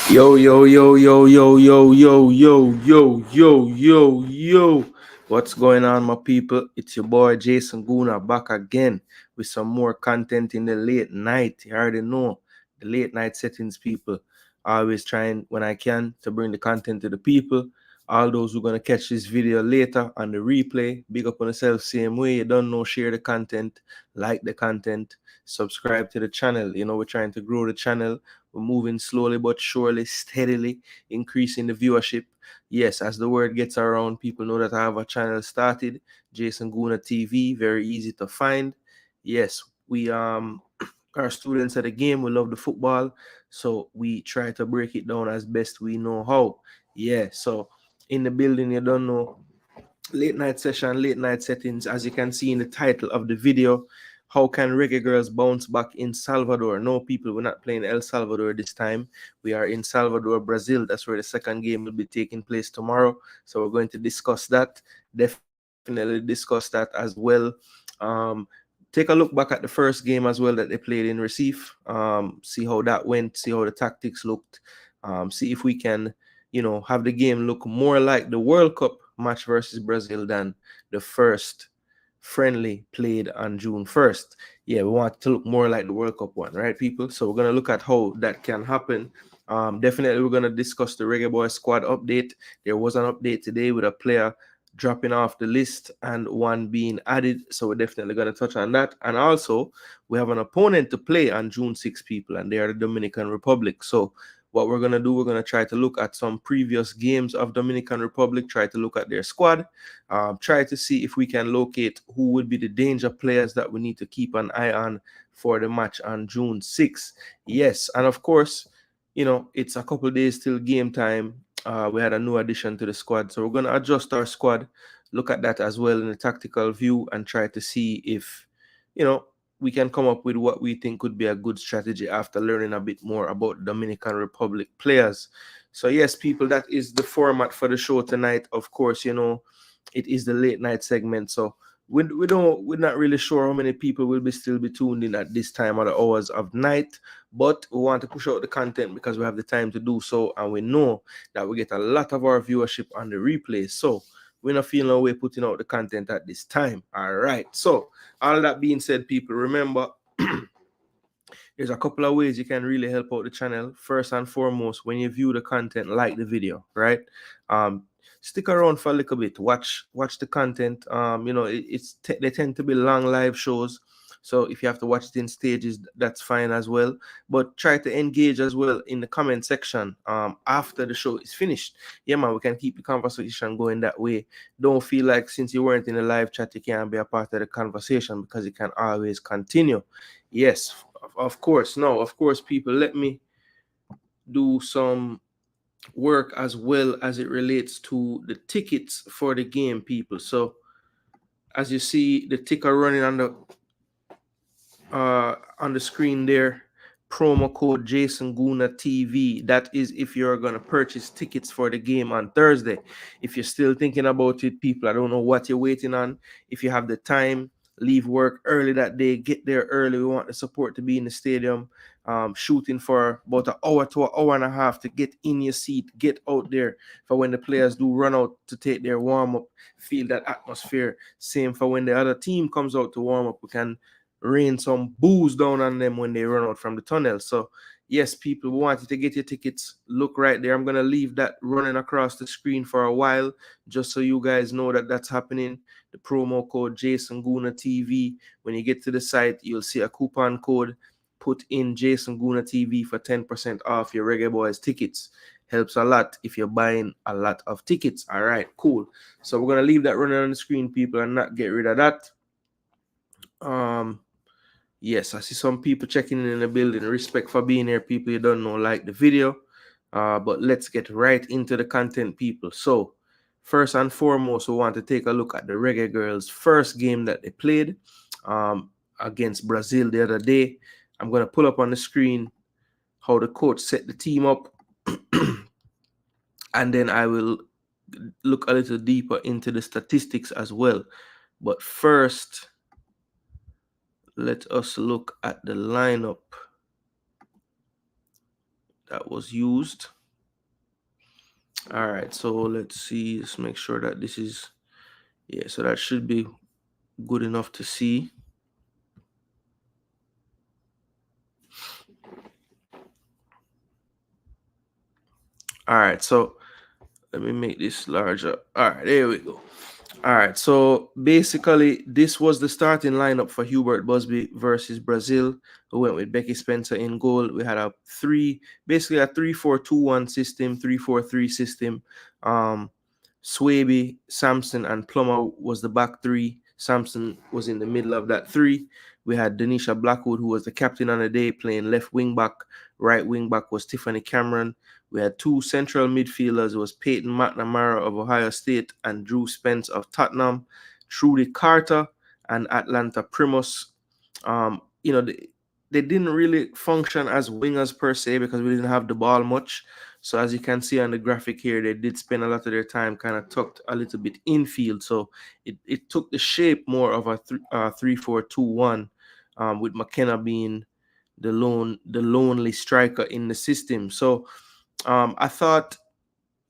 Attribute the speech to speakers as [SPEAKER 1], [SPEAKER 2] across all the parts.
[SPEAKER 1] Yo, yo, yo, yo, yo, yo, yo, yo, yo, yo, yo, yo. What's going on, my people? It's your boy Jason Gooner back again with some more content in the late night. You already know the late night settings, people. Always trying when I can to bring the content to the people. All those who are gonna catch this video later on the replay, big up on yourself same way. You don't know, share the content, like the content, subscribe to the channel. You know, we're trying to grow the channel. We're moving slowly but surely, steadily, increasing the viewership. Yes, as the word gets around, people know that I have a channel started, Jason Gooner TV, very easy to find. Yes, we are students at the game. We love the football, so we try to break it down as best we know how. Yeah, so in the building, you don't know, late night session, late night settings, as you can see in the title of the video. How can Reggae Girlz bounce back in Salvador? No, people, we're not playing El Salvador this time. We are in Salvador, Brazil. That's where the second game will be taking place tomorrow. So we're going to discuss that. Definitely discuss that as well. Um, Take a look back at the first game as well that they played in Recife. See how that went. See how the tactics looked. See if we can, have the game look more like the World Cup match versus Brazil than the first friendly played on June 1st. Yeah, we want to look more like the World Cup one, right, people? So we're going to look at how that can happen. Definitely, we're going to discuss the Reggae Boy squad update. There was an update today with a player dropping off the list and one being added. So we're definitely going to touch on that. And also, we have an opponent to play on June 6th, people, and they are the Dominican Republic. So what we're going to do, we're going to try to look at some previous games of Dominican Republic, try to look at their squad, try to see if we can locate who would be the danger players that we need to keep an eye on for the match on June 6th. Yes, and of course, it's a couple days till game time. We had a new addition to the squad, so we're going to adjust our squad, look at that as well in a tactical view, and try to see if, we can come up with what we think could be a good strategy after learning a bit more about Dominican Republic players. So yes, people, that is the format for the show tonight. Of course, it is the late night segment, so we're not really sure how many people will be still be tuned in at this time or the hours of night, but we want to push out the content because we have the time to do so, and we know that we get a lot of our viewership on the replay. So we're not feeling no way putting out the content at this time. All right. So all that being said, people, remember there's a couple of ways you can really help out the channel. First and foremost, when you view the content, like the video, right? Um, Stick around for a little bit. Watch the content. They tend to be long live shows. So if you have to watch it in stages, that's fine as well. But try to engage as well in the comment section after the show is finished. Yeah, man, we can keep the conversation going that way. Don't feel like since you weren't in the live chat, you can't be a part of the conversation because it can always continue. Yes, of course. No, of course, people, let me do some work as well as it relates to the tickets for the game, people. So as you see the ticker running on the screen there, promo code Jason Guna TV. That is if you're gonna purchase tickets for the game on Thursday. If you're still thinking about it, people, I don't know what you're waiting on. If you have the time, leave work early that day, get there early. We want the support to be in the stadium, shooting for about an hour to an hour and a half to get in your seat, get out there for when the players do run out to take their warm up, feel that atmosphere. Same for when the other team comes out to warm up, we can rain some booze down on them when they run out from the tunnel. So yes, people, we want you to get your tickets. Look right there. I'm going to leave that running across the screen for a while just so you guys know that that's happening. The promo code Jason Guna TV. When you get to the site, you'll see a coupon code. Put in Jason Guna TV for 10% off your Reggae Boyz tickets. Helps a lot if you're buying a lot of tickets. All right, cool. So we're going to leave that running on the screen, people, and not get rid of that. Yes, I see some people checking in the building. Respect for being here, people. You don't know, like the video. But let's get right into the content, people. So, first and foremost, we want to take a look at the Reggae Girlz' first game that they played against Brazil the other day. I'm going to pull up on the screen how the coach set the team up. And then I will look a little deeper into the statistics as well. But first, let us look at the lineup that was used. All right, so let's see. Let's make sure that this is, yeah, so that should be good enough to see. All right, so let me make this larger. All right, there we go. All right, so basically, this was the starting lineup for Hubert Busby versus Brazil. We went with Becky Spencer in goal. We had basically a 3-4-2-1 system, 3-4-3 system. Swaby, Sampson, and Plummer was the back three. Sampson was in the middle of that three. We had Denisha Blackwood, who was the captain on the day, playing left wing back. Right wing back was Tiffany Cameron. We had two central midfielders. It was Peyton McNamara of Ohio State and Drew Spence of Tottenham. Trudy Carter and Atlanta Primus. They didn't really function as wingers per se because we didn't have the ball much. So as you can see on the graphic here, they did spend a lot of their time kind of tucked a little bit infield. So it took the shape more of a 3-4-2-1, with McKenna being the lonely striker in the system. So I thought,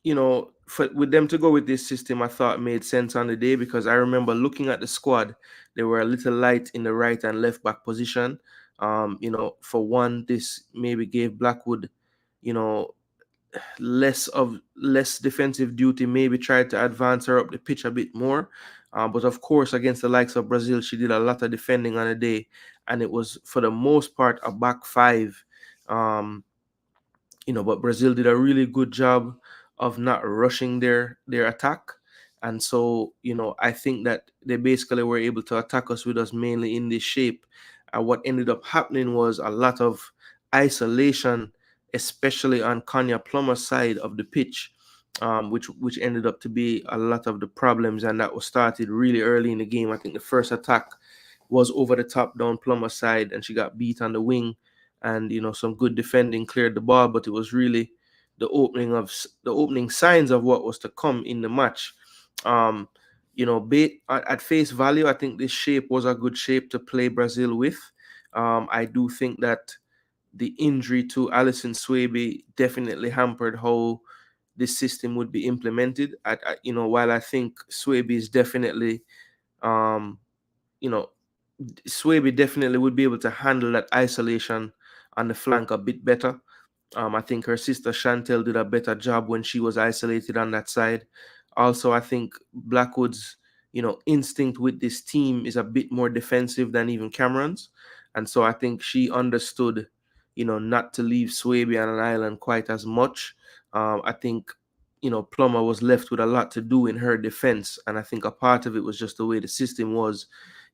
[SPEAKER 1] with them to go with this system, I thought made sense on the day because I remember looking at the squad, they were a little light in the right and left back position. For one, this maybe gave Blackwood, you know, less defensive duty, maybe tried to advance her up the pitch a bit more. But of course, against the likes of Brazil, she did a lot of defending on the day, and it was for the most part a back five. But Brazil did a really good job of not rushing their attack. And so, I think that they basically were able to attack us with us mainly in this shape. And what ended up happening was a lot of isolation, especially on Kanya Plummer's side of the pitch, which ended up to be a lot of the problems. And that was started really early in the game. I think the first attack was over the top down Plummer's side, and she got beat on the wing, and some good defending cleared the ball, but it was really the opening signs of what was to come in the match. At face value, I think this shape was a good shape to play Brazil with. I do think that the injury to Alison Swaby definitely hampered how this system would be implemented. While I think Swaby is definitely, um, you know, Swaby definitely would be able to handle that isolation on the flank a bit better. I think her sister Chantel did a better job when she was isolated on that side. Also, I think Blackwood's, instinct with this team is a bit more defensive than even Cameron's. And so I think she understood, not to leave Swaby on an island quite as much. I think, Plummer was left with a lot to do in her defense. And I think a part of it was just the way the system was.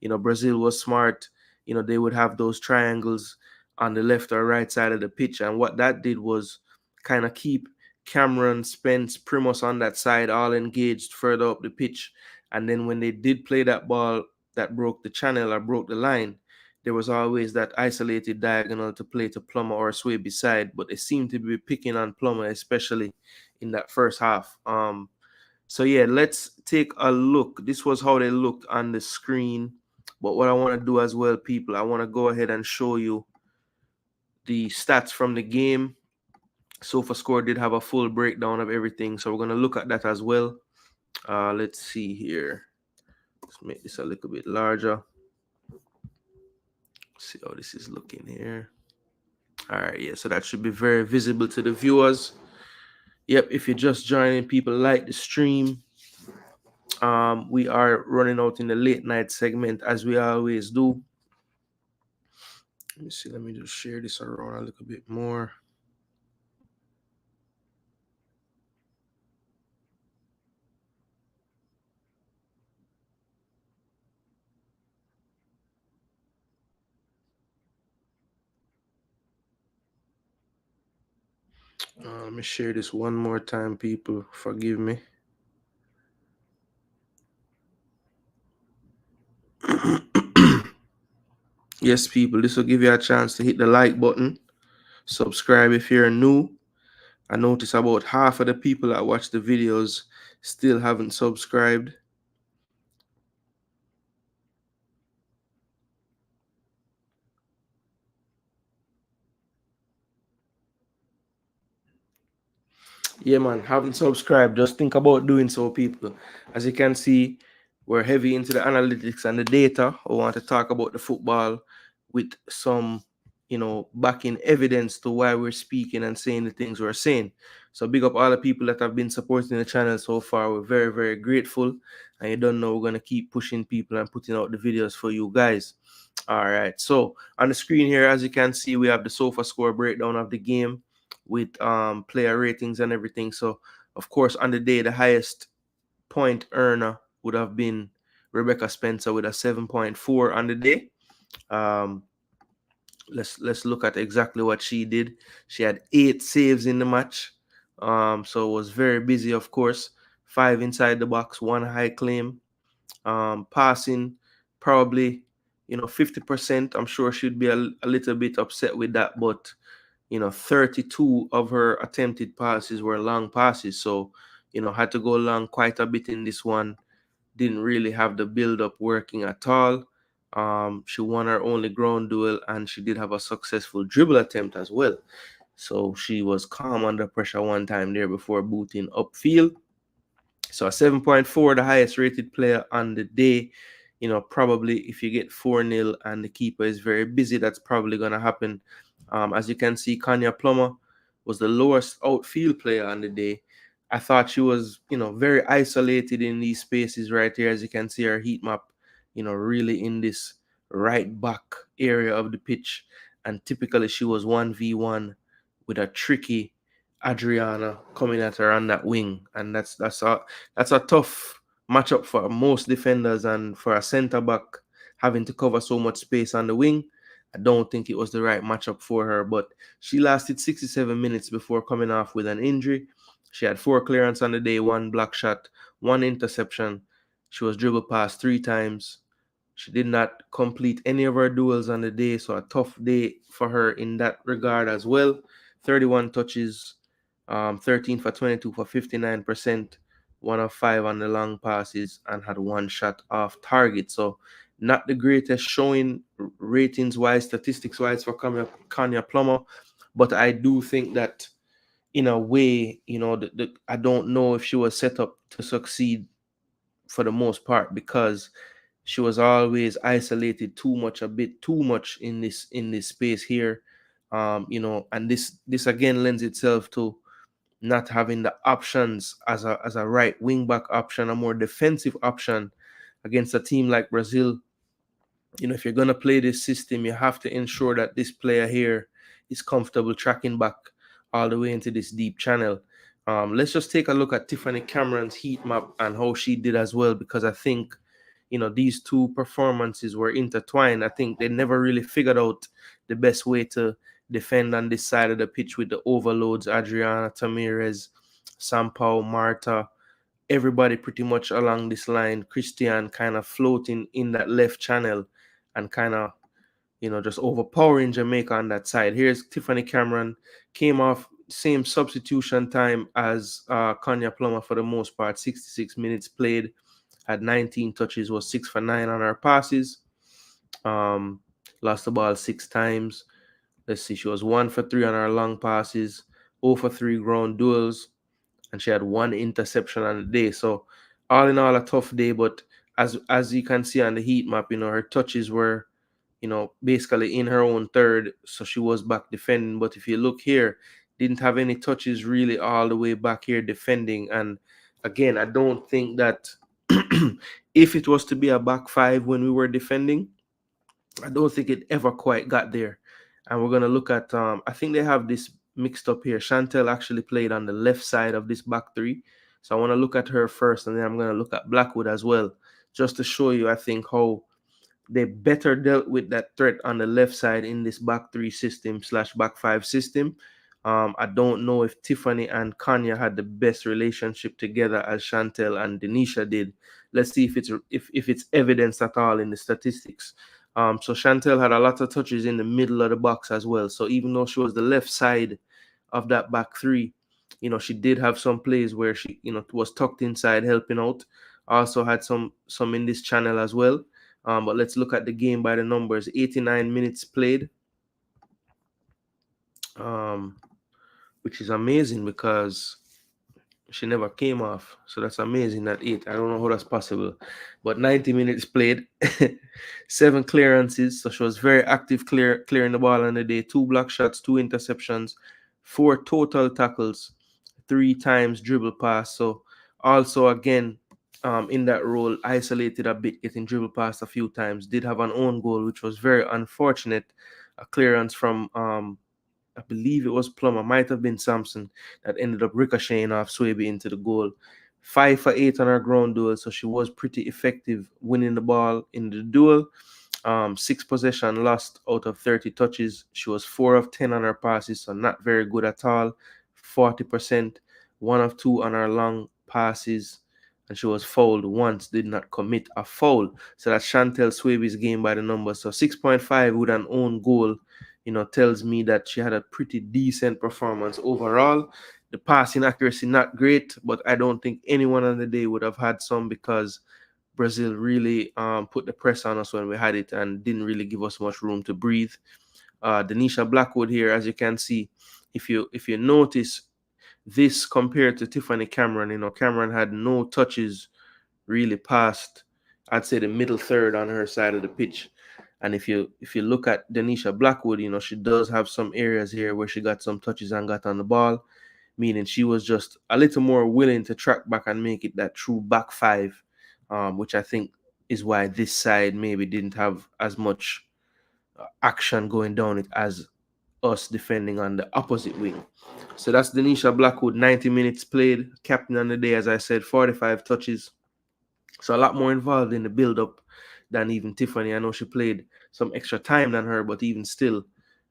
[SPEAKER 1] Brazil was smart. They would have those triangles on the left or right side of the pitch. And what that did was kind of keep Cameron, Spence, Primus on that side, all engaged further up the pitch. And then when they did play that ball that broke the channel or broke the line, there was always that isolated diagonal to play to Plummer or Swaby side. But they seemed to be picking on Plummer, especially in that first half. So yeah, let's take a look. This was how they looked on the screen. But what I want to do as well, people, I want to go ahead and show you the stats from the game. SofaScore did have a full breakdown of everything, so we're going to look at that as well. Let's see here. Let's make this a little bit larger. See how this is looking here. All right, yeah, so that should be very visible to the viewers. Yep, if you're just joining, people, like the stream. We are running out in the late night segment as we always do. Let me see. Let me just share this around a little bit more. Let me share this one more time, people. Forgive me. Yes, people, this will give you a chance to hit the like button. Subscribe if you're new. I notice about half of the people that watch the videos still haven't subscribed. Yeah, man, haven't subscribed. Just think about doing so, people. As you can see, we're heavy into the analytics and the data. I want to talk about the football with some, backing evidence to why we're speaking and saying the things we're saying. So big up all the people that have been supporting the channel so far. We're very, very grateful. And you don't know, we're gonna keep pushing people and putting out the videos for you guys. All right. So on the screen here, as you can see, we have the sofa score breakdown of the game with player ratings and everything. So of course on the day the highest point earner would have been Rebecca Spencer with a 7.4 on the day. Um, let's look at exactly what she did. She had 8 saves in the match. So was very busy, of course. 5 inside the box, 1 high claim. Passing probably 50%. I'm sure she'd be a little bit upset with that, but 32 of her attempted passes were long passes. So, had to go long quite a bit in this one. Didn't really have the build up working at all. She won her only ground duel and she did have a successful dribble attempt as well. So she was calm under pressure one time there before booting upfield. So a 7.4, the highest rated player on the day. Probably if you get 4-0 and the keeper is very busy, that's probably going to happen. As you can see, Kanya Plummer was the lowest outfield player on the day. I thought she was, very isolated in these spaces right here. As you can see, her heat map, really in this right back area of the pitch. And typically she was 1v1 with a tricky Adriana coming at her on that wing, and that's a tough matchup for most defenders and for a centre back having to cover so much space on the wing. I don't think it was the right matchup for her, but she lasted 67 minutes before coming off with an injury. She had 4 clearance on the day, 1 block shot, 1 interception. She was dribbled past 3 times. She did not complete any of her duels on the day, so a tough day for her in that regard as well. 31 touches, 13 for 22 for 59%, 1 of 5 on the long passes, and had 1 shot off target. So, not the greatest showing ratings wise, statistics wise for Kanya Plummer, but I do think that in a way, I don't know if she was set up to succeed for the most part because she was always isolated a bit too much in this space here. And this again lends itself to not having the options as a right wing back option, a more defensive option against a team like Brazil. If you're gonna play this system, you have to ensure that this player here is comfortable tracking back all the way into this deep channel. Let's just take a look at Tiffany Cameron's heat map and how she did as well, because I think these two performances were intertwined. I think they never really figured out the best way to defend on this side of the pitch with the overloads. Adriana, Tamirez, Sampao, Marta, everybody pretty much along this line. Christian kind of floating in that left channel and kind of just overpowering Jamaica on that side. Here's Tiffany Cameron, came off same substitution time as Kanya Plummer for the most part, 66 minutes played, had 19 touches, was 6 for 9 on her passes. Lost the ball 6 times. Let's see, she was 1 for 3 on her long passes, 0 for 3 ground duels, and she had 1 interception on the day. So all in all, a tough day. But as you can see on the heat map, her touches were basically in her own third, so she was back defending. But if you look here, didn't have any touches really all the way back here defending. And again, I don't think that if it was to be a back 5 when we were defending, I don't think it ever quite got there. And we're gonna look at I think they have this mixed up here. Chantel actually played on the left side of this back 3. So I want to look at her first, and then I'm gonna look at Blackwood as well, just to show you, I think, how they better dealt with that threat on the left side in this back 3 system / back 5 system. I don't know if Tiffany and Kanya had the best relationship together as Chantel and Denisha did. Let's see if it's evidence at all in the statistics. So Chantel had a lot of touches in the middle of the box as well. So even though she was the left side of that back 3, she did have some plays where she, was tucked inside helping out. Also had some in this channel as well. But let's look at the game by the numbers. 89 minutes played, which is amazing because She never came off. So that's amazing at 8. I don't know how that's possible. But 90 minutes played, 7 clearances. So she was very active clearing the ball on the day. 2 block shots, 2 interceptions, 4 total tackles, 3 times dribble pass. So also again, in that role, isolated a bit, getting dribble past a few times. Did have an own goal, which was very unfortunate. A clearance from I believe it was Plummer, might have been Sampson, that ended up ricocheting off Swaby into the goal. 5 for 8 on her ground duel, so she was pretty effective winning the ball in the duel. 6 possession lost out of 30 touches. She was 4 of 10 on her passes, so not very good at all. 40%, 1 of 2 on her long passes, and she was fouled once, did not commit a foul. So that's Chantel Swaby's game by the numbers. So 6.5 with an own goal, tells me that she had a pretty decent performance overall. The passing accuracy, not great, but I don't think anyone on the day would have had some, because Brazil really put the press on us when we had it and didn't really give us much room to breathe. Denisha Blackwood here, as you can see, if you notice this compared to Tiffany Cameron, Cameron had no touches really past, I'd say, the middle third on her side of the pitch. And if you look at Denisha Blackwood, she does have some areas here where she got some touches and got on the ball, meaning she was just a little more willing to track back and make it that true back five, which I think is why this side maybe didn't have as much action going down it as us defending on the opposite wing. So that's Denisha Blackwood, 90 minutes played, captain on the day, as I said, 45 touches. So a lot more involved in the build-up than even Tiffany. I know she played some extra time than her, but even still,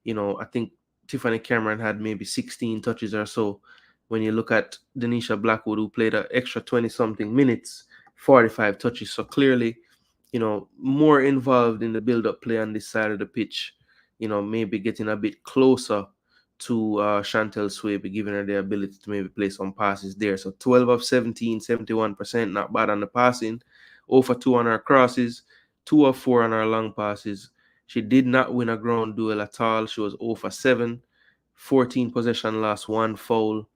[SPEAKER 1] I think Tiffany Cameron had maybe 16 touches or so. When you look at Denisha Blackwood, who played an extra 20-something minutes, 45 touches. So clearly, more involved in the build-up play on this side of the pitch, maybe getting a bit closer to Chantel Swaby, giving her the ability to maybe play some passes there. So 12 of 17, 71%, not bad on the passing. 0 for 2 on her crosses, 2 of 4 on her long passes. She did not win a ground duel at all. She was 0 for 7, 14 possession loss, 1 foul.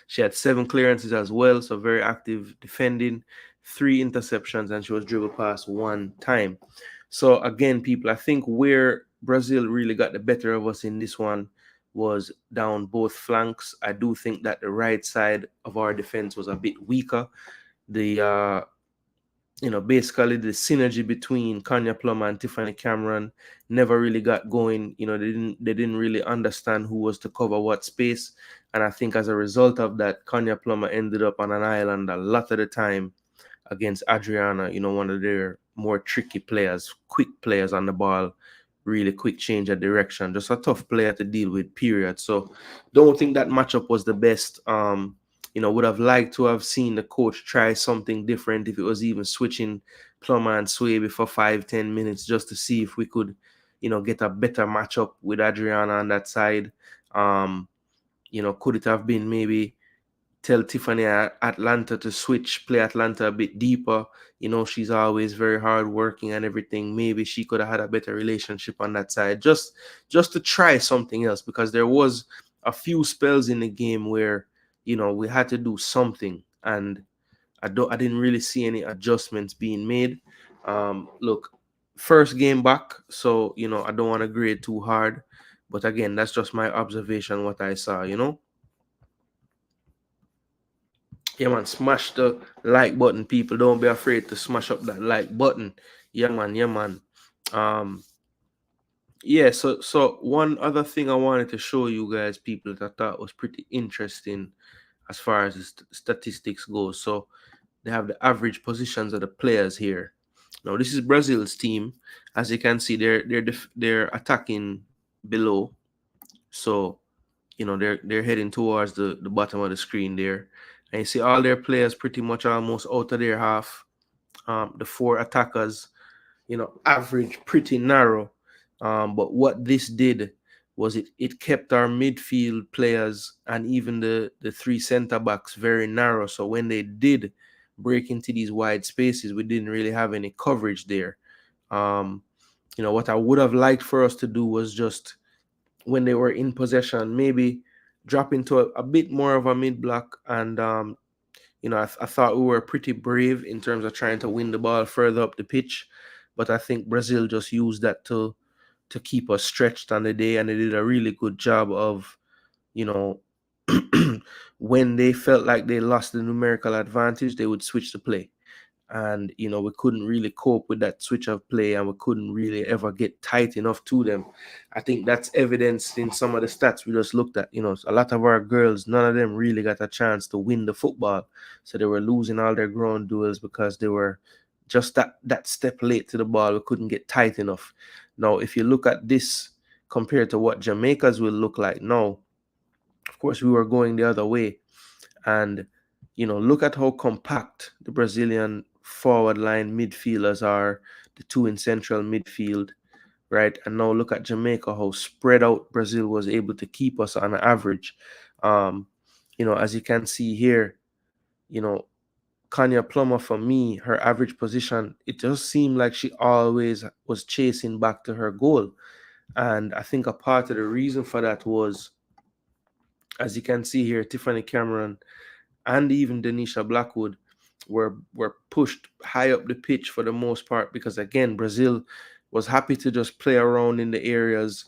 [SPEAKER 1] She had 7 clearances as well, so very active defending, 3 interceptions, and she was dribbled past 1 time. So again, people, I think where Brazil really got the better of us in this one was down both flanks. I do think that the right side of our defense was a bit weaker. The basically the synergy between Kanya Plummer and Tiffany Cameron never really got going. They didn't really understand who was to cover what space. And I think as a result of that, Kanya Plummer ended up on an island a lot of the time against Adriana, one of their more tricky players, quick players on the ball, really quick change of direction, just a tough player to deal with, period. So don't think that matchup was the best. Would have liked to have seen the coach try something different, if it was even switching Plummer and Swaby for 5-10 minutes, just to see if we could, get a better matchup with Adriana on that side. Could it have been maybe tell Tiffany Atlanta to play Atlanta a bit deeper? She's always very hardworking and everything. Maybe she could have had a better relationship on that side, just to try something else, because there was a few spells in the game where we had to do something, and I didn't really see any adjustments being made. Look, first game back, so I don't want to grade too hard, but again, that's just my observation, what I saw. Yeah, man, smash the like button, people. Don't be afraid to smash up that like button. Yeah, man. Yeah, man. Um, yeah. So one other thing I wanted to show you guys, people, that I thought was pretty interesting as far as the statistics go. So they have the average positions of the players here. Now this is Brazil's team. As you can see, they're attacking below. So they're heading towards the bottom of the screen there, and you see all their players pretty much almost out of their half. The 4 attackers, average pretty narrow, but what this did was it kept our midfield players and even the 3 center backs very narrow. So when they did break into these wide spaces, we didn't really have any coverage there. What I would have liked for us to do was just, when they were in possession, maybe drop into a bit more of a mid block, and I thought we were pretty brave in terms of trying to win the ball further up the pitch, but I think Brazil just used that to keep us stretched on the day, and they did a really good job of, you know, when they felt like they lost the numerical advantage, they would switch the play. And we couldn't really cope with that switch of play, and we couldn't really ever get tight enough to them. I think that's evidenced in some of the stats we just looked at. A lot of our girls, none of them really got a chance to win the football, so they were losing all their ground duels because they were just that step late to the ball. We couldn't get tight enough. Now, if you look at this compared to what Jamaica's will look like now, of course we were going the other way. And look at how compact the Brazilian forward line midfielders are, the two in central midfield, right? And now look at Jamaica, how spread out Brazil was able to keep us on average. As you can see here, Kanya Plummer, for me, her average position, it just seemed like she always was chasing back to her goal. And I think a part of the reason for that was, as you can see here, Tiffany Cameron and even Denisha Blackwood were pushed high up the pitch for the most part, because again, Brazil was happy to just play around in the areas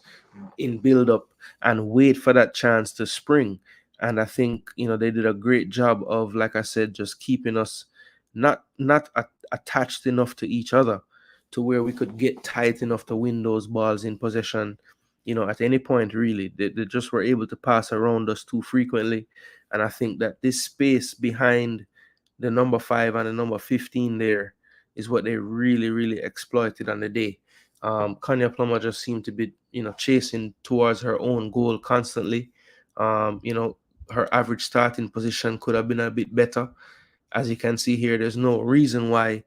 [SPEAKER 1] in build up and wait for that chance to spring. And I think they did a great job of, like I said, just keeping us not attached enough to each other to where we could get tight enough to win those balls in possession at any point, really. They just were able to pass around us too frequently. And I think that this space behind the number 5 and the number 15 there is what they really, really exploited on the day. Kanya Plummer just seemed to be, chasing towards her own goal constantly. Her average starting position could have been a bit better. As you can see here, there's no reason why,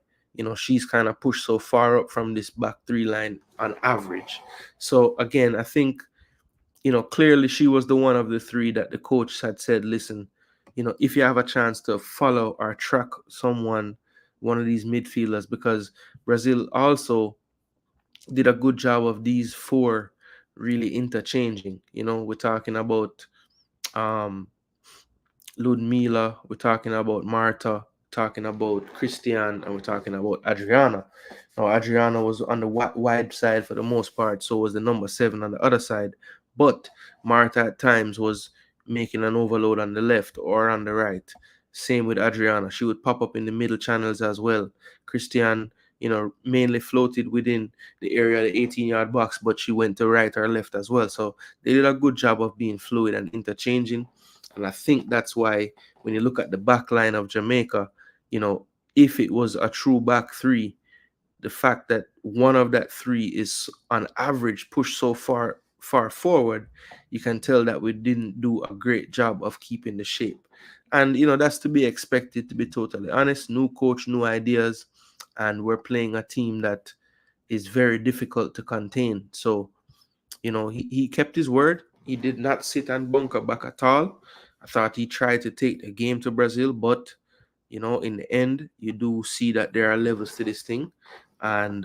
[SPEAKER 1] she's kind of pushed so far up from this back three line on average. So again, I think, clearly she was the one of the three that the coach had said, listen, if you have a chance to follow or track one of these midfielders, because Brazil also did a good job of these four really interchanging. We're talking about Ludmila, we're talking about Marta, talking about Christian, and we're talking about Adriana. Now, Adriana was on the wide side for the most part, so was the number 7 on the other side. But Marta at times was making an overload on the left or on the right. Same with Adriana. She would pop up in the middle channels as well. Christian, mainly floated within the area of the 18-yard box, but she went to right or left as well. So they did a good job of being fluid and interchanging. And I think that's why when you look at the back line of Jamaica, if it was a true back three, the fact that one of that three is on average pushed so far forward, you can tell that we didn't do a great job of keeping the shape. And, that's to be expected, to be totally honest. New coach, new ideas, and we're playing a team that is very difficult to contain. So, he kept his word. He did not sit and bunker back at all. I thought he tried to take the game to Brazil, but, in the end, you do see that there are levels to this thing. And,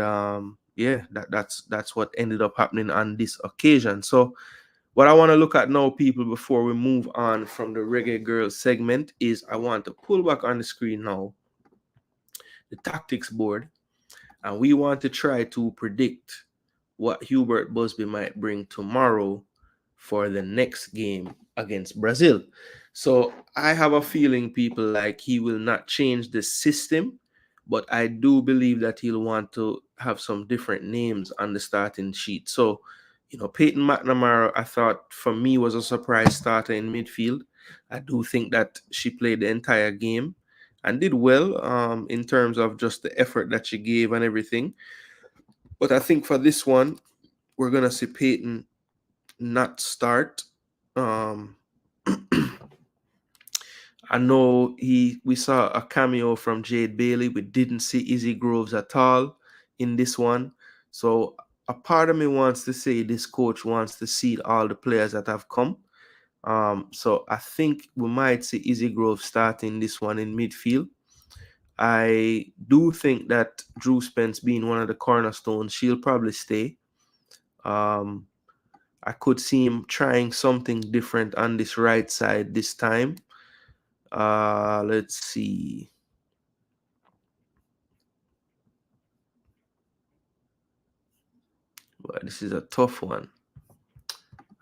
[SPEAKER 1] that's what ended up happening on this occasion. So what I want to look at now, people, before we move on from the Reggae Girlz segment, is I want to pull back on the screen now the tactics board, and we want to try to predict what Hubert Busby might bring tomorrow for the next game against Brazil. So I have a feeling, people, like he will not change the system, but I do believe that he'll want to have some different names on the starting sheet. So, Peyton McNamara, I thought, for me, was a surprise starter in midfield. I do think that she played the entire game and did well in terms of just the effort that she gave and everything. But I think for this one, we're going to see Peyton not start. I know we saw a cameo from Jade Bailey. We didn't see Izzy Groves at all in this one. So a part of me wants to say this coach wants to see all the players that have come. So I think we might see Izzy Groves starting this one in midfield. I do think that Drew Spence, being one of the cornerstones, she'll probably stay. I could see him trying something different on this right side this time. Let's see. Well, this is a tough one.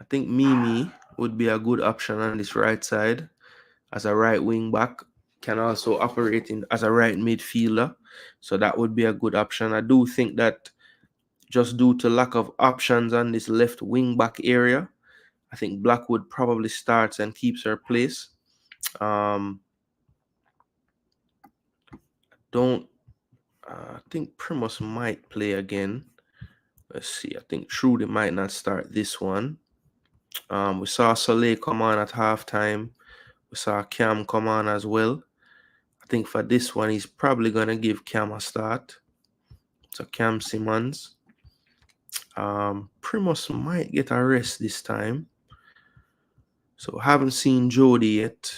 [SPEAKER 1] I think Mimi would be a good option on this right side as a right wing back. Can also operate as a right midfielder. So that would be a good option. I do think that just due to lack of options on this left wing back area, I think Blackwood probably starts and keeps her place. I think Primus might play again. Let's see. I think Trudy might not start this one. We saw Soleil come on at halftime. We saw Cam come on as well. I think for this one, he's probably going to give Cam a start. So Cam Simmons. Primus might get a rest this time. So haven't seen Jody yet.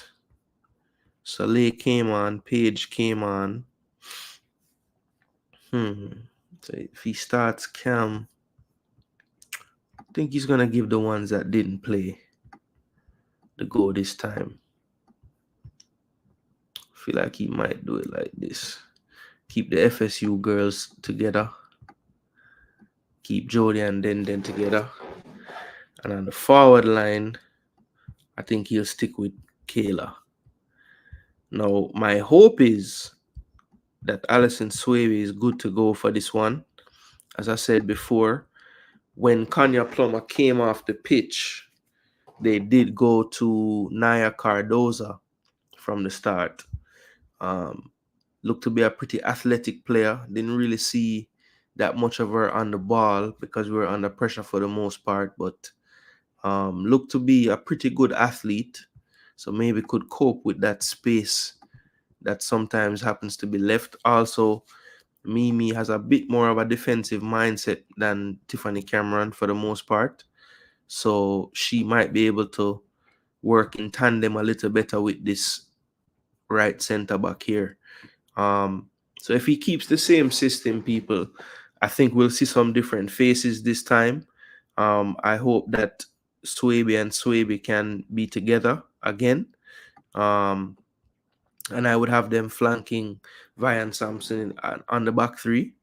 [SPEAKER 1] Soleil came on. Paige came on. So if he starts Cam, I think he's going to give the ones that didn't play the go this time. I feel like he might do it like this. Keep the FSU girls together. Keep Jody and Den together. And on the forward line, I think he'll stick with Kayla. Now, my hope is that Alison Swaby is good to go for this one. As I said before, when Kanya Plummer came off the pitch, they did go to Naya Cardoza from the start. Looked to be a pretty athletic player. Didn't really see that much of her on the ball because we were under pressure for the most part, but looked to be a pretty good athlete. So maybe could cope with that space that sometimes happens to be left. Also, Mimi has a bit more of a defensive mindset than Tiffany Cameron for the most part. So she might be able to work in tandem a little better with this right center back here. So if he keeps the same system, people, I think we'll see some different faces this time. I hope that Swaby and Swaby can be together again. And I would have them flanking Vian Sampson on the back three.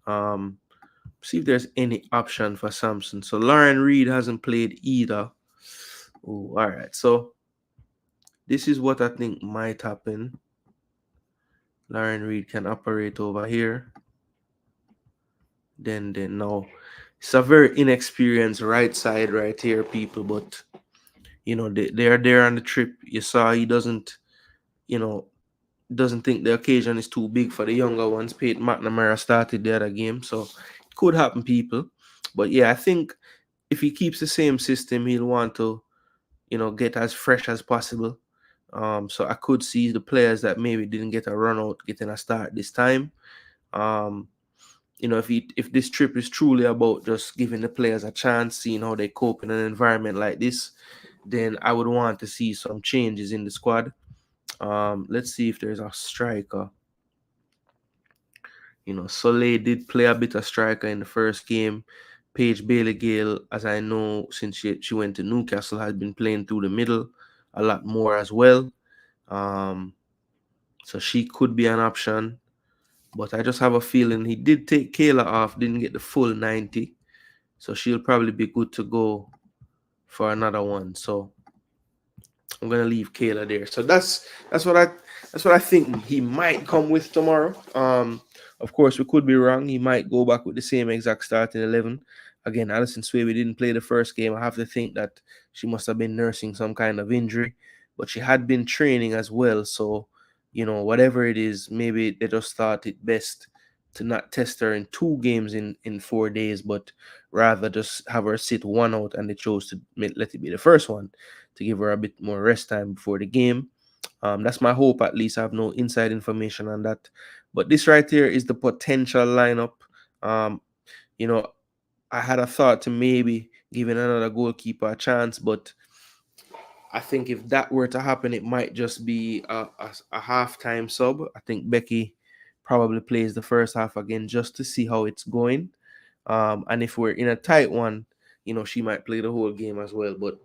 [SPEAKER 1] See if there's any option for Sampson. So Lauren Reid hasn't played either. Oh, all right. So this is what I think might happen. Lauren Reid can operate over here. Then now it's a very inexperienced right side right here, people. But you know they're there on the trip. You saw he doesn't think the occasion is too big for the younger ones. Peyton McNamara started the other game, so it could happen, people. But yeah, I think if he keeps the same system, he'll want to, get as fresh as possible. So I could see the players that maybe didn't get a run out getting a start this time. If this trip is truly about just giving the players a chance, seeing how they cope in an environment like this, then I would want to see some changes in the squad. Let's see if there's a striker. Soleil did play a bit of striker in the first game. Paige Bailey-Gale, as I know, since she went to Newcastle, has been playing through the middle a lot more as well. So she could be an option. But I just have a feeling he did take Kayla off, didn't get the full 90. So she'll probably be good to go for another one. So I'm gonna leave Kayla there. So that's what I think he might come with tomorrow. Of course, we could be wrong. He might go back with the same exact starting 11. Again, Alison Swaby didn't play the first game. I have to think that she must have been nursing some kind of injury, but she had been training as well. So, whatever it is, maybe they just thought it best to not test her in 2 games in 4 days, but rather just have her sit one out, and they chose to let it be the first one to give her a bit more rest time before the game. That's my hope, at least. I have no inside information on that. But this right here is the potential lineup. I had a thought to maybe giving another goalkeeper a chance, but I think if that were to happen, it might just be a halftime sub. I think Becky probably plays the first half again just to see how it's going. And if we're in a tight one, she might play the whole game as well. But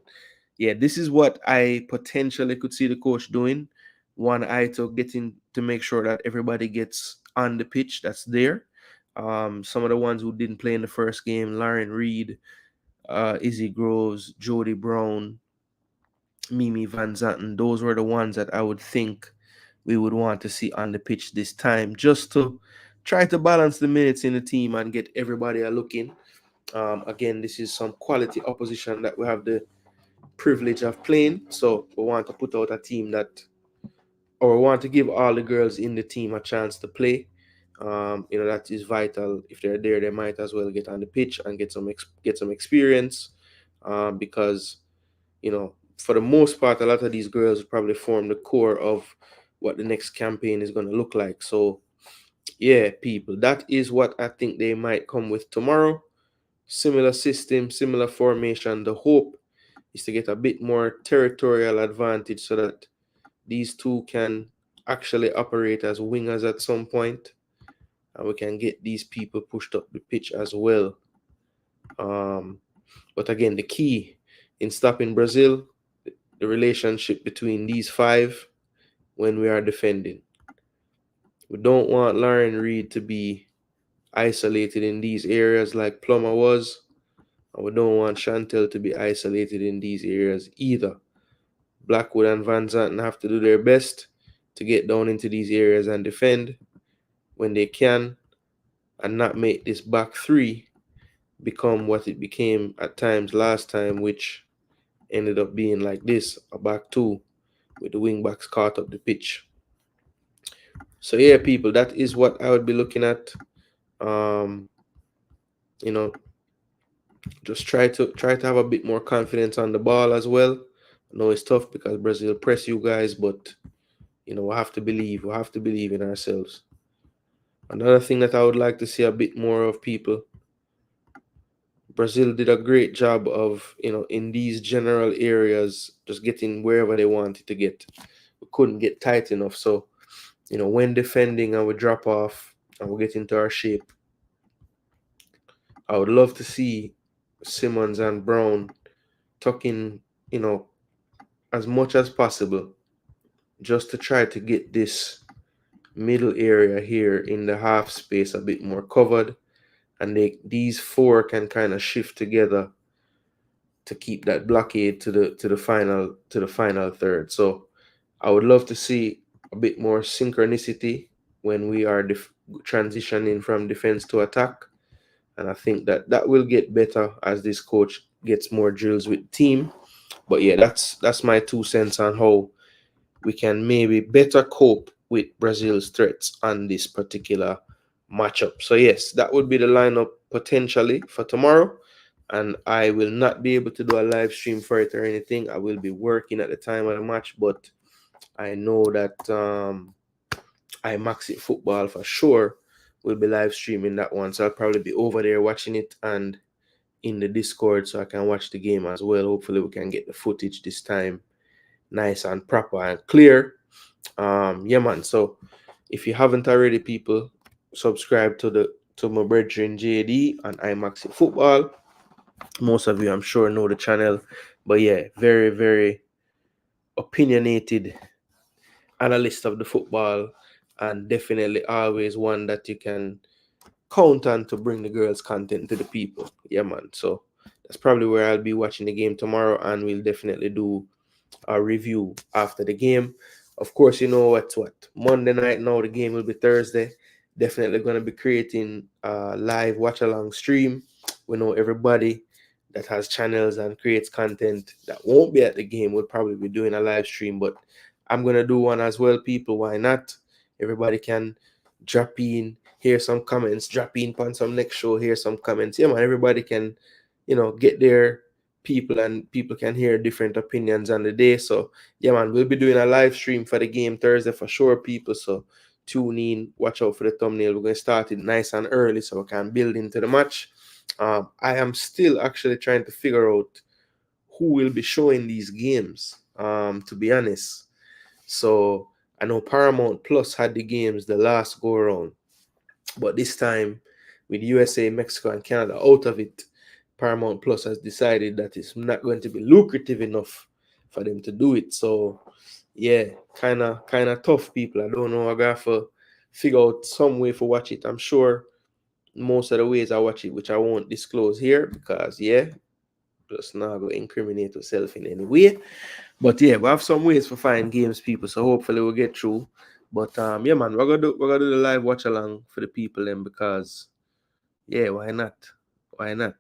[SPEAKER 1] yeah, this is what I potentially could see the coach doing. One eye to getting to make sure that everybody gets on the pitch that's there. Some of the ones who didn't play in the first game, Lauren Reid, Izzy Groves, Jody Brown, Mimi Van Zanten, those were the ones that I would think we would want to see on the pitch this time, just to try to balance the minutes in the team and get everybody a look in. Again, this is some quality opposition that we have the privilege of playing, so we want to put out a team that, or we want to give all the girls in the team a chance to play. That is vital. If they're there, they might as well get on the pitch and get some experience, because for the most part, a lot of these girls probably form the core of what the next campaign is going to look like. So, yeah, people, that is what I think they might come with tomorrow. Similar system, similar formation. The hope is to get a bit more territorial advantage so that these two can actually operate as wingers at some point, and we can get these people pushed up the pitch as well. But again, the key in stopping Brazil, the relationship between these five when we are defending. We don't want Lauren Reid to be isolated in these areas like Plummer was, and we don't want Chantel to be isolated in these areas either. Blackwood and Van Zanten have to do their best to get down into these areas and defend when they can, and not make this back three become what it became at times last time, which ended up being like this, a back two with the wing backs caught up the pitch. So yeah, people, that is what I would be looking at. You know, just try to have a bit more confidence on the ball as well. I know it's tough because Brazil press you guys, but we have to believe. We have to believe in ourselves. Another thing that I would like to see a bit more of, people. Brazil did a great job of, in these general areas, just getting wherever they wanted to get. We couldn't get tight enough. So, when defending and we drop off and we get into our shape, I would love to see Simmons and Brown tucking, as much as possible, just to try to get this middle area here in the half space a bit more covered, and these four can kind of shift together to keep that blockade to the final third. So I would love to see a bit more synchronicity when we are transitioning from defense to attack, and I think that will get better as this coach gets more drills with the team. But yeah, that's my 2 cents on how we can maybe better cope with Brazil's threats on this particular matchup. So yes, that would be the lineup potentially for tomorrow. And I will not be able to do a live stream for it or anything. I will be working at the time of the match, but I know that iMax It Football for sure will be live streaming that one. So I'll probably be over there watching it and in the Discord so I can watch the game as well. Hopefully we can get the footage this time nice and proper and clear. Yeah, man. So if you haven't already, people, subscribe to my brethren JD and iMax It Football. Most of you, I'm sure, know the channel, but yeah, very, very opinionated analyst of the football, and definitely always one that you can count on to bring the girls' content to the people. Yeah, man. So that's probably where I'll be watching the game tomorrow, and we'll definitely do a review after the game. Of course, what Monday night now. The game will be Thursday. Definitely going to be creating a live watch along stream. We know everybody that has channels and creates content that won't be at the game will probably be doing a live stream, but I'm going to do one as well, people. Why not? Everybody can drop in, hear some comments, drop in on some next show, hear some comments. Yeah, man, everybody can, get their people, and people can hear different opinions on the day. So, yeah, man, we'll be doing a live stream for the game Thursday for sure, people. So, tune in, watch out for the thumbnail. We're going to start it nice and early so we can build into the match. I am still actually trying to figure out who will be showing these games, to be honest. So I know Paramount Plus had the games the last go around, but this time with USA, Mexico, and Canada out of it, Paramount Plus has decided that it's not going to be lucrative enough for them to do it. So yeah, kind of tough, people. I don't know. I got to figure out some way for watch it. I'm sure most of the ways I watch it, which I won't disclose here because yeah, just not going to incriminate yourself in any way. But yeah, we have some ways for find games, people. So hopefully we'll get through. But yeah, man, we're gonna do the live watch along for the people then because yeah, why not? Why not?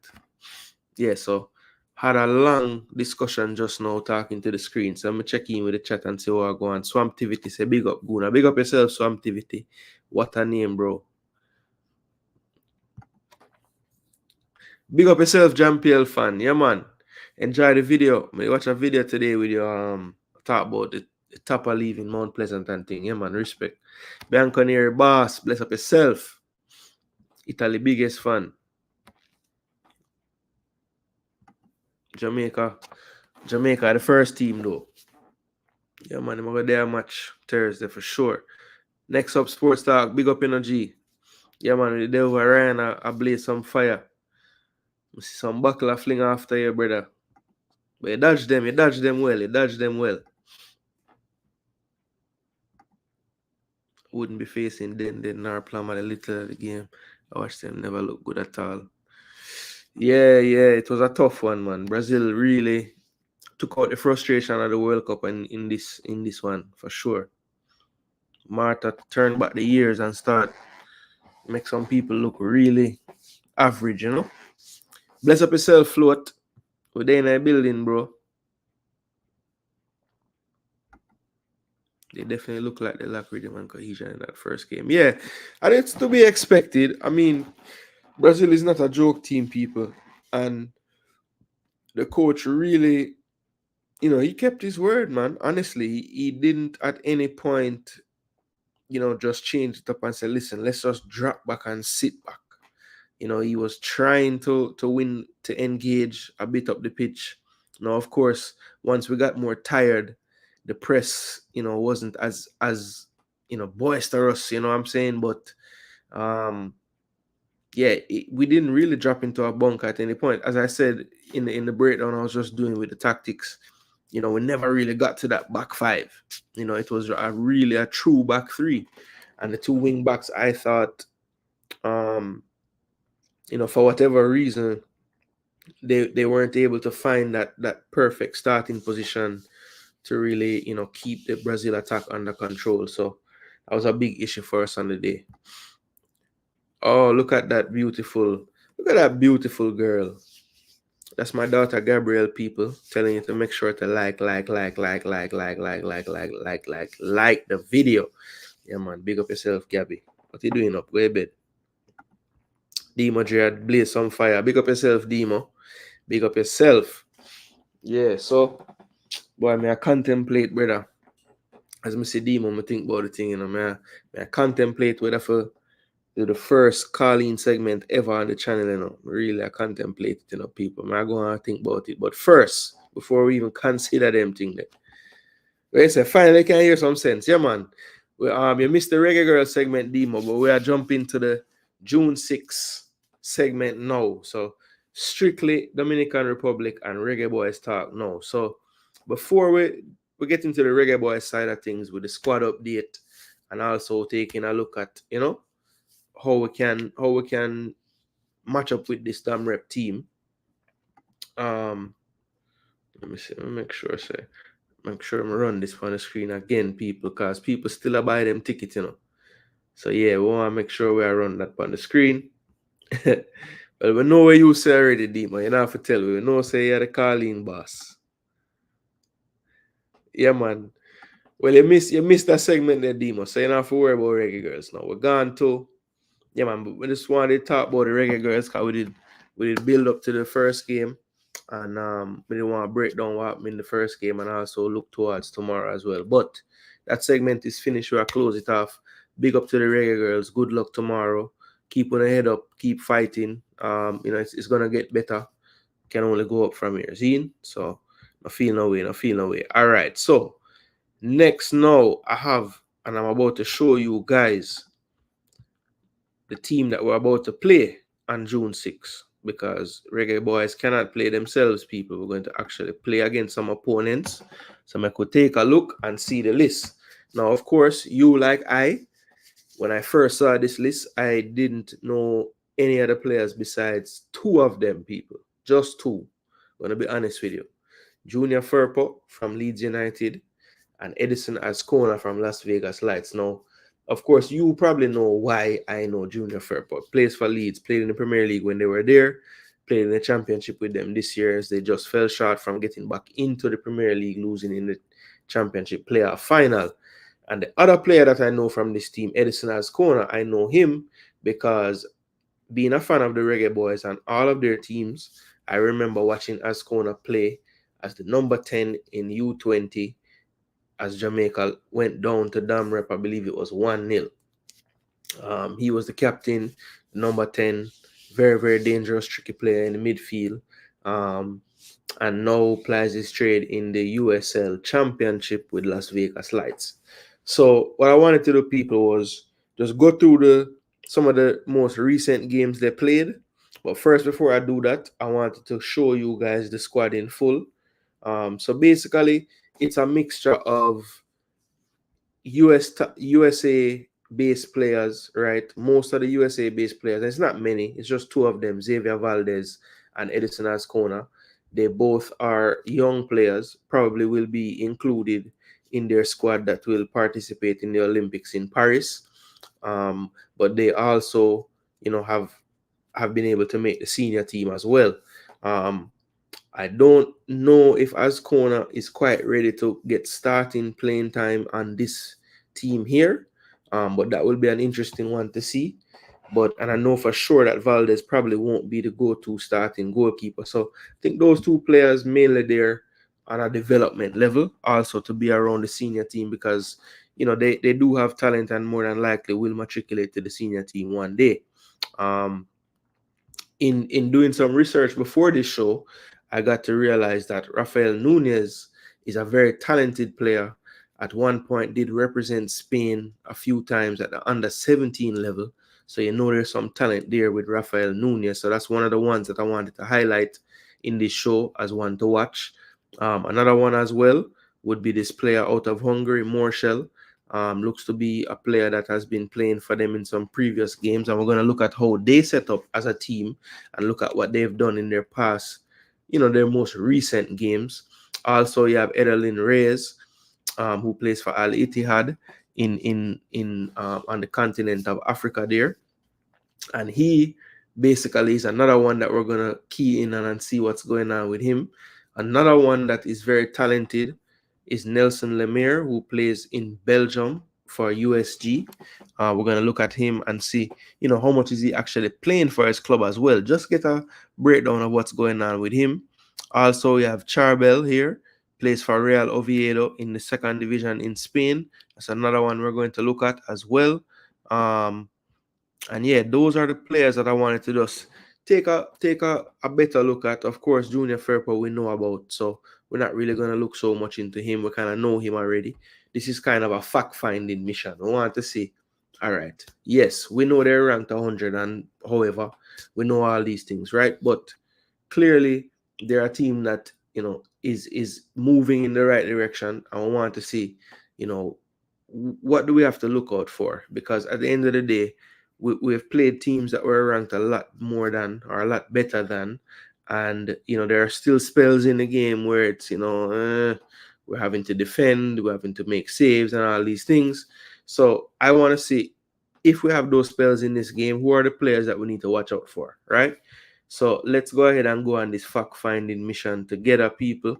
[SPEAKER 1] Yeah, so had a long discussion just now talking to the screen. So I'm gonna check in with the chat and see what I go on. Swamptivity say big up Gooner. Big up yourself, Swamptivity. What a name, bro. Big up yourself, Jampiel fan. Yeah, man. Enjoy the video. I watch a video today with your talk about the top of leaving Mount Pleasant and thing. Yeah, man. Respect. Bianconeri boss. Bless up yourself. Italy biggest fan. Jamaica, the first team though. Yeah, man, I'm gonna go there match Thursday for sure. Next up, Sports Talk, big up energy. Yeah, man, the devil Ryan, I blaze some fire. I see some buckle fling after you, brother. But you dodge them well. Wouldn't be facing Den nor Plum at the little of the game. I watched them never look good at all. Yeah, it was a tough one, man. Brazil really took out the frustration of the World Cup and in this one for sure. Marta turned back the years and start make some people look really average, you know. Bless up yourself, Float. We're there in a building, bro. They definitely look like they lack rhythm and cohesion in that first game. Yeah, and it's to be expected. I mean, Brazil is not a joke team, people. And the coach really, you know, he kept his word, man. Honestly, he didn't at any point, you know, just change it up and say, listen, let's just drop back and sit back. You know, he was trying to win, to engage a bit up the pitch. Now, of course, once we got more tired, the press, you know, wasn't as you know, boisterous, you know what I'm saying? But yeah, we didn't really drop into a bunk at any point. As I said in the breakdown I was just doing with the tactics, you know, we never really got to that back five. You know, it was really a true back three. And the two wing backs, I thought, you know, for whatever reason, they weren't able to find that perfect starting position to really, you know, keep the Brazil attack under control. So that was a big issue for us on the day. Oh, look at that beautiful girl. That's my daughter Gabrielle, people, telling you to make sure to like the video. Yeah, man, big up yourself, Gabby. What you doing up? Go to bed. Demo Gerard, blaze some fire. Big up yourself, Demo. Big up yourself. Yeah, so boy, may I contemplate, brother. As I see Demo, I think about the thing, you know, may I contemplate whether for the first call-in segment ever on the channel, you know. Really, I contemplate it, you know, people. I go and think about it. But first, before we even consider them thing that we say finally can hear some sense. Yeah, man. We you missed the Reggae Girl segment demo, but we are jumping to the June 6th segment now. So strictly Dominican Republic and Reggae Boys talk now. So before we get into the Reggae Boys side of things with the squad update and also taking a look at, you know, how we can match up with this damn rep team. Let me see. Let me make sure I'm run this on the screen again, people, because people still buy them tickets, you know. So yeah, we want to make sure we are run that on the screen. Well, we know where you say already, Dima. You don't have to tell me. We know say you're the calling boss. Yeah, man. Well, you missed that segment there, Dima. So you don't have to worry about Reggae Girls now. We're gone to. Yeah, man, but we just wanted to talk about the Reggae Girls because we did build up to the first game, and we didn't want to break down what happened in the first game and also look towards tomorrow as well. But that segment is finished. We'll close it off. Big up to the Reggae Girls. Good luck tomorrow. Keep on the head up. Keep fighting. You know, it's gonna get better. Can only go up from here. See? So no feel no way. All right. So next now I have, and I'm about to show you guys the team that we're about to play on June 6th. because Reggae Boyz cannot play themselves, people. We're going to actually play against some opponents. So I could take a look and see the list. Now, of course, you like when I first saw this list, I didn't know any other players besides two of them, people. Just two. I'm going to be honest with you. Junior Firpo from Leeds United and Edison Ascona from Las Vegas Lights. Now, of course, you probably know why I know Junior Firpo. Plays for Leeds, played in the Premier League when they were there, played in the Championship with them this year as they just fell short from getting back into the Premier League, losing in the Championship playoff final. And the other player that I know from this team, Edison Ascona, I know him because being a fan of the Reggae Boyz and all of their teams, I remember watching Ascona play as the number 10 in U20 as Jamaica went down to Dam Rep. I believe it was 1-0. He was the captain, number 10, very, very dangerous, tricky player in the midfield. And now plays his trade in the USL Championship with Las Vegas Lights. So what I wanted to do, people, was just go through some of the most recent games they played. But first, before I do that, I wanted to show you guys the squad in full. So basically, it's a mixture of USA-based players, right? Most of the USA-based players, it's not many, it's just two of them, Xavier Valdez and Edison Ascona. They both are young players, probably will be included in their squad that will participate in the Olympics in Paris. But they also, have been able to make the senior team as well. I don't know if Ascona is quite ready to get starting playing time on this team here, but that will be an interesting one to see. And I know for sure that Valdez probably won't be the go-to starting goalkeeper. So I think those two players mainly there on a development level, also to be around the senior team because they do have talent and more than likely will matriculate to the senior team one day. In doing some research before this show, I got to realize that Rafael Nunez is a very talented player. At one point, did represent Spain a few times at the under 17 level. So there's some talent there with Rafael Nunez. So that's one of the ones that I wanted to highlight in this show as one to watch. Another one as well would be this player out of Hungary, Morshel. Looks to be a player that has been playing for them in some previous games. And we're going to look at how they set up as a team and look at what they've done in their past, their most recent games. Also, you have Edelin Reyes, who plays for Al Ittihad on the continent of Africa there. And he basically is another one that we're going to key in on and see what's going on with him. Another one that is very talented is Nelson Lemaire, who plays in Belgium for USG. We're going to look at him and see, how much is he actually playing for his club as well. Just get a breakdown of what's going on with him. Also, you have Charbel here, plays for Real Oviedo in the second division in Spain. That's another one we're going to look at as well. And yeah, those are the players that I wanted to just take a better look at. Of course, Junior Firpo we know about, so we're not really going to look so much into him. We kind of know him already. This is kind of a fact-finding mission. We want to see, all right, yes, we know they're ranked 100, and however, we know all these things, right? But clearly, they're a team that, is moving in the right direction, and we want to see, what do we have to look out for? Because at the end of the day, we've played teams that were ranked a lot more than or a lot better than, and there are still spells in the game where it's we're having to defend, we're having to make saves and all these things. So I want to see if we have those spells in this game, who are the players that we need to watch out for, right? So let's go ahead and go on this fact-finding mission together, people.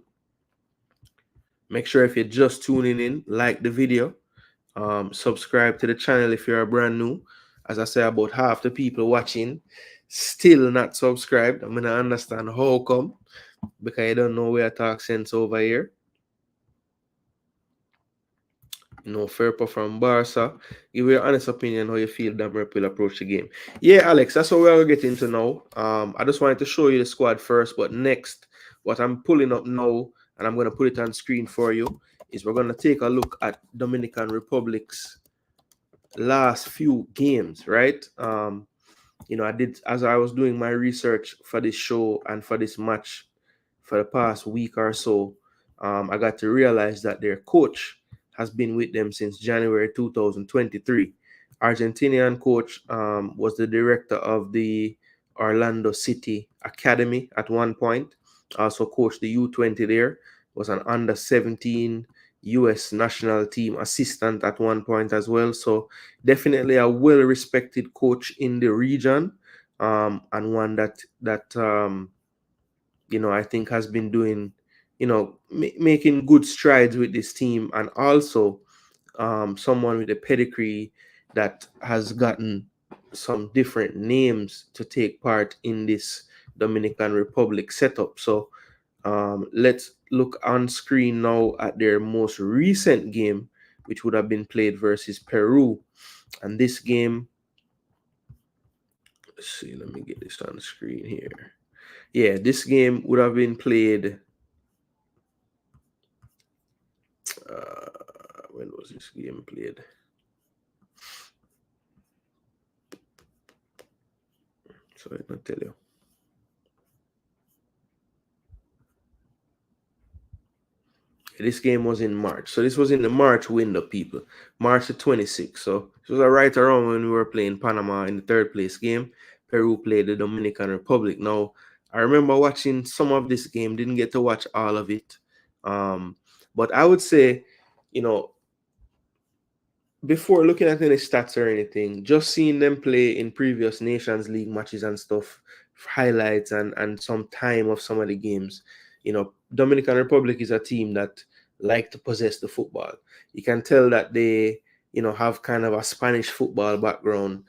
[SPEAKER 1] Make sure if you're just tuning in, like the video, subscribe to the channel if you're brand new. As I say, about half the people watching still not subscribed. I'm going to understand how come, because I don't know where I talk sense over here. Firpo from Barca. Give your honest opinion how you feel Dam Rep will approach the game. Yeah, Alex, that's what we're getting to now. I just wanted to show you the squad first, but next, what I'm pulling up now, and I'm going to put it on screen for you, is we're going to take a look at Dominican Republic's last few games, right? as I was doing my research for this show and for this match for the past week or so, I got to realize that their coach has been with them since January 2023. Argentinian coach was the director of the Orlando City Academy at one point. Also coached the U20 there. Was an under 17 US national team assistant at one point as well. So definitely a well-respected coach in the region, and one that I think has been doing, making good strides with this team, and also someone with a pedigree that has gotten some different names to take part in this Dominican Republic setup. So let's look on screen now at their most recent game, which would have been played versus Peru. And this game, let's see, let me get this on the screen here. Yeah, this game would have been played. When was this game played? So let me tell you. This game was in March. So this was in the March window, people. March the 26th. So it was right around when we were playing Panama in the third place game. Peru played the Dominican Republic. Now, I remember watching some of this game. Didn't get to watch all of it. But I would say, before looking at any stats or anything, just seeing them play in previous Nations League matches and stuff, highlights and some time of some of the games, Dominican Republic is a team that like to possess the football. You can tell that they, have kind of a Spanish football background,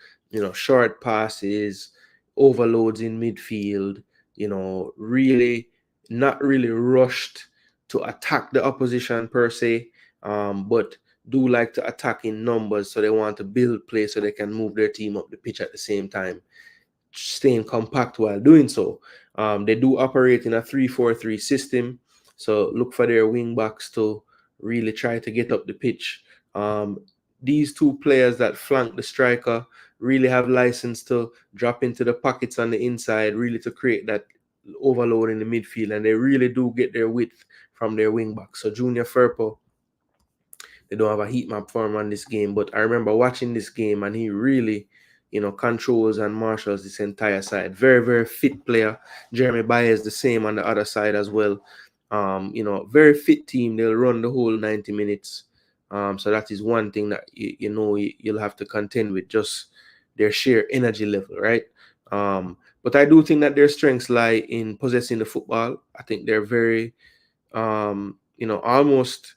[SPEAKER 1] short passes, overloads in midfield, really not really rushed to attack the opposition per se, but do like to attack in numbers, so they want to build play so they can move their team up the pitch at the same time, staying compact while doing so. They do operate in a 3-4-3 system, so look for their wing backs to really try to get up the pitch. These two players that flank the striker really have license to drop into the pockets on the inside, really to create that overload in the midfield, and they really do get their width from their wing backs. So Junior Firpo, they don't have a heat map for him on this game, but I remember watching this game and he really, controls and marshals this entire side. Very, very fit player. Jeremy Baez the same on the other side as well. Very fit team. They'll run the whole 90 minutes. So that is one thing that you'll have to contend with, just their sheer energy level, right? But I do think that their strengths lie in possessing the football. I think they're very, almost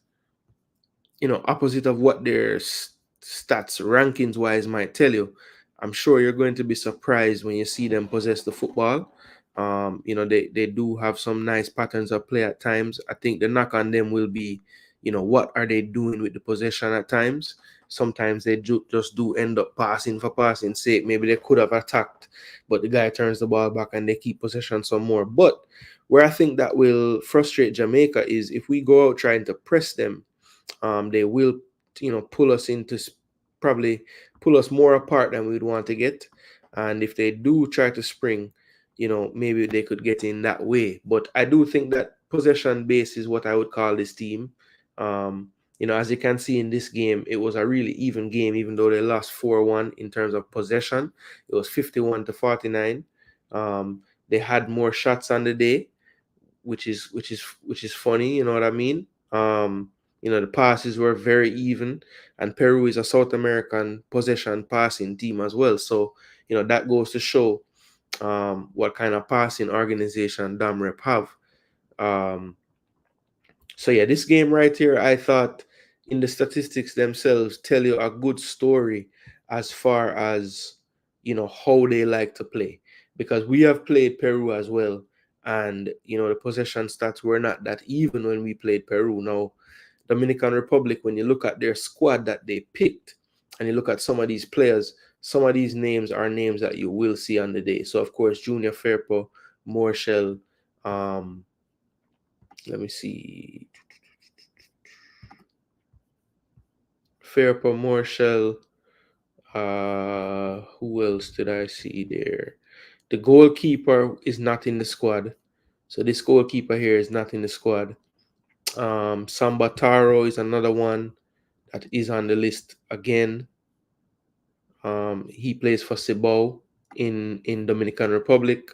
[SPEAKER 1] opposite of what their stats rankings wise might tell you. I'm sure you're going to be surprised when you see them possess the football. They do have some nice patterns of play at times. I think the knock on them will be, what are they doing with the possession at times? Sometimes they just do end up passing for passing sake. Maybe they could have attacked, but the guy turns the ball back and they keep possession some more. But where I think that will frustrate Jamaica is if we go out trying to press them, they will, pull us into, probably pull us more apart than we'd want to get. And if they do try to spring, maybe they could get in that way. But I do think that possession base is what I would call this team. As you can see in this game, it was a really even game, even though they lost 4-1 in terms of possession. It was 51-49. They had more shots on the day, which is funny, you know what I mean? The passes were very even, and Peru is a South American possession passing team as well. So, that goes to show what kind of passing organization Damrep have. So yeah, this game right here, I thought in the statistics themselves tell you a good story as far as, how they like to play. Because we have played Peru as well, and, the possession stats were not that even when we played Peru. Now, Dominican Republic, when you look at their squad that they picked, and you look at some of these players, some of these names are names that you will see on the day. So, of course, Junior Firpo, Morshell, let me see, Firpo, Morshell, Who else did I see there? The goalkeeper is not in the squad. So this goalkeeper here is not in the squad. Sambataro is another one that is on the list again. He plays for Cibao in Dominican Republic.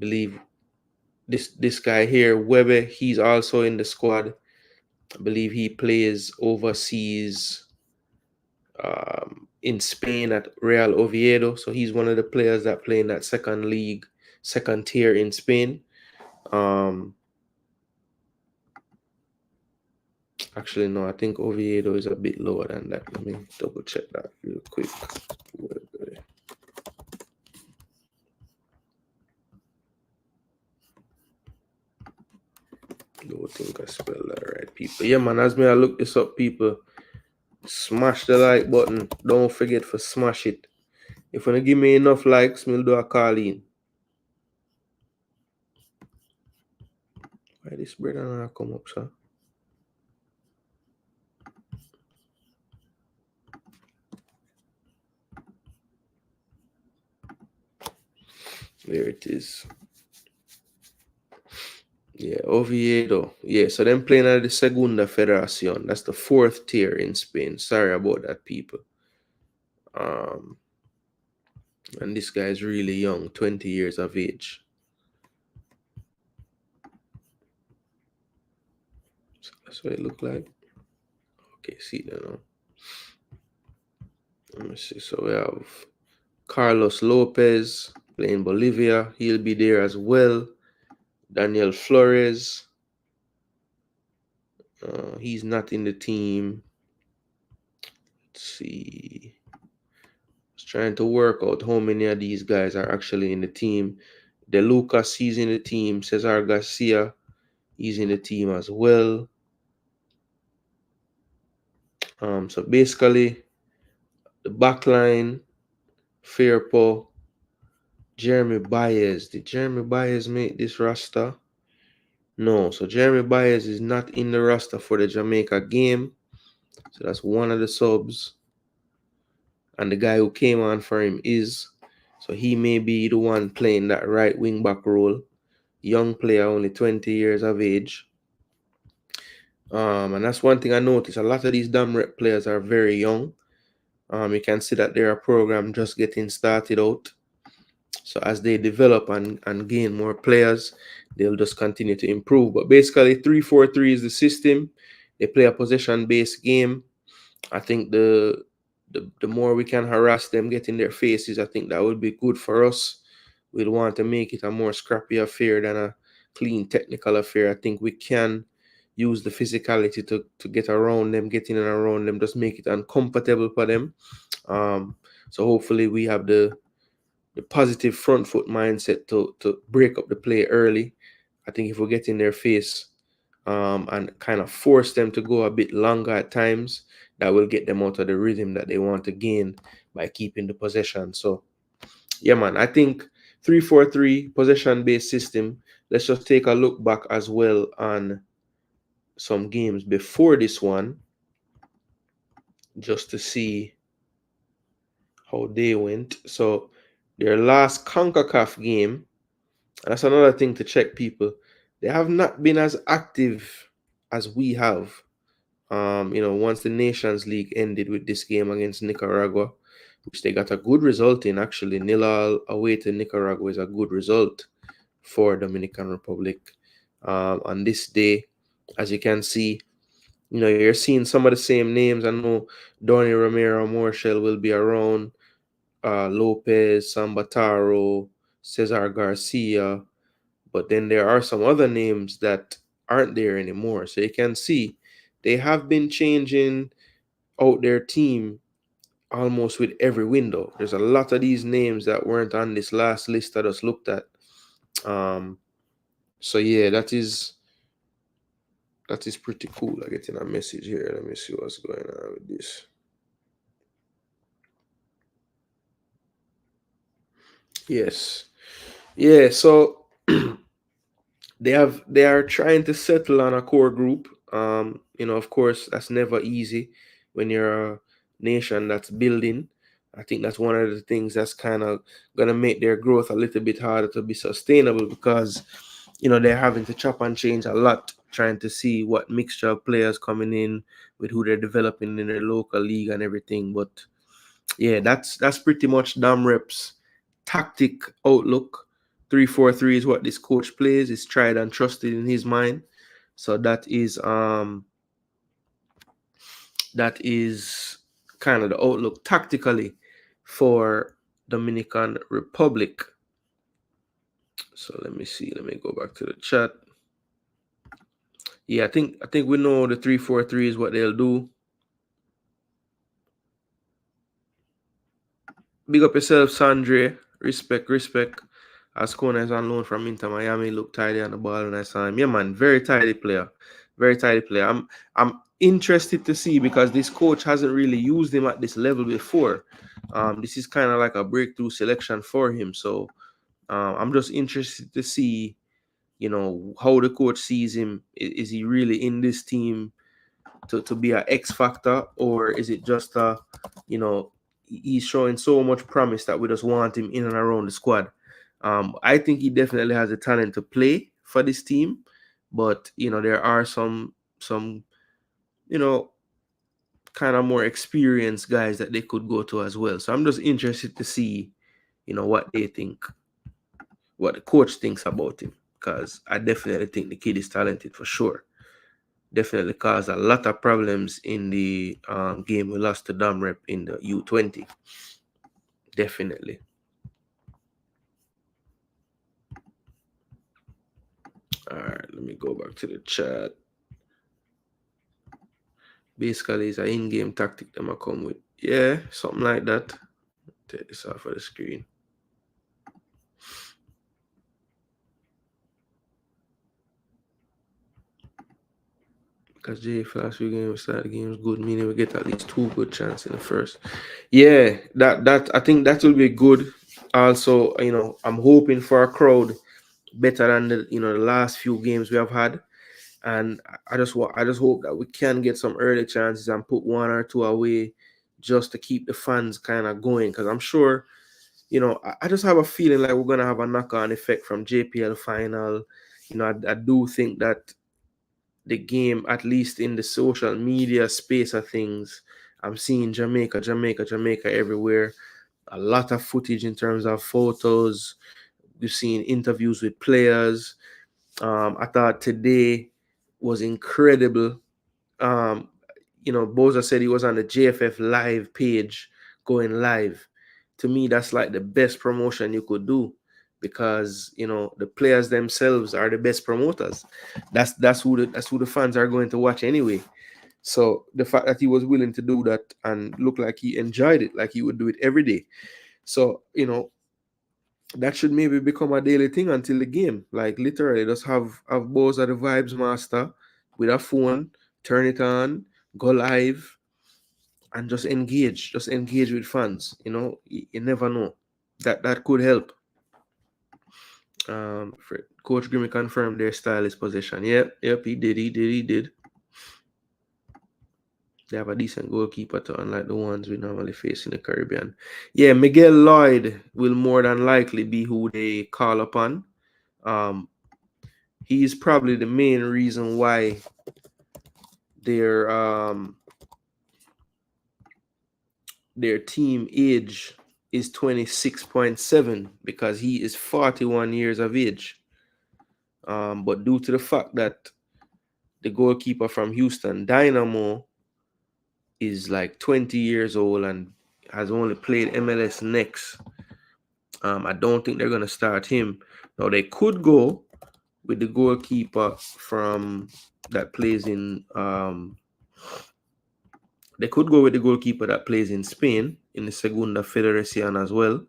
[SPEAKER 1] Believe this guy here, Webbe, he's also in the squad. I believe he plays overseas in Spain at Real Oviedo. So he's one of the players that play in that second league, second tier in Spain. Actually, no, I think Oviedo is a bit lower than that. Let me double check that real quick. Don't think I spelled that right, people. Yeah, man, as me I look this up, people, smash the like button. Don't forget to smash it. If you give me enough likes, we'll do a call in. Why this brother not come up, sir? There it is. Yeah, Oviedo. Yeah, so them playing at the Segunda Federación. That's the fourth tier in Spain. Sorry about that, people. And this guy is really young, 20 years of age. So that's what it look like. Okay, see that now. Let me see. So we have Carlos Lopez playing Bolivia. He'll be there as well. Daniel Flores. He's not in the team. Let's see. I was trying to work out how many of these guys are actually in the team. De Lucas, he's in the team. Cesar Garcia, he's in the team as well. So basically, the back line, Firpo, Jeremy Baez. Did Jeremy Baez make this roster? No. So Jeremy Baez is not in the roster for the Jamaica game. So that's one of the subs. And the guy who came on for him is. So he may be the one playing that right wing back role. Young player, only 20 years of age. And that's one thing I noticed. A lot of these damn rep players are very young. You can see that they're a program just getting started out. So as they develop and gain more players, they'll just continue to improve. But basically, 3-4-3 is the system. They play a possession-based game. I think the more we can harass them, get in their faces, I think that would be good for us. We'd want to make it a more scrappy affair than a clean technical affair. I think we can use the physicality to get around them, get in and around them, just make it uncomfortable for them. So hopefully we have the positive front foot mindset to break up the play early. I think if we get in their face and kind of force them to go a bit longer at times, that will get them out of the rhythm that they want to gain by keeping the possession. So, yeah, man, I think 3-4-3 possession-based system. Let's just take a look back as well on some games before this one, just to see how they went. So their last Concacaf game, and that's another thing to check, people, they have not been as active as we have. Once the Nations League ended with this game against Nicaragua, which they got a good result in, actually. 0-0 away to Nicaragua is a good result for Dominican Republic. On this day, as you can see, you're seeing some of the same names. I know Donny Romero Morshell will be around. Lopez, Sambataro, Cesar Garcia. But then there are some other names that aren't there anymore. So you can see they have been changing out their team almost with every window. There's a lot of these names that weren't on this last list I just looked at. So yeah, that is pretty cool. I'm getting a message here. Let me see what's going on with this. Yes. Yeah, so they are trying to settle on a core group. Of course, that's never easy when you're a nation that's building. I think that's one of the things that's kind of going to make their growth a little bit harder to be sustainable, because they're having to chop and change a lot, trying to see what mixture of players coming in with who they're developing in their local league and everything. But yeah, that's pretty much Dam Rep's tactic outlook. 3-4-3 is what this coach plays. It's tried and trusted in his mind. So that is kind of the outlook tactically for Dominican Republic. So let me see. Let me go back to the chat. Yeah, I think we know the 3-4-3 is what they'll do. Big up yourself, Sandre. Respect. Ascona is on loan from Inter Miami. Look tidy on the ball when I saw him. Yeah, man, very tidy player. Very tidy player. I'm interested to see, because this coach hasn't really used him at this level before. This is kind of like a breakthrough selection for him. So I'm just interested to see, how the coach sees him. Is he really in this team to be an X factor, or is it just he's showing so much promise that we just want him in and around the squad? I think he definitely has the talent to play for this team, but there are some kind of more experienced guys that they could go to as well. So I'm just interested to see what they think, what the coach thinks about him, because I definitely think the kid is talented for sure. Definitely caused a lot of problems in the game we lost to Dam Rep in the U20. Definitely. All right, let me go back to the chat. Basically, it's an in-game tactic that I come with. Yeah, something like that. Take this off of the screen. Because Jay, last few games, we started the games good, meaning we get at least 2 good chances in the first. Yeah, that I think that will be good. Also, I'm hoping for a crowd better than the last few games we have had. And I just hope that we can get some early chances and put 1 or 2 away, just to keep the fans kind of going. Because I'm sure, I just have a feeling like we're gonna have a knock-on effect from JPL final. I do think that the game, at least in the social media space of things, I'm seeing Jamaica everywhere. A lot of footage in terms of photos. We've seen interviews with players. I thought today was incredible. Boza said he was on the JFF live page going live. To me, that's like the best promotion you could do, because the players themselves are the best promoters. That's who the fans are going to watch anyway. So the fact that he was willing to do that and look like he enjoyed it, like he would do it every day. So that should maybe become a daily thing until the game. Like literally, just have Boza the vibes master with a phone, turn it on, go live, and just engage with fans. You never know. That could help. Coach Grimmy confirmed their style is possession. Yep, he did. They have a decent goalkeeper too, unlike the ones we normally face in the Caribbean. Yeah, Miguel Lloyd will more than likely be who they call upon. He's probably the main reason why their team age is 26.7, because he is 41 years of age. But due to the fact that the goalkeeper from Houston Dynamo is like 20 years old and has only played MLS Next, I don't think they're going to start him. Now, they could go with the goalkeeper from that plays in they could go with the goalkeeper that plays in Spain in the Segunda Federación as well.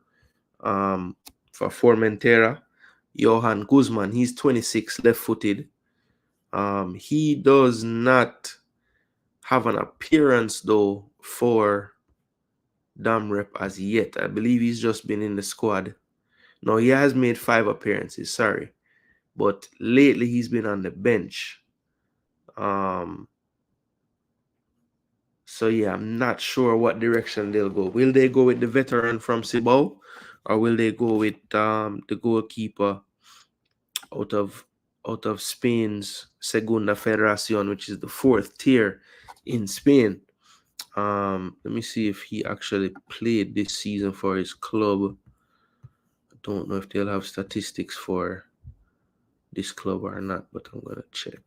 [SPEAKER 1] For Formentera, Johan Guzman, he's 26, left-footed. He does not have an appearance though for Dam Rep as yet. I believe he's just been in the squad. No, he has made 5 appearances, sorry. But lately he's been on the bench. So yeah, I'm not sure what direction they'll go. Will they go with the veteran from Cibao, or will they go with the goalkeeper out of Spain's Segunda Federación, which is the fourth tier in Spain? Let me see if he actually played this season for his club. I don't know if they'll have statistics for this club or not, but I'm gonna check.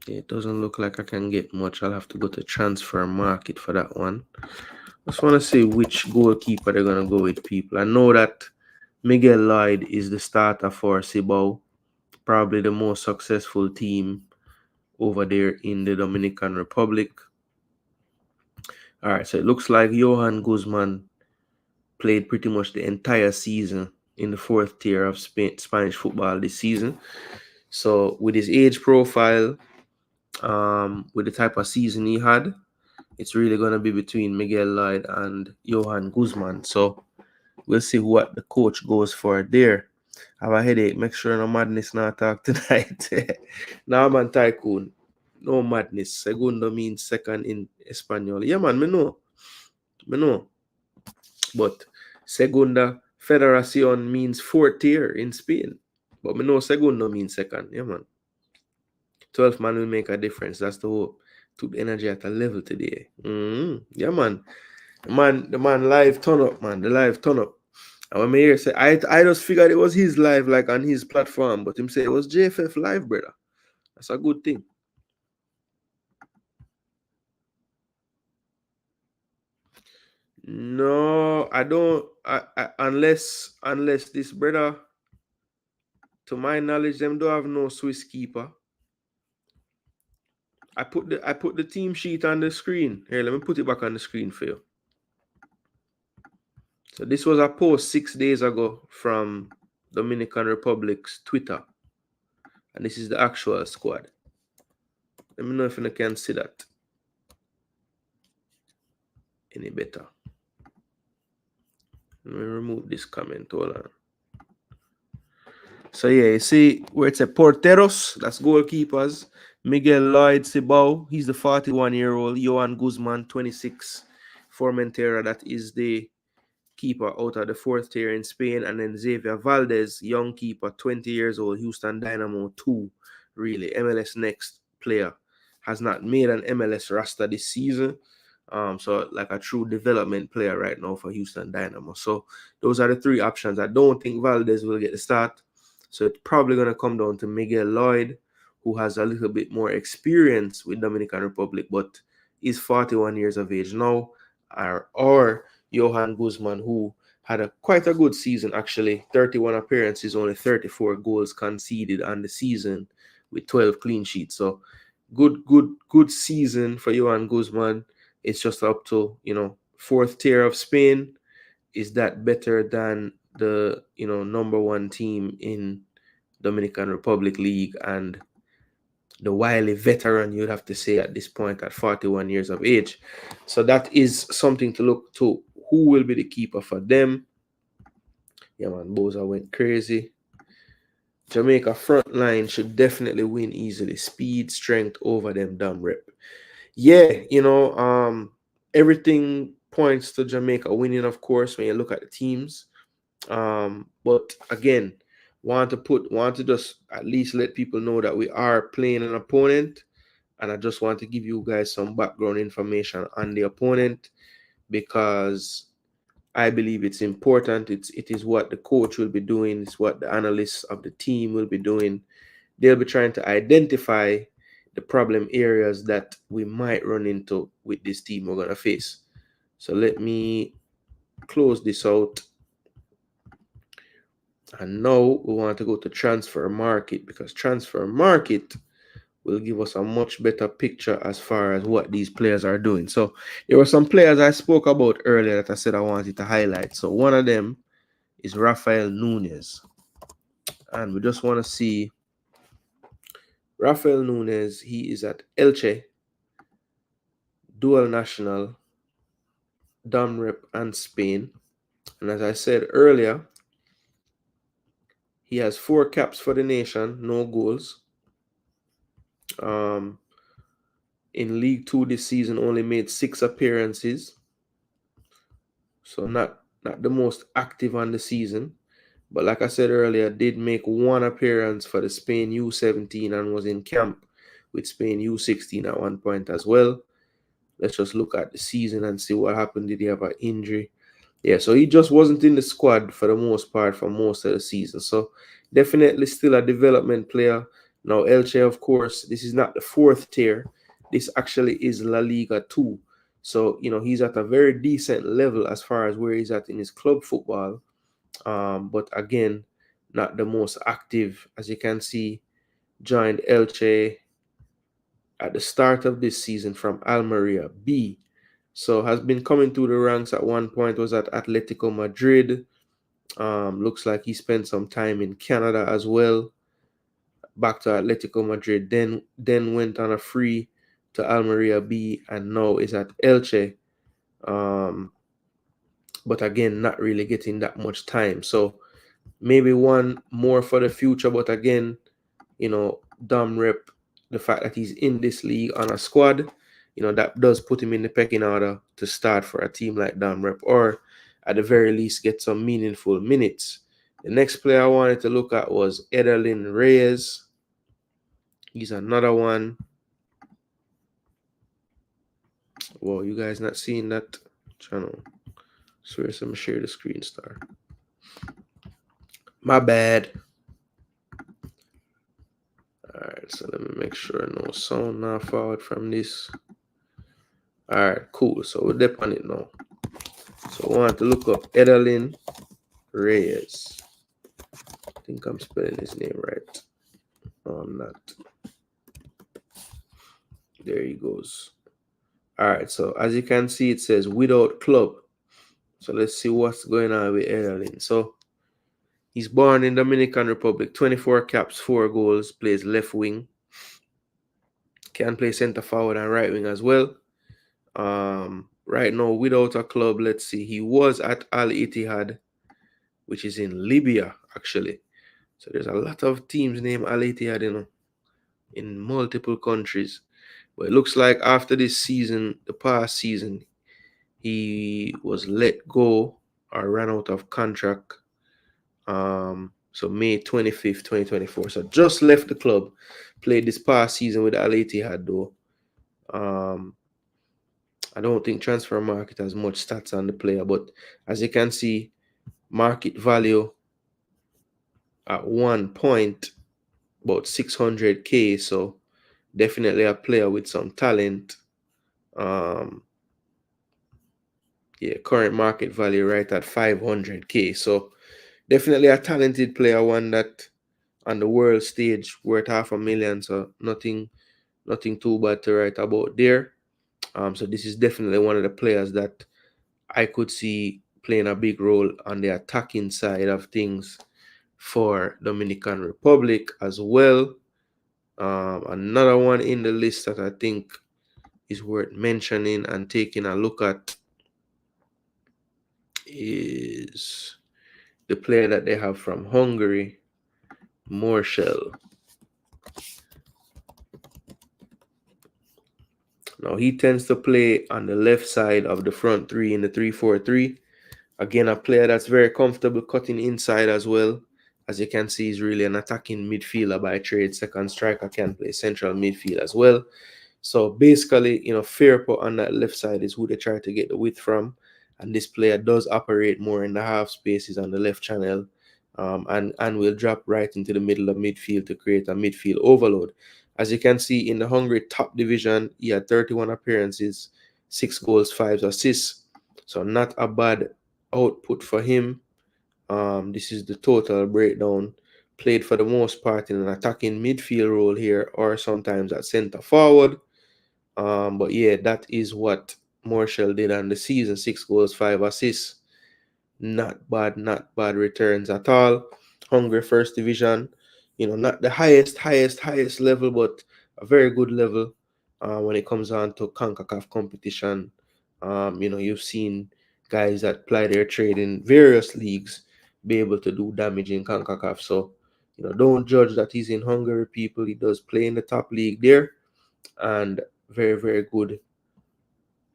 [SPEAKER 1] Yeah, it doesn't look like I can get much. I'll have to go to transfer market for that one. I just want to see which goalkeeper they're gonna go with, people. I know that Miguel Lloyd is the starter for Cibao, probably the most successful team over there in the Dominican Republic. All right, so it looks like Johan Guzman played pretty much the entire season in the fourth tier of Spanish football this season. So with his age profile, with the type of season he had, it's really going to be between Miguel Lloyd and Johan Guzman. So we'll see what the coach goes for there. I have a headache. Make sure no madness not talk tonight. Nah, man, Tycoon. No madness. Segundo means second in Espanol. Yeah, man, me know. But Segunda Federación means fourth tier in Spain. But me know Segundo means second. Yeah, man. 12 man will make a difference. That's the hope. Took the energy at a level today. Yeah, man. The man live turn up, man. The live turn up. And when I hear say, I just figured it was his live, like on his platform, but him say it was JFF live, brother. That's a good thing. No, I don't. Unless this brother, to my knowledge, them don't have no Swiss keeper. I put the team sheet on the screen. Here, let me put it back on the screen for you. So this was a post 6 days ago from Dominican Republic's Twitter. And this is the actual squad. Let me know if you can see that any better. Let me remove this comment. Hold on. So yeah, you see where it's a porteros, that's goalkeepers. Miguel Lloyd Cibao, he's the 41-year-old. Johan Guzman, 26. Formentera, that is the keeper out of the fourth tier in Spain. And then Xavier Valdez, young keeper, 20 years old, Houston Dynamo 2, really. MLS Next player. Has not made an MLS roster this season. So like a true development player right now for Houston Dynamo. So those are the three options. I don't think Valdez will get the start. So it's probably going to come down to Miguel Lloyd, who has a little bit more experience with Dominican Republic, but is 41 years of age now, or Johan Guzman, who had quite a good season, actually. 31 appearances, only 34 goals conceded on the season with 12 clean sheets. So good season for Johan Guzman. It's just up to, fourth tier of Spain. Is that better than the, number one team in Dominican Republic League and the wily veteran, you'd have to say, at this point at 41 years of age? So that is something to look to. Who will be the keeper for them? Yeah, man, Boza went crazy. Jamaica front line should definitely win easily. Speed, strength over them dumb rep. Yeah, everything points to Jamaica winning, of course, when you look at the teams. But again, want to just at least let people know that we are playing an opponent, and I just want to give you guys some background information on the opponent, because I believe it's important. It is what the coach will be doing. It's what the analysts of the team will be doing. They'll be trying to identify the problem areas that we might run into with this team we're going to face. So let me close this out. And now we want to go to transfer market, because transfer market will give us a much better picture as far as what these players are doing. So there were some players I spoke about earlier that I said I wanted to highlight. So one of them is Rafael Núñez. And we just want to see Rafael Núñez. He is at Elche, dual national, Dom Rep and Spain. And as I said earlier, he has 4 caps for the nation, no goals. in League Two this season only made 6 appearances. So not the most active on the season. But like I said earlier, did make 1 appearance for the Spain U17 and was in camp with Spain U16 at one point as well. Let's just look at the season and see what happened. Did he have an injury? Yeah, so he just wasn't in the squad for the most part for most of the season. So definitely still a development player. Now Elche, of course, this is not the 4th tier. This actually is La Liga 2. So, he's at a very decent level as far as where he's at in his club football. But again, not the most active. As you can see, joined Elche at the start of this season from Almeria B. So has been coming through the ranks. At one point was at Atletico Madrid. Looks like he spent some time in Canada as well. Back to Atletico Madrid. Then went on a free to Almeria B and now is at Elche. But again, not really getting that much time. So maybe one more for the future. But again, Dom Rep, the fact that he's in this league on a squad, that does put him in the pecking order to start for a team like Dom Rep, or at the very least get some meaningful minutes. The next player I wanted to look at was Ederlin Reyes. He's another one. Whoa, you guys not seeing that channel? Swear some share the screen star. My bad. Alright, so let me make sure no sound now forward from this. Alright, cool. So we're dip on it now. So I want to look up Ederlin Reyes. I think I'm spelling his name right. No, I'm not. There he goes. Alright, so as you can see, it says without club. So let's see what's going on with Ederlin. So he's born in Dominican Republic, 24 caps, 4 goals, plays left wing. Can play center forward and right wing as well. Right now, without a club, let's see. He was at Al Ittihad, which is in Libya, actually. So there's a lot of teams named Al Ittihad, in multiple countries. But it looks like after this season, the past season, he was let go or ran out of contract. So May 25th, 2024. So just left the club. Played this past season with Al Ittihad, though. I don't think Transfer Market has much stats on the player, but as you can see, market value at 1 point, about 600k. So definitely a player with some talent. Yeah, current market value right at 500k. So definitely a talented player, one that on the world stage worth $500,000. So nothing too bad to write about there. So this is definitely one of the players that I could see playing a big role on the attacking side of things for Dominican Republic as well. Another one in the list that I think is worth mentioning and taking a look at is the player that they have from Hungary, Morshel. Now he tends to play on the left side of the front three in the 3-4-3. Again, a player that's very comfortable cutting inside as well. As you can see, he's really an attacking midfielder by trade. Second striker, can play central midfield as well. So basically, Firpo on that left side is who they try to get the width from. And this player does operate more in the half spaces on the left channel. And will drop right into the middle of midfield to create a midfield overload. As you can see, in the Hungary top division, he had 31 appearances, 6 goals, 5 assists. So not a bad output for him. This is the total breakdown. Played for the most part in an attacking midfield role here, or sometimes at center forward. But yeah, that is what Marshall did on the season. 6 goals, 5 assists. Not bad returns at all. Hungary first division, not the highest level, but a very good level when it comes on to Concacaf competition. You've seen guys that ply their trade in various leagues be able to do damage in Concacaf. So, don't judge that he's in Hungary, people. He does play in the top league there. And very, very good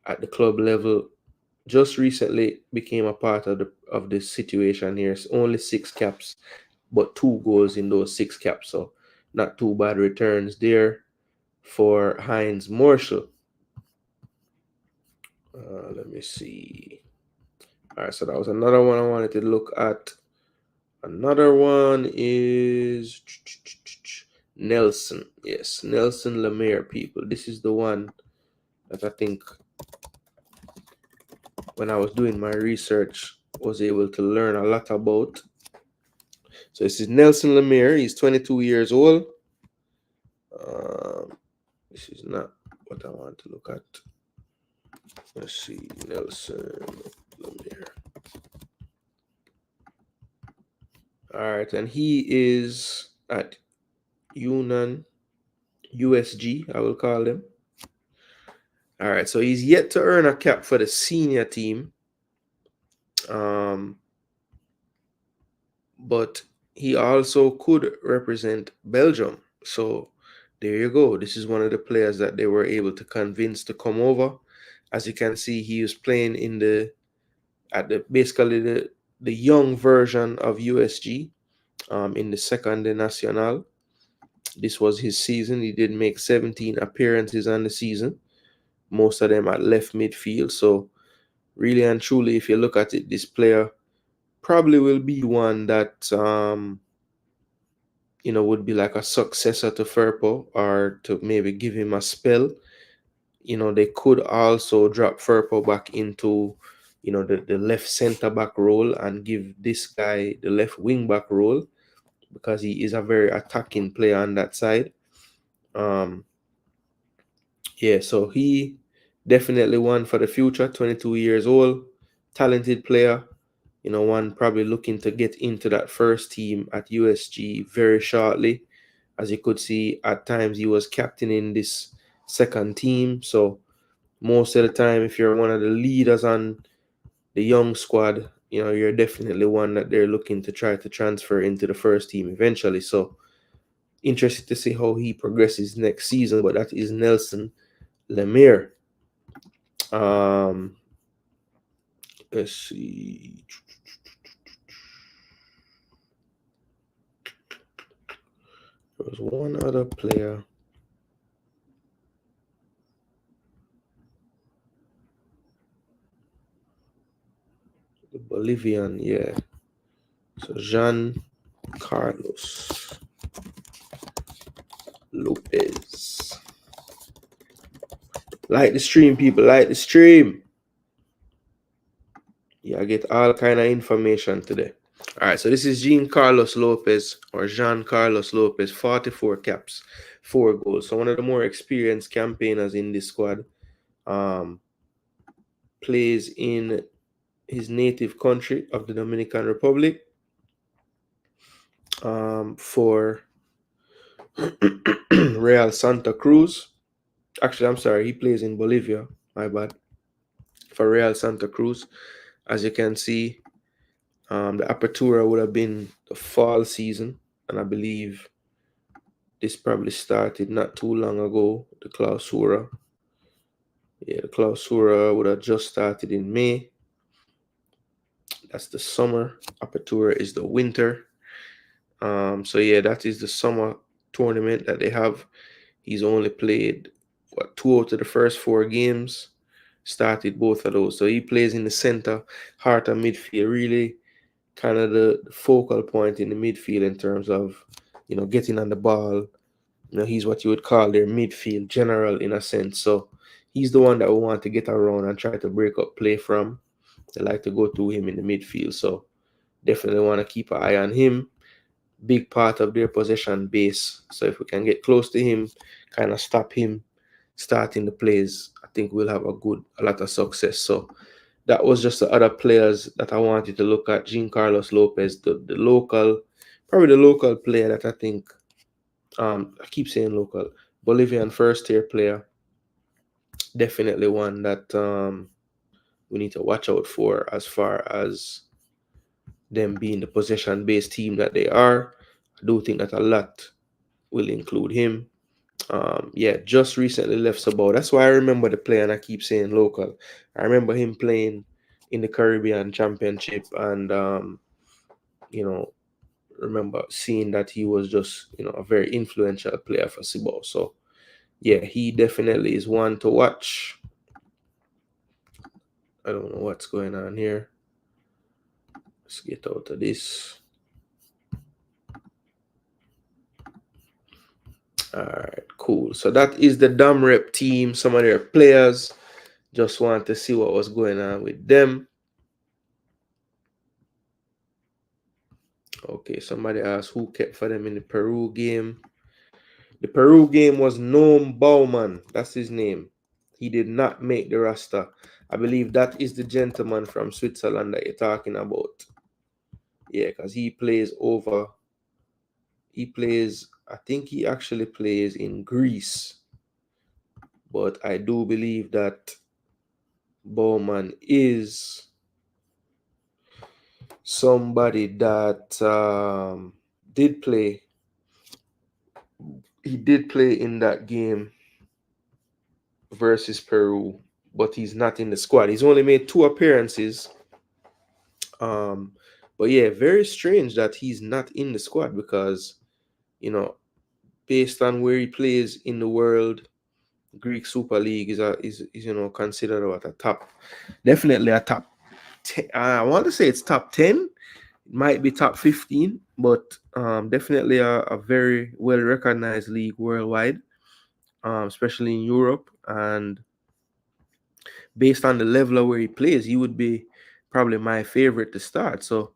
[SPEAKER 1] at the club level. Just recently became a part of the situation here. It's only 6 caps, but 2 goals in those 6 caps. So not too bad returns there for Heinz Marshall. Let me see. All right, so that was another one I wanted to look at. Another one is Nelson. Yes, Nelson Lemire, people. This is the one that I think when I was doing my research was able to learn a lot about. So this is Nelson Lemire. He's 22 years old. This is not what I want to look at. Let's see, Nelson Lemire. All right, and he is at Yunnan USG, I will call them. All right, so he's yet to earn a cap for the senior team. But he also could represent Belgium. So there you go. This is one of the players that they were able to convince to come over. As you can see, he was playing in basically the young version of USG in the Second National. This was his season. He did make 17 appearances on the season, most of them at left midfield. So really and truly, if you look at it, this player probably will be one that would be like a successor to Firpo, or to maybe give him a spell. They could also drop Firpo back into the left center back role and give this guy the left wing back role, because he is a very attacking player on that side. Yeah, so he definitely one for the future. 22 years old, talented player. One probably looking to get into that first team at USG very shortly. As you could see, at times he was captaining this second team. So most of the time, if you're one of the leaders on the young squad, you're definitely one that they're looking to try to transfer into the first team eventually. So interested to see how he progresses next season. But that is Nelson Lemire. Let's see. There was one other player. The Bolivian, yeah. So Jean Carlos Lopez. Like the stream, people. Like the stream. Yeah, I get all kind of information today. All right, so this is Jean Carlos Lopez, or Jean Carlos Lopez, 44 caps, 4 goals. So one of the more experienced campaigners in this squad. Plays in his native country of the Dominican Republic. For Real Santa Cruz. Actually, I'm sorry, he plays in Bolivia. My bad. For Real Santa Cruz. As you can see, the Apertura would have been the fall season, and I believe this probably started not too long ago, the Clausura. Yeah, the Clausura would have just started in May. That's the summer. Apertura is the winter. So yeah, that is the summer tournament that they have. He's only played 2 out of the first 4 games. Started both of those. So he plays in the center, heart of midfield, really kind of the focal point in the midfield in terms of, getting on the ball. He's what you would call their midfield general in a sense. So he's the one that we want to get around and try to break up play from. They like to go to him in the midfield. So definitely want to keep an eye on him. Big part of their possession base. So if we can get close to him, kind of stop him starting the plays, I think we'll have a lot of success. So that was just the other players that I wanted to look at. Jean Carlos Lopez, probably the local player that I think, I keep saying local, Bolivian first tier player. Definitely one that we need to watch out for, as far as them being the possession based team that they are. I do think that a lot will include him. Yeah, just recently left Sabao. That's why I remember the player, and I keep saying local. I remember him playing in the Caribbean Championship, and remember seeing that he was just a very influential player for Sabao. So yeah, he definitely is one to watch. I don't know what's going on here. Let's get out of this. All right, cool. So that is the Dom Rep team. Some of their players. Just want to see what was going on with them. Okay, somebody asked who kept for them in the Peru game. The Peru game was Noam Bauman. That's his name. He did not make the roster. I believe that is the gentleman from Switzerland that you're talking about. Yeah, because he plays over. I think he actually plays in Greece. But I do believe that Bowman is somebody that did play. He did play in that game versus Peru, but he's not in the squad. He's only made 2 appearances. But yeah, very strange that he's not in the squad because, based on where he plays in the world, Greek Super League is considered what a top, definitely a top 10. I want to say it's top 10. It might be top 15, but definitely a very well recognized league worldwide, especially in Europe. And based on the level of where he plays, he would be probably my favorite to start. So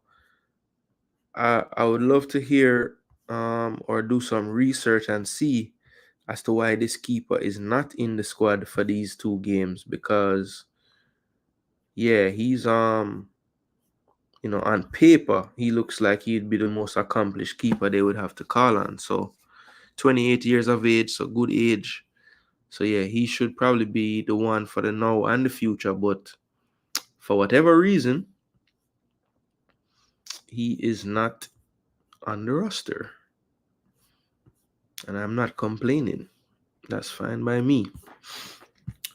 [SPEAKER 1] I would love to hear or do some research and see as to why this keeper is not in the squad for these 2 games, because yeah, he's on paper he looks like he'd be the most accomplished keeper they would have to call on. So 28 years of age, so good age. So yeah, he should probably be the one for the now and the future, but for whatever reason, he is not on the roster. And I'm not complaining. That's fine by me.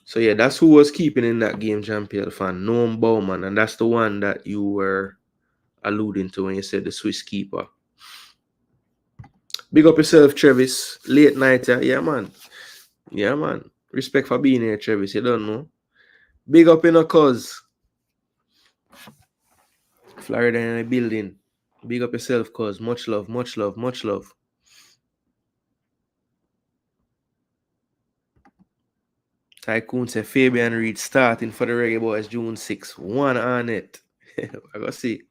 [SPEAKER 1] So yeah, that's who was keeping in that game, Jean-Pierre fan, Noam Bauman, and that's the one that you were alluding to when you said the Swiss keeper. Big up yourself, Travis. Late night, yeah, man. Yeah, man. Respect for being here, Travis. You don't know. Big up in a cuz. Florida in a building. Big up yourself, cuz. Much love, much love, much love. Tycoon said Fabian Reid starting for the Reggae Boyz June 6. 1 on it. I gotta see.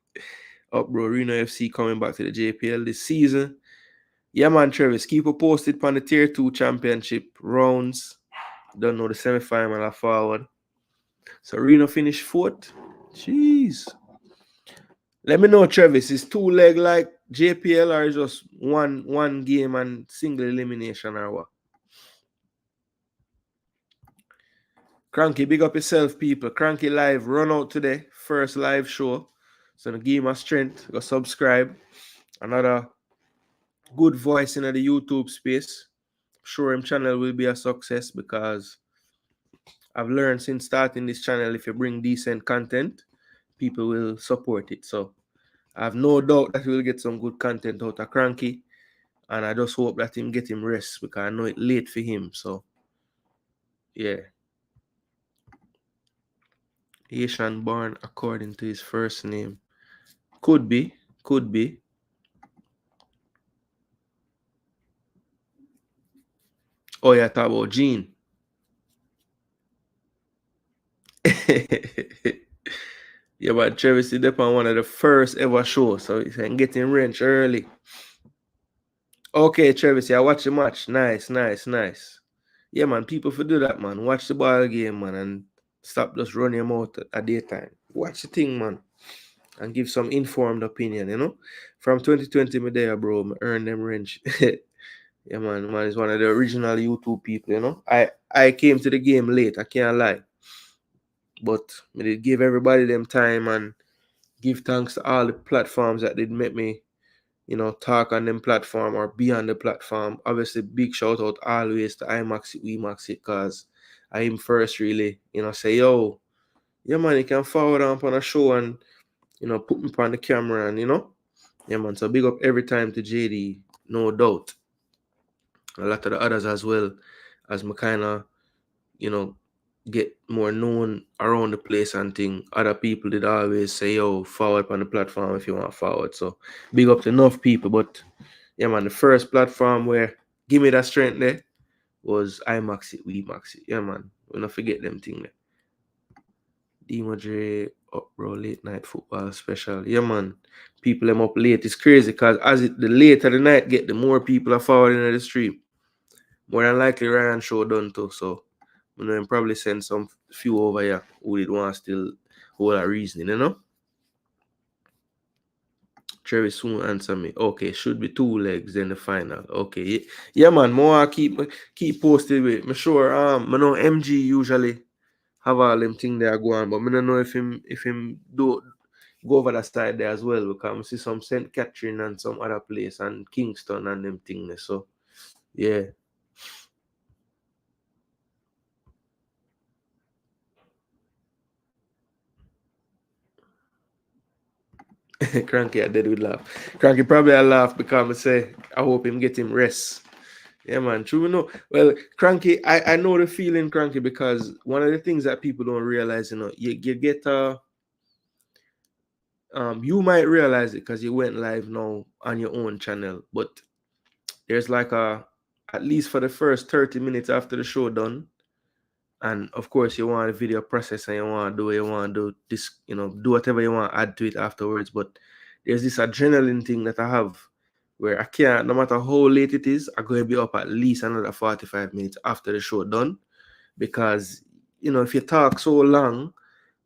[SPEAKER 1] Up, bro. Reno FC coming back to the JPL this season. Yeah, man, Travis. Keep it posted on the Tier 2 Championship rounds. Don't know the semi-final are forward. So Reno finished 4th. Jeez. Let me know, Travis. Is 2-leg like JPL or just one game and single elimination or what? Cranky, big up yourself, people. Cranky Live run out today. First live show. So give him a strength. Go subscribe. Another good voice in the YouTube space. Sure him channel will be a success because I've learned since starting this channel, if you bring decent content, people will support it. So I have no doubt that we'll get some good content out of Cranky. And I just hope that him get him rest because I know it's late for him. So yeah. Haitian born according to his first name. Could be. Could be. Oh, yeah, talk about Gene. Yeah, but Travis is on one of the first ever shows, so he can get in range early. Okay, Travis, yeah, watch the match. Nice, nice, nice. Yeah, man, people for do that, man. Watch the ball game, man, and stop just running them out at daytime. Watch the thing, man, and give some informed opinion, From 2020, me there, bro, me earn them range. Yeah, man is one of the original YouTube people, I came to the game late, I can't lie. But I did give everybody them time and give thanks to all the platforms that did make me, talk on them platform or be on the platform. Obviously, big shout out always to iMax We Max it, because I am first really, say, yo, yeah man, you can forward on a show and put me on the camera and yeah man. So big up every time to JD, no doubt. A lot of the others as well, as my kind of get more known around the place and thing. Other people did always say, yo, forward on the platform if you want forward. So big up to enough people. But yeah man, the first platform where give me that strength there was iMax it, we max it. Yeah man, we not forget them thing there. Dre up bro, late night football special. Yeah man, people them up late. It's crazy because as the later the night get, the more people are forwarding in the stream. More than likely Ryan show done too. So probably send some few over here who did want still hold a reasoning, Cherry soon answer me. Okay, should be 2 legs in the final. Okay, yeah man, more keep posted with me. Sure, I know MG usually have all them thing there going, but I don't know if him do go over that side there as well, because I see some St. Catherine and some other place and Kingston and them thing there. So yeah. Cranky I dead with laugh. Cranky probably I laugh because I say I hope him get him rest. Yeah, man. True, no. Well, Cranky, I know the feeling, Cranky, because one of the things that people don't realize, you get you might realize it because you went live now on your own channel, but there's like at least for the first 30 minutes after the show done, and of course you want a video process and you want to do this, do whatever you want to add to it afterwards. But there's this adrenaline thing that I have where I can't, no matter how late it is, I'm going to be up at least another 45 minutes after the show done, because if you talk so long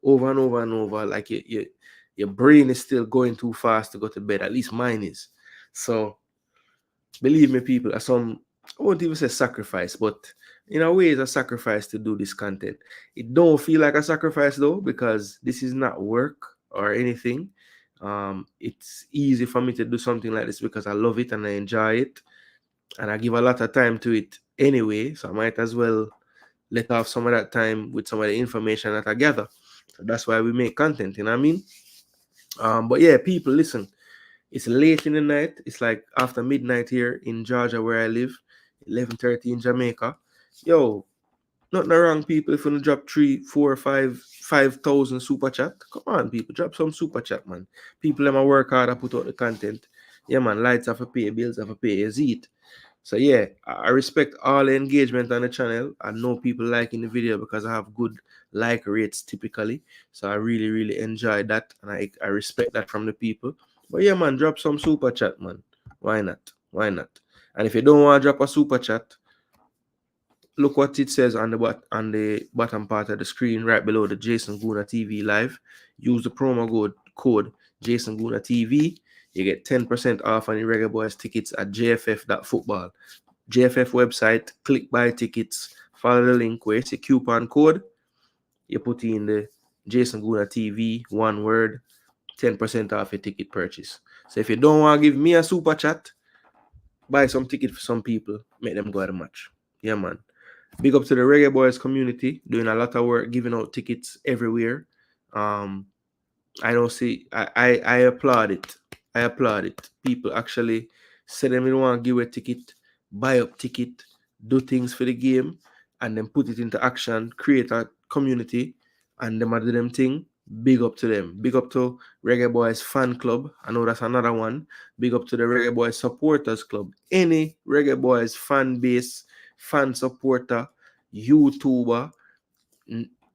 [SPEAKER 1] over and over and over, like your brain is still going too fast to go to bed. At least mine is. So believe me, people, I won't even say sacrifice, but in a way, it's a sacrifice to do this content. It don't feel like a sacrifice though, because this is not work or anything. It's easy for me to do something like this because I love it and I enjoy it, and I give a lot of time to it anyway. So I might as well let off some of that time with some of the information that I gather. So that's why we make content. You know what I mean? But yeah, people, listen. It's late in the night. It's like after midnight here in Georgia where I live, 11:30 in Jamaica. Yo, nothing wrong, people. If you drop 3, 4, 5,000 super chat, come on, people, drop some super chat, man. People them work hard to put out the content. Yeah, man, lights have to pay, bills have to pay, is it? So yeah, I respect all the engagement on the channel. I know people liking the video because I have good like rates typically. So I really, really enjoy that, and I respect that from the people. But yeah, man, drop some super chat, man. Why not? Why not? And if you don't want to drop a super chat, look what it says on the bottom part of the screen right below the Jason Gooner TV live. Use the promo code Jason Gooner TV. You get 10% off on the Reggae Boyz tickets at jff.football. JFF website, click buy tickets, follow the link where it's a coupon code. You put in the Jason Gooner TV, one word, 10% off your ticket purchase. So if you don't want to give me a super chat, buy some ticket for some people, make them go at the match. Yeah, man. Big up to the Reggae Boyz community, doing a lot of work, giving out tickets everywhere. I don't see, I applaud it. I applaud it. People actually say them don't want to give a ticket, buy up ticket, do things for the game, and then put it into action, create a community, and them do them thing. Big up to them. Big up to Reggae Boyz fan club. I know that's another one. Big up to the Reggae Boyz supporters club. Any Reggae Boyz fan base, fan supporter, YouTuber,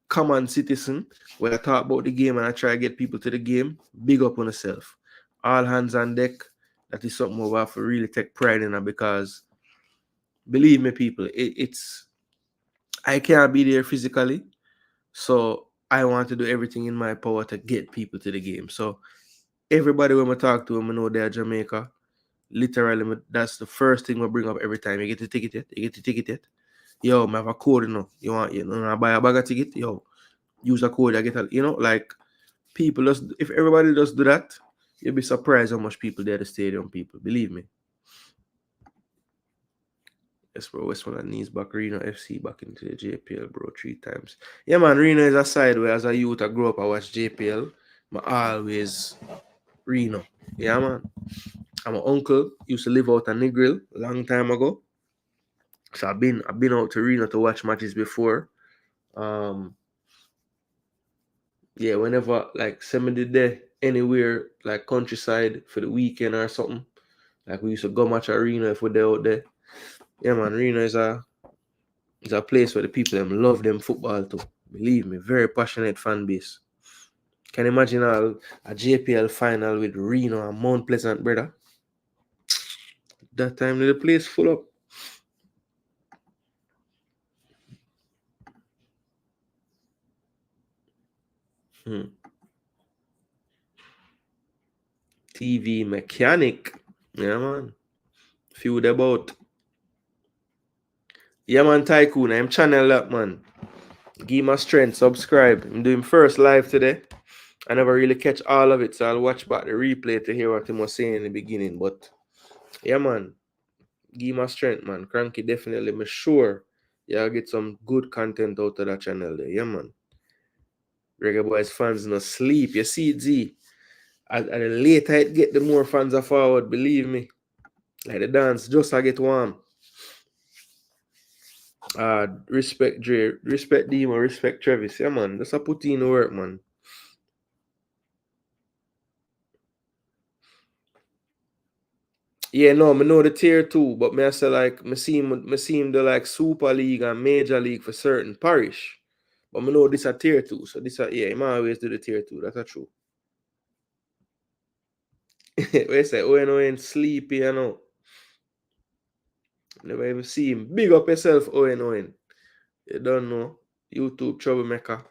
[SPEAKER 1] common citizen, where I talk about the game and I try to get people to the game, big up on yourself. All hands on deck. That is something we have to really take pride in, because believe me, people, it's I can't be there physically, so I want to do everything in my power to get people to the game. So everybody when I talk to them, I know they're Jamaica. Literally, that's the first thing we bring up every time. You get the ticket yet? You get the ticket yet? Yo, I have a code, You want, I buy a bag of ticket? Yo, use a code, I get a, like, people just, if everybody does do that, You'll be surprised how much people there at the stadium, people. Believe me. Yes, bro. Westmoreland needs back Reno FC back into the JPL, bro, 3 times. Yeah, man. Reno is a side where as a youth I grew up, I watched JPL. I always Reno. Yeah, man. And my uncle used to live out in Negril a long time ago. So I've been out to Reno to watch matches before. Yeah, whenever like somebody there anywhere like countryside for the weekend or something. Like we used to go match arena if we're there out there. Yeah, man, Reno is a place where the people them love them football too. Believe me, very passionate fan base. Can you imagine a JPL final with Reno and Mount Pleasant, brother? That time the place full up. TV mechanic. Yeah, man. Feud about. Yeah, man, Tycoon. I'm channel that, man. Give my strength. Subscribe. I'm doing first live today. I never really catch all of it, so I'll watch back the replay to hear what he was saying in the beginning. But yeah, man, give my strength, man. Cranky definitely, me sure y'all get some good content out of that channel there. Yeah, man. Reggae Boyz fans no sleep. You see it, Z. As the later it get, the more fans are forward. Believe me. Like the dance, just I get warm. Respect Dre, respect Demo, respect Travis. Yeah, man. Just a put in the work, man. Yeah, no, I know the tier 2, but me I say like me see him the like Super League and Major League for certain parish. But I know this a tier 2, so this a yeah, him always do the tier 2. That's a true. We say Owen sleepy, you know. Never even see him. Big up yourself, Owen. You don't know. YouTube troublemaker.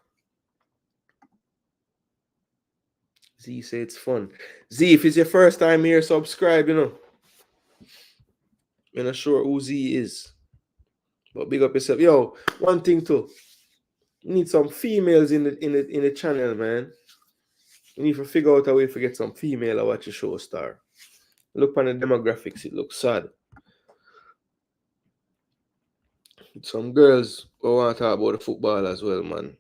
[SPEAKER 1] Z say it's fun. Z, if it's your first time here, subscribe, you know. I'm not sure who Z is. But big up yourself. Yo, one thing too. You need some females in the channel, man. You need to figure out a way to get some female to watch your show star. Look on the demographics, it looks sad. Some girls who want to talk about the football as well, man.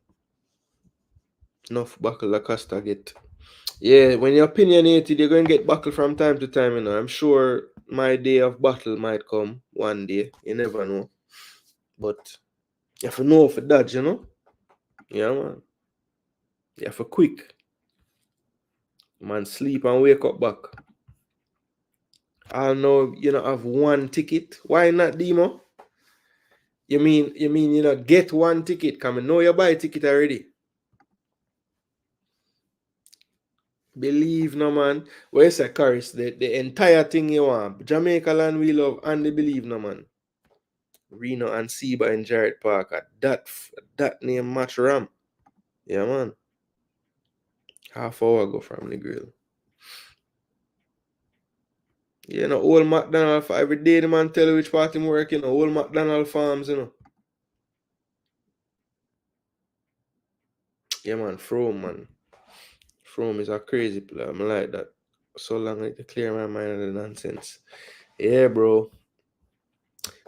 [SPEAKER 1] Enough buckle La Costa get. Yeah, when you're opinionated, you're going to get buckle from time to time, you know. I'm sure my day of battle might come one day. You never know. But you have to know for that, you know. Yeah, man. You have to quick. Man, sleep and wake up back. I know you don't have one ticket. Why not, Demo? You mean you know get one ticket? Come and know you buy a ticket already. Believe no man. Where's the Caris? The entire thing you want. Jamaica land we love and they believe no man. Reno and Seba and Jared Parker. That name match ram. Yeah man. Half hour ago from the grill. You know, old McDonald every day the man tell you which part him work, you know, old McDonald farms, you know. Yeah man, From is a crazy player. I'm like that. So long I to clear my mind of the nonsense. Yeah, bro.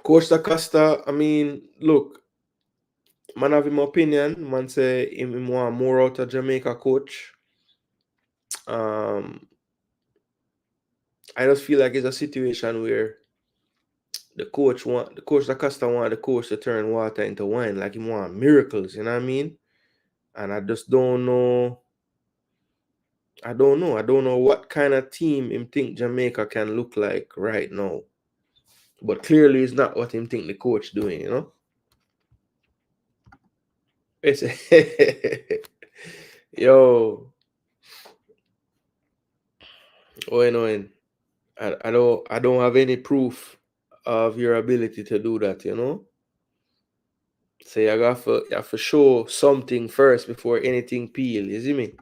[SPEAKER 1] Coach Da Costa, I mean, look, man have him opinion. Man say him want more out of Jamaica coach. I just feel like it's a situation where the coach Da Costa want the coach to turn water into wine, like he want miracles, you know what I mean? And I just don't know. I don't know what kind of team him think Jamaica can look like right now. But clearly it's not what him think the coach doing, you know? It's yo, Owen. I don't have any proof of your ability to do that, you know? So you have to show something first before anything peel, you see me?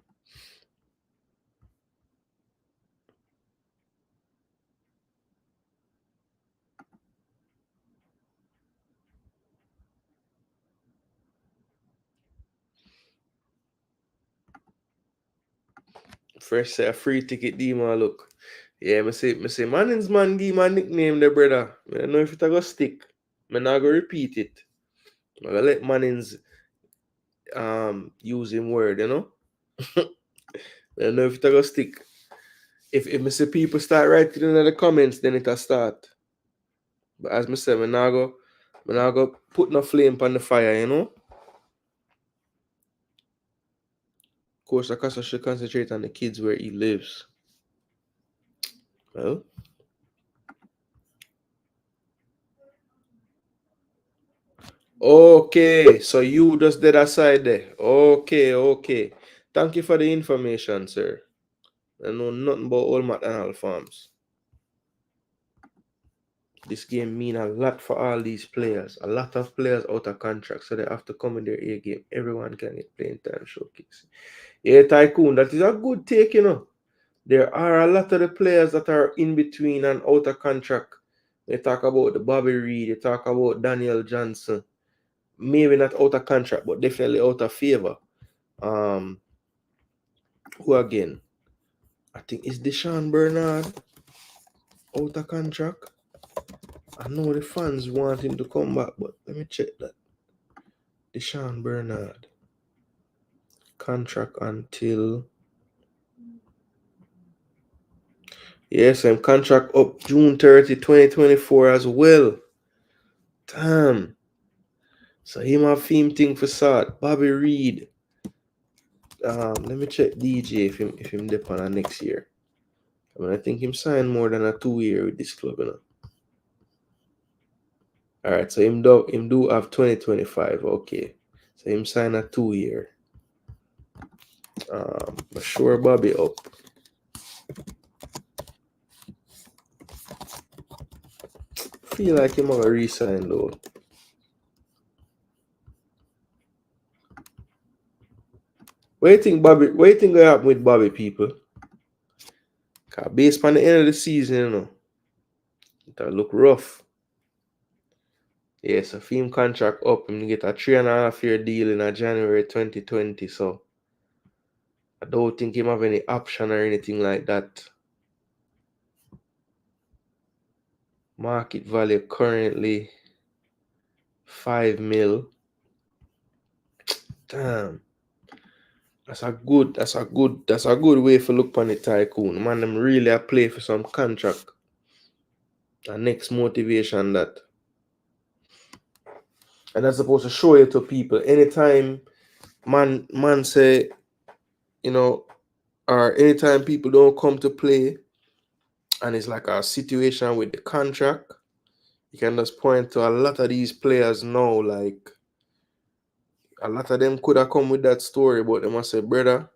[SPEAKER 1] Fresh set a free ticket deal, man. Look. Yeah, me say Manning's man give my nickname there, brother. I don't know if it a go stick. Me not go repeat it. I go let Manning's use him word, you know. I don't know if it a go stick. If me see people start writing in the comments, then it'll start. But as me say, me not go put no flame on the fire, you know. Coach Akasa should concentrate on the kids where he lives. Well. Okay, so you just did aside there. Okay. Thank you for the information, sir. I know nothing about all McDonald farms. This game mean a lot for all these players. A lot of players out of contract, so they have to come in their A game. Everyone can get playing time showcase. Yeah, Tycoon, that is a good take, you know. There are a lot of the players that are in between and out of contract. They talk about the Bobby Reid, they talk about Daniel Johnson. Maybe not out of contract, but definitely out of favor. Who again? I think it's Deshaun Bernard out of contract. I know the fans want him to come back, but let me check that. Deshaun Bernard. Contract until... Yes, I'm contract up June 30, 2024 as well. Damn. So him have theme thing for start. Bobby Reid. Let me check DJ if him dip on next year. I mean, I think him signed more than a 2-year with this club, you know. Alright, so him do have 2025. Okay. So him sign a 2-year. But sure Bobby up. Feel like him gonna resign though. What do you think gonna happen with Bobby, people? Cause based on the end of the season, you know, it'll look rough. Yeah, so film contract up, him get a 3.5-year deal in January 2020. So I don't think him have any option or anything like that. Market value currently 5 mil. Damn. That's a good way for look on the Tycoon. Man, them really a play for some contract. And next motivation that. And that's supposed to show it to people. Anytime man say, you know, or anytime people don't come to play and it's like a situation with the contract, you can just point to a lot of these players now, like a lot of them could have come with that story, but they must say, brother,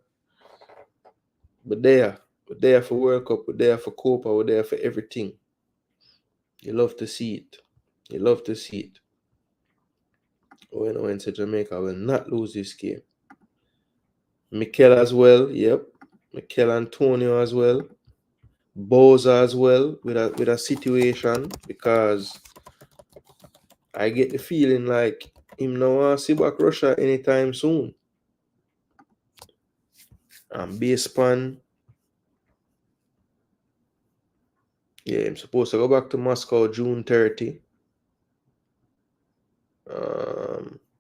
[SPEAKER 1] we're there for World Cup, we're there for Copa, we're there for everything. You love to see it. Oh, you know, into Jamaica will not lose this game. Mikel as well, yep. Mikel Antonio as well. Boza as well with a situation, because I get the feeling like him no want to see back Russia anytime soon. And Basepan, yeah, I'm supposed to go back to Moscow June 30.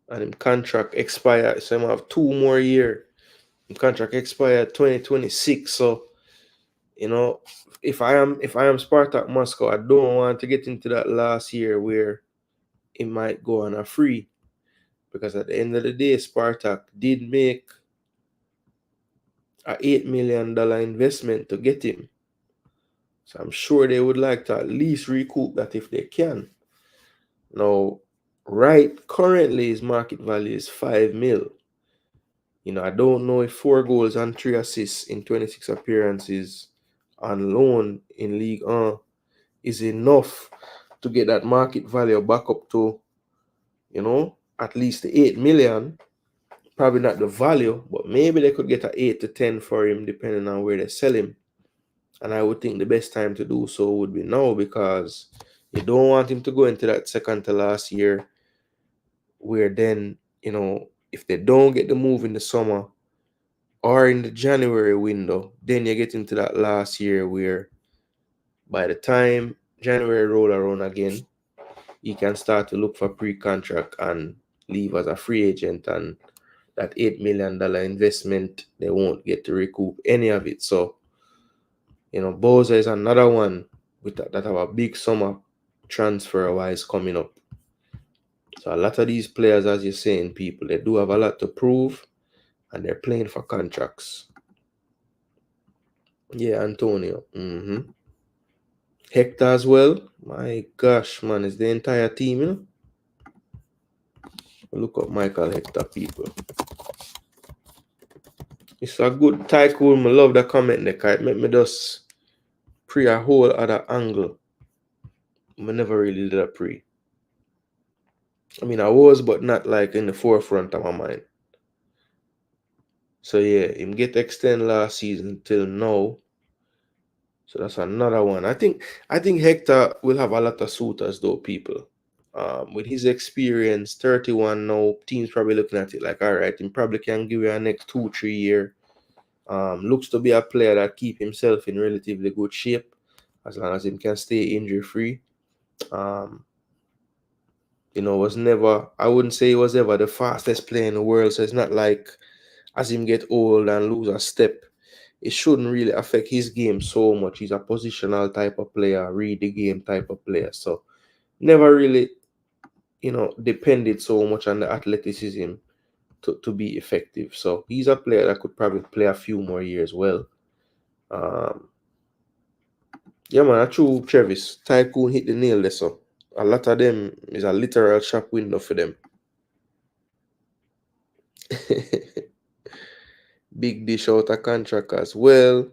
[SPEAKER 1] And him contract expired, so I have 2 more years. Him contract expired 2026. So, you know, if I am Spartak Moscow, I don't want to get into that last year where it might go on a free. Because at the end of the day, Spartak did make a $8 million investment to get him. So I'm sure they would like to at least recoup that if they can. Now, currently his market value is 5 mil. You know, I don't know if 4 goals and 3 assists in 26 appearances on loan in League 1 is enough to get that market value back up to, you know, at least the 8 million. Probably not the value, but maybe they could get a 8 to 10 for him depending on where they sell him. And I would think the best time to do so would be now, because you don't want him to go into that second to last year where then, you know, if they don't get the move in the summer, or in the January window. Then you get into that last year where by the time January roll around again, he can start to look for pre-contract and leave as a free agent, and that $8 million investment, they won't get to recoup any of it. So, Boza is another one with that have a big summer transfer-wise coming up. So a lot of these players, as you're saying, people, they do have a lot to prove, and they're playing for contracts. Yeah, Antonio. Hector as well. My gosh, man, it's the entire team, Look up Michael Hector, people. It's a good tycoon. I love the comment in the car. It make me just pre a whole other angle. I never really did a pre. I mean, I was, but not like in the forefront of my mind. So yeah, him get extended last season till now. So that's another one. I think Hector will have a lot of suitors though, people. With his experience, 31 now, teams probably looking at it like, all right, he probably can give you a next 2-3 year. Looks to be a player that keep himself in relatively good shape as long as he can stay injury free. Was never, I wouldn't say he was ever the fastest player in the world. So it's not like as him get old and lose a step, it shouldn't really affect his game so much. He's a positional type of player, read the game type of player. So never really, depended so much on the athleticism to be effective. So he's a player that could probably play a few more years well. Yeah, man, true, Travis. Tycoon hit the nail there, so a lot of them is a literal shop window for them. Big dish out a contract as well.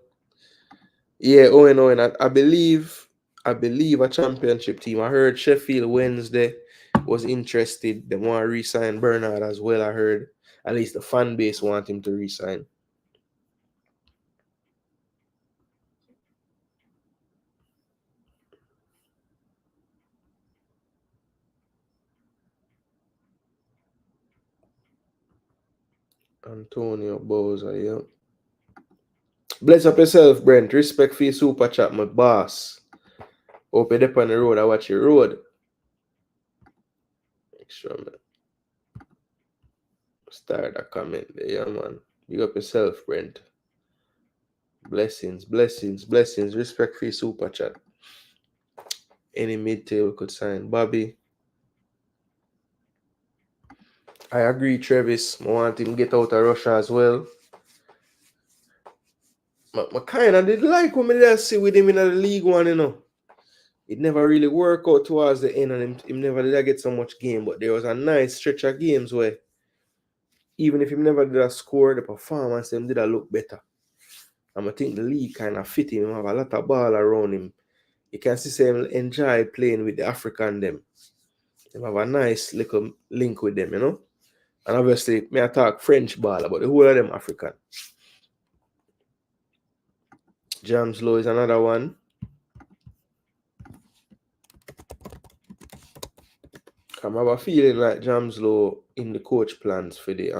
[SPEAKER 1] Yeah, Owen. I believe a championship team. I heard Sheffield Wednesday was interested. They want to re-sign Bernard as well. I heard at least the fan base want him to re-sign. Antonio Boza, yeah. Bless up yourself, Brent. Respect for your super chat, my boss. Hope you're up on the road. I watch your road. Make sure, man. Start a comment there, yeah, man. Big up yourself, Brent. Blessings. Respect for your super chat. Any mid-tail could sign Bobby. I agree, Travis. I want him to get out of Russia as well. I kind of did like when I see with him in the League One, It never really worked out towards the end, and him never did get so much game. But there was a nice stretch of games where, even if he never did a score, the performance them did a look better. And I think the league kind of fit him. He have a lot of ball around him. You can see him enjoy playing with the African them. They have a nice little link with them, And obviously, me I talk French ball, but the whole of them African. James Lowe is another one. I have a feeling like James Lowe in the coach plans for the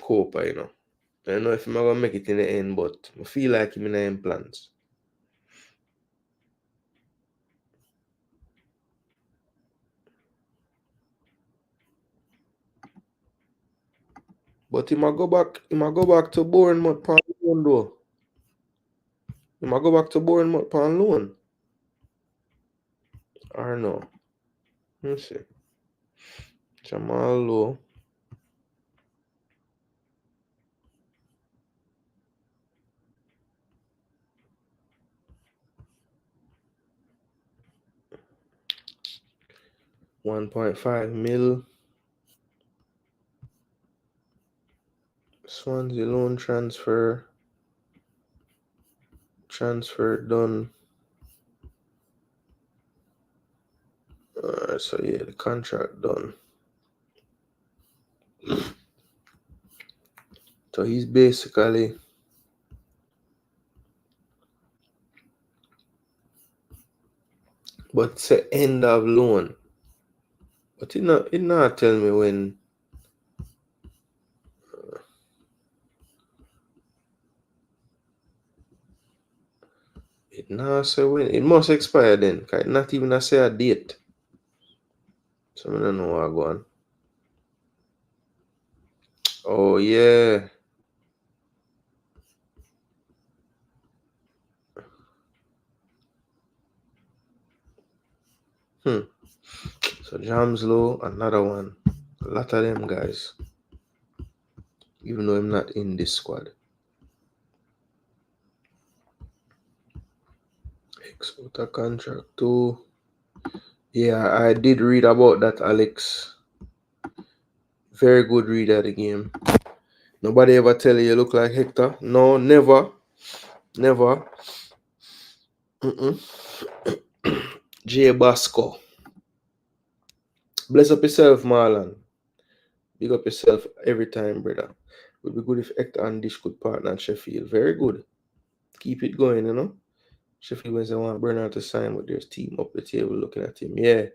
[SPEAKER 1] Copa, I don't know if I'm gonna make it in the end, but I feel like him in the end plans. But he might go back to Bournemouth on loan though. He might go back to Bournemouth on loan. Or no. Let's see. Jamal Lowe. $1.5 million. Swansea loan transfer. Transfer done. So yeah, the contract done. So he's basically but it's the end of loan. But it not tell me when It now say when it must expire then. 'Cause it not even say a date. So I don't know what go on. Oh yeah. So Jamslow, another one. A lot of them guys. Even though I'm not in this squad. Out of contract too. Yeah, I did read about that, Alex. Very good read of the game. Nobody ever tell you look like Hector. No, never. Never. J Basco. Bless up yourself, Marlon. Big up yourself every time, brother. Would be good if Hector and Dish could partner at Sheffield. Very good. Keep it going, you know. Sheffield Wednesday want Bernard to sign with their team up the table looking at him. Yeah.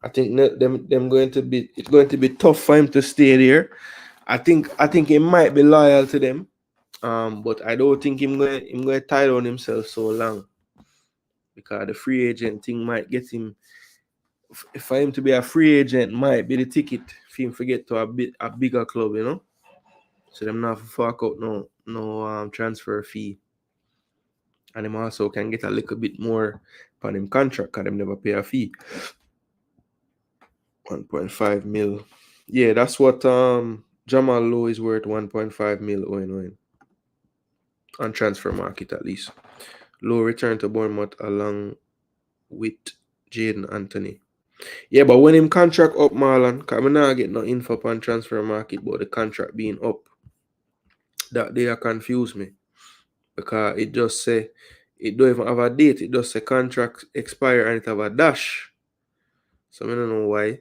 [SPEAKER 1] I think them going to be it's going to be tough for him to stay there. I think he might be loyal to them. But I don't think him going to tie down himself so long. Because the free agent thing might get him for him to be a free agent might be the ticket for him to get to a bigger club, you know. So them not fork out no transfer fee. And him also can get a little bit more on him contract because them never pay a fee. 1.5 mil. Yeah, that's what Jamal Lowe is worth 1.5 mil owing on transfer market at least. Lowe returned to Bournemouth along with Jaden Anthony. Yeah, but when him contract up, Marlon, because I not get no info on transfer market, but the contract being up, that they confuse me. Because it just say, it don't even have a date, it just say contract expire and it have a dash. So I don't know why.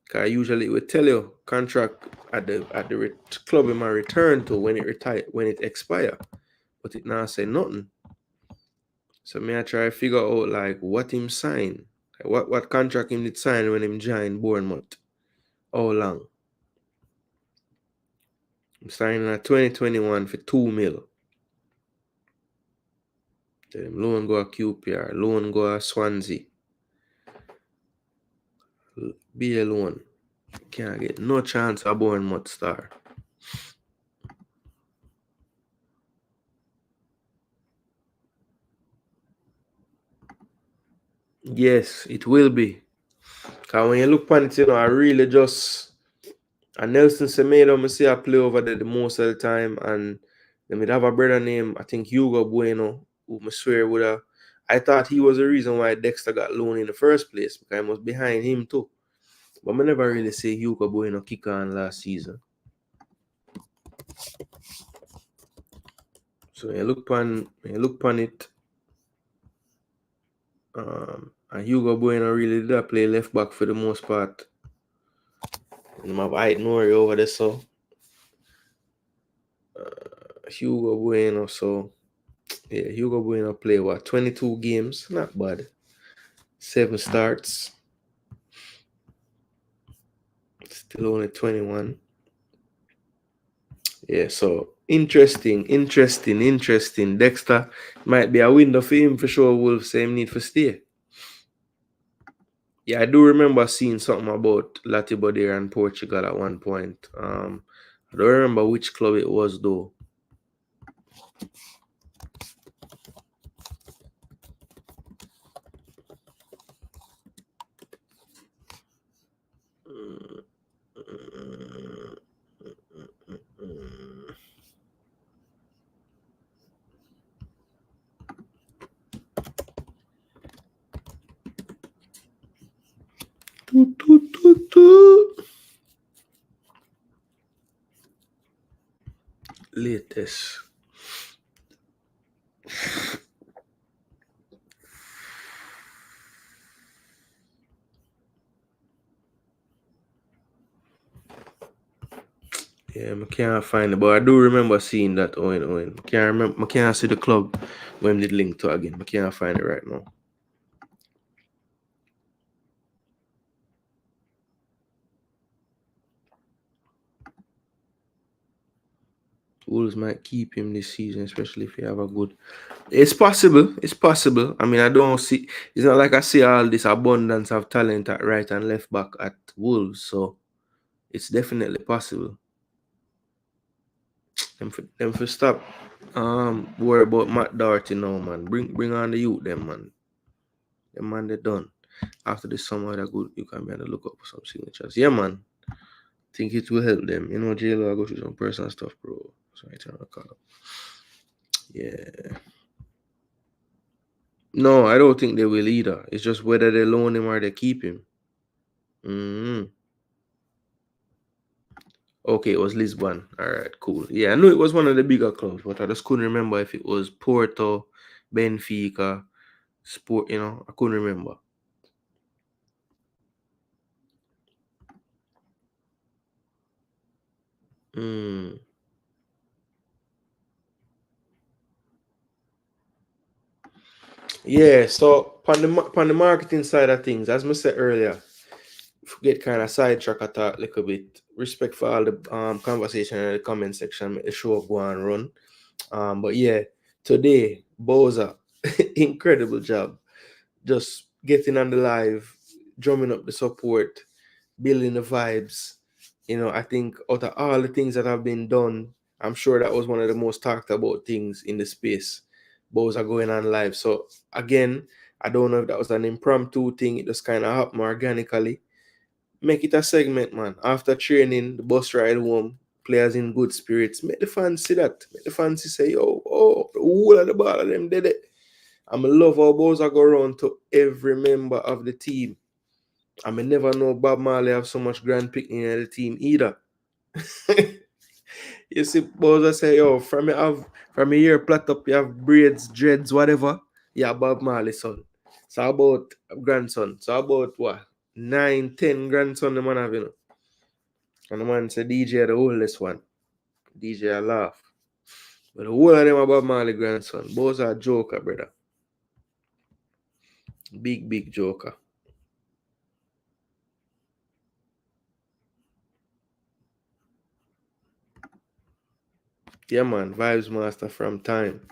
[SPEAKER 1] Because usually it would tell you contract at the club in my return to when it expire. But it now say nothing. So me I try to figure out like what him sign. What contract him did sign when him joined Bournemouth. How long? I'm signing at 2021 for 2 mil. Then loan go a QPR, loan go a Swansea. Be alone. Can't get no chance of Bournemouth star. Yes, it will be. Because when you look on it, I really just... And Nelson Semedo, I see I play over there the most of the time. And then we'd have a brother named, I think, Hugo Bueno, who I swear would have... I thought he was the reason why Dexter got loaned in the first place. Because I was behind him too. But I never really see Hugo Bueno kick on last season. So when you look on it, and Hugo Bueno really did play left back for the most part. And I have Ait Nori over there, so Hugo Bueno, so yeah, Hugo Bueno play 22 games, not bad. 7 starts. Still only 21. Yeah, so interesting. Dexter might be a window for him for sure. Wolves same need for stay. Yeah, I do remember seeing something about Latibo there in Portugal at one point. I don't remember which club it was though. Latest. Yeah, I can't find it, but I do remember seeing that Owen. I can't see the club when they link to again. I can't find it right now. Wolves might keep him this season, especially if you have a good It's possible. It's possible. I mean, I don't see. It's not like I see all this abundance of talent at right and left back at Wolves. So it's definitely possible. Them for stop. Worry about Matt Doherty now, man. Bring on the youth, them man. Them man, they done. After the summer, they're good. You can be on the lookout for some signatures. Yeah, man. Think it will help them. You know, JLo, I go through some personal stuff, bro. So I turn the call up. Yeah. No, I don't think they will either. It's just whether they loan him or they keep him. Okay, it was Lisbon. All right, cool. Yeah, I knew it was one of the bigger clubs, but I just couldn't remember if it was Porto, Benfica, Sport. I couldn't remember. Yeah, so on the marketing side of things, as I said earlier, get kind of sidetrack at a little bit. Respect for all the conversation in the comment section, make the show go and run. But yeah, today, Boza, incredible job. Just getting on the live, drumming up the support, building the vibes. I think out of all the things that have been done, I'm sure that was one of the most talked about things in the space. Bows are going on live. So again, I don't know if that was an impromptu thing. It just kind of happened organically. Make it a segment, man. After training, the bus ride home, players in good spirits. Make the fans see that. Make the fans say, oh, the whole of the ball of them did it. I'm a love how Bowser go around to every member of the team. I may never know Bob Marley have so much grand picking in the team either. You see, Bowser say, yo, from your ear plait up, you have braids, dreads, whatever. Yeah, Bob Marley son. So about grandson. So about what? 9, 10 grandson the man have, And the man say DJ the oldest one. DJ I laugh. But the whole of them are Bob Marley grandson. Bowser a joker, brother. Big, big joker. Yeah, man. Vibes master from time.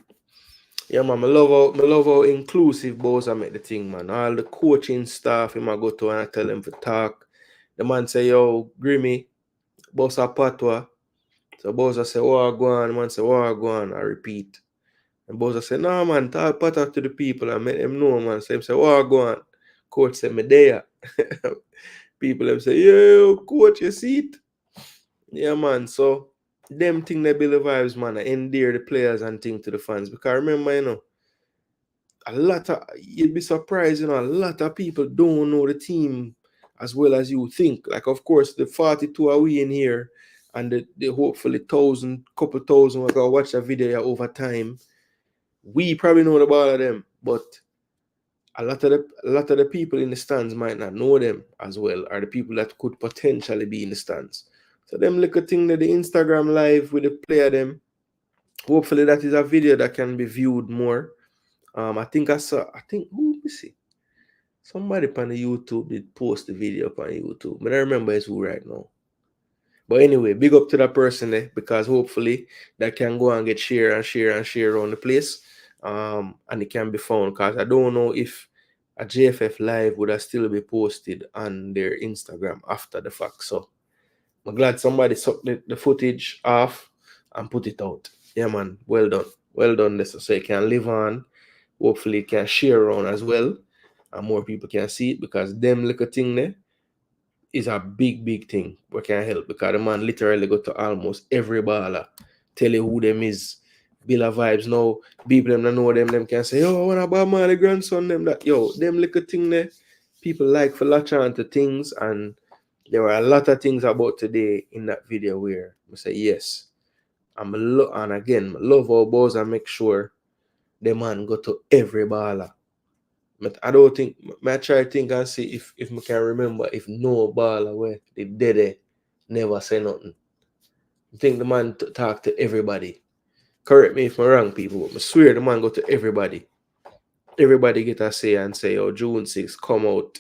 [SPEAKER 1] Yeah, man. I love how inclusive Bosa make the thing, man. All the coaching staff, him I go to and I tell them to talk. The man say, yo, Grimmy, Bosa Patwa. So Bosa say, oh, go on. The man say, oh, go on. I repeat. And Bosa say, no, man, talk Patwa to the people and make them know, man. So him say, oh, go on. Coach say, me there. People them say, yo, coach, you see it? Yeah, man. So them thing they build the vibes, man. I endear the players and thing to the fans. Because remember, you'd be surprised, a lot of people don't know the team as well as you think. Like, of course, the 42 are we in here, and the hopefully couple thousand will go watch the video over time. We probably know the ball of them, but a lot of the people in the stands might not know them as well, or the people that could potentially be in the stands. So them little thing that the Instagram live with the player them, hopefully that is a video that can be viewed more. I think who let me see. Somebody on the YouTube did post the video on YouTube. But I remember it's who right now. But anyway, big up to that person there, because hopefully that can go and get share and share and share around the place. And it can be found, because I don't know if a JFF live would have still be posted on their Instagram after the fact. So I'm glad somebody sucked the footage off and put it out. Yeah, man. Well done. Well done, this so it can live on. Hopefully it can share around as well, and more people can see it, because them little thing there is a big, big thing. We can help, because the man literally go to almost every baller, tell you who them is, build a vibes. Now, people them that know them can say, oh, what about my grandson, them that, yo, them little thing there, people like for latch on to things, and there were a lot of things about today in that video where I say, yes, and again, I love our boys and make sure the man go to every baller. But I don't think, I try to think and see if I can remember if no baller where they did it, never say nothing. I think the man talk to everybody. Correct me if I'm wrong, people, but I swear the man go to everybody. Everybody get a say and say, oh, June 6th, come out.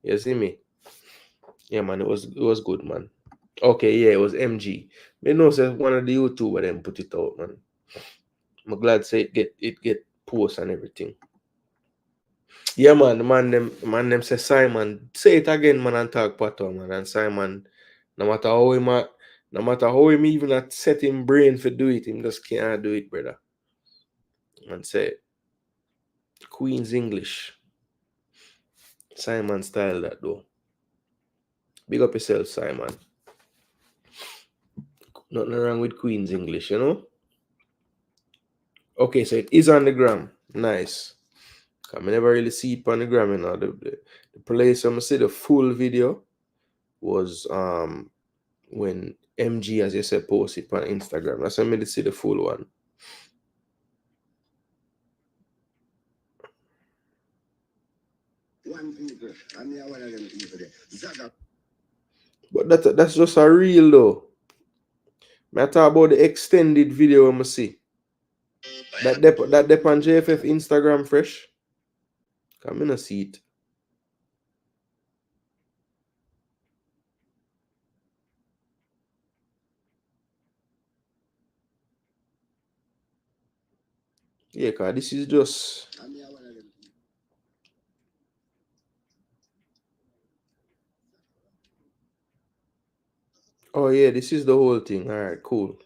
[SPEAKER 1] You see me? Yeah, man, it was good, man. Okay, yeah, it was MG. Me know say one of the YouTuber them put it out, man. I'm glad say it get post and everything. Yeah, man, the man them say Simon. Say it again, man, and talk pato, man. And Simon, no matter how him no matter how him even at set him brain for do it, him just can't do it, brother. And say Queen's English. Simon style that though. Big up yourself, Simon. Nothing wrong with Queen's English, you know? Okay, so it is on the gram. Nice. I never really see it on the gram, you know. The place I'm see the full video was when MG, as you said, posted on Instagram. That's when I see the full one. But that's just a reel though. I talk about the extended video I'm see. That dep on JFF Instagram fresh. Come in a see it. Yeah, cause this is just. Oh yeah, this is the whole thing. Alright, cool.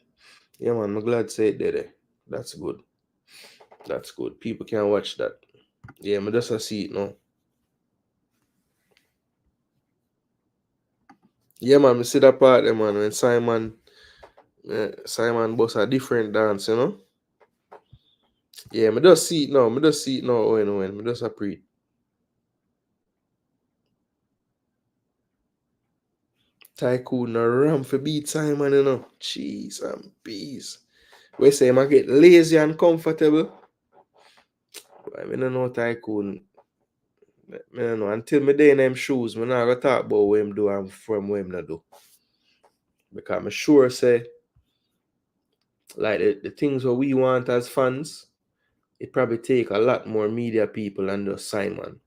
[SPEAKER 1] Yeah, man, I'm glad to say it there. That's good. That's good. People can watch that. Yeah, I just see it now. Yeah, man, I see that part there, man. When Simon boss a different dance, you know. Yeah, I just see it now. I just see it now. When I just a pre. Tycoon no ram for beat Simon, you know. Jeez and peace. We say I get lazy and comfortable. I don't know Tycoon. I don't know. Until me day in them shoes, I not gonna talk about what him do and from what him not do. Because I'm sure say like the things what we want as fans, it probably take a lot more media people than just Simon.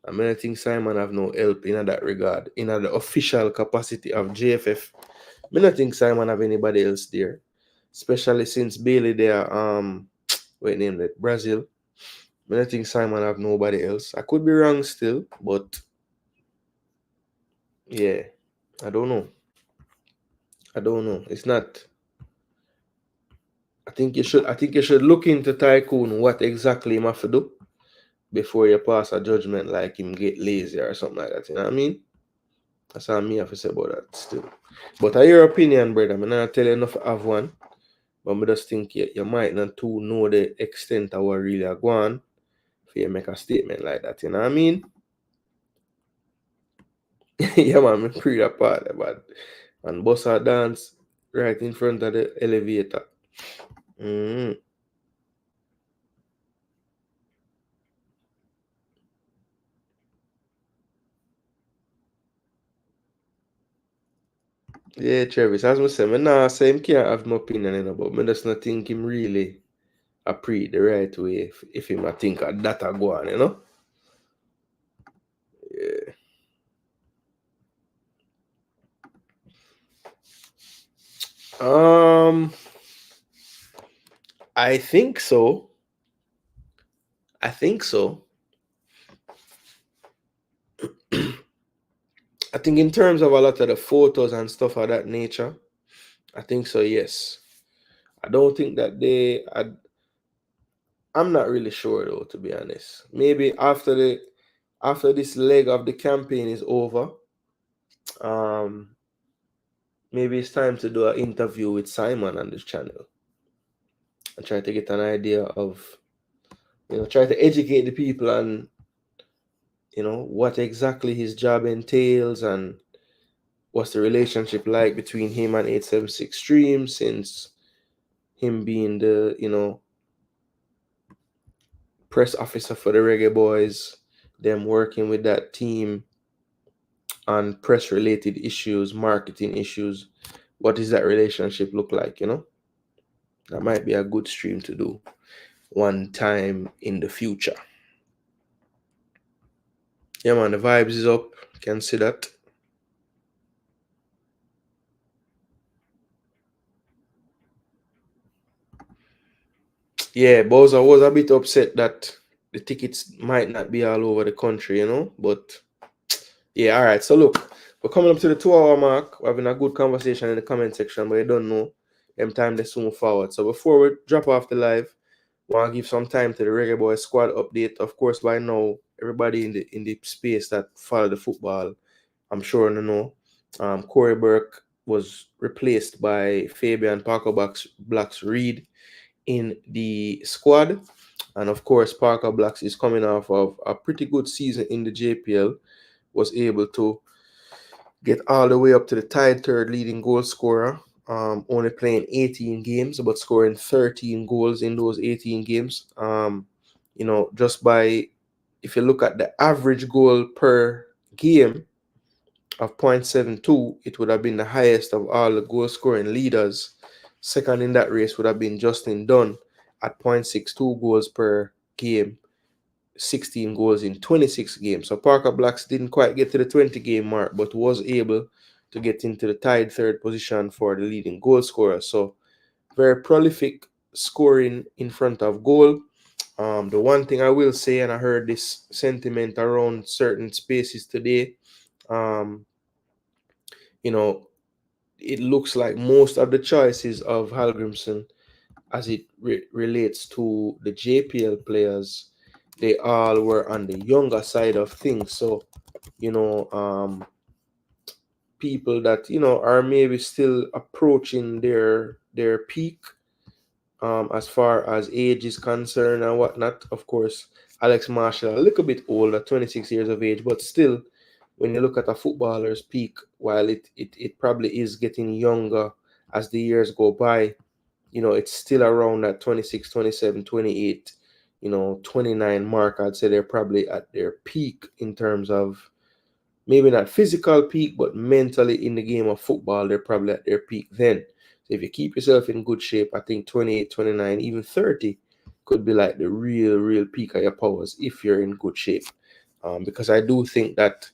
[SPEAKER 1] I mean, I think Simon have no help in that regard. In the official capacity of JFF, I don't think Simon have anybody else there. Especially since Bailey there, what name that? Brazil. I don't think Simon have nobody else. I could be wrong still, but yeah, I don't know. I don't know. It's not. I think you should look into Tycoon what exactly him have to do before you pass a judgment like him get lazy or something like that. You know what I mean? That's all me have to say about that still. But your opinion, brother. I'm not tell you enough of one. But I just think you might not too know the extent of what really are going for you make a statement like that. You know what I mean? Yeah, man, I pre that part about and bossa dance right in front of the elevator. Mm-hmm. Yeah, Travis, as I say, I nah say him can't have no opinion, you know, but I just not think him really a pre the right way if him a think of that a go on, you know? Yeah. Um, I think so. I think so. I think in terms of a lot of the photos and stuff of that nature, I think so, yes. I don't think that I'm not really sure though, to be honest. Maybe after this leg of the campaign is over, um, maybe it's time to do an interview with Simon on this channel and try to get an idea of, try to educate the people on, what exactly his job entails and what's the relationship like between him and 876 Stream since him being the, press officer for the Reggae Boyz, them working with that team on press related issues, marketing issues. What does that relationship look like, That might be a good stream to do one time in the future. Yeah, man, the vibes is up. Can see that. Yeah, Bowser was a bit upset that the tickets might not be all over the country, But yeah, all right. So look, we're coming up to the 2 hour mark. We're having a good conversation in the comment section, but you don't know them time they soon forward. So before we drop off the live, want to give some time to the Reggae Boy squad update. Of course, by now, everybody in the space that follow the football, I'm sure you know. Cory Burke was replaced by Fabian Blacks Reid in the squad. And of course, Parker Blacks is coming off of a pretty good season in the JPL, was able to get all the way up to the tied third leading goal scorer. Only playing 18 games, but scoring 13 goals in those 18 games. Just by, if you look at the average goal per game of 0.72, it would have been the highest of all the goal scoring leaders. Second in that race would have been Justin Dunn at 0.62 goals per game, 16 goals in 26 games. So Parker Blacks didn't quite get to the 20 game mark, but was able to get into the tied third position for the leading goal scorer. So very prolific scoring in front of goal. The one thing I will say, and I heard this sentiment around certain spaces today, you know, it looks like most of the choices of Hallgrimsson, as it relates to the JPL players, they all were on the younger side of things. So, people that are maybe still approaching their peak, as far as age is concerned and whatnot. Of course, Alex Marshall, a little bit older, 26 years of age, but still, when you look at a footballer's peak, while it probably is getting younger as the years go by, it's still around that 26, 27, 28, 29 mark. I'd say they're probably at their peak in terms of maybe not physical peak, but mentally in the game of football, they're probably at their peak then. So if you keep yourself in good shape, I think 28, 29, even 30 could be like the real peak of your powers if you're in good shape. Because I do think that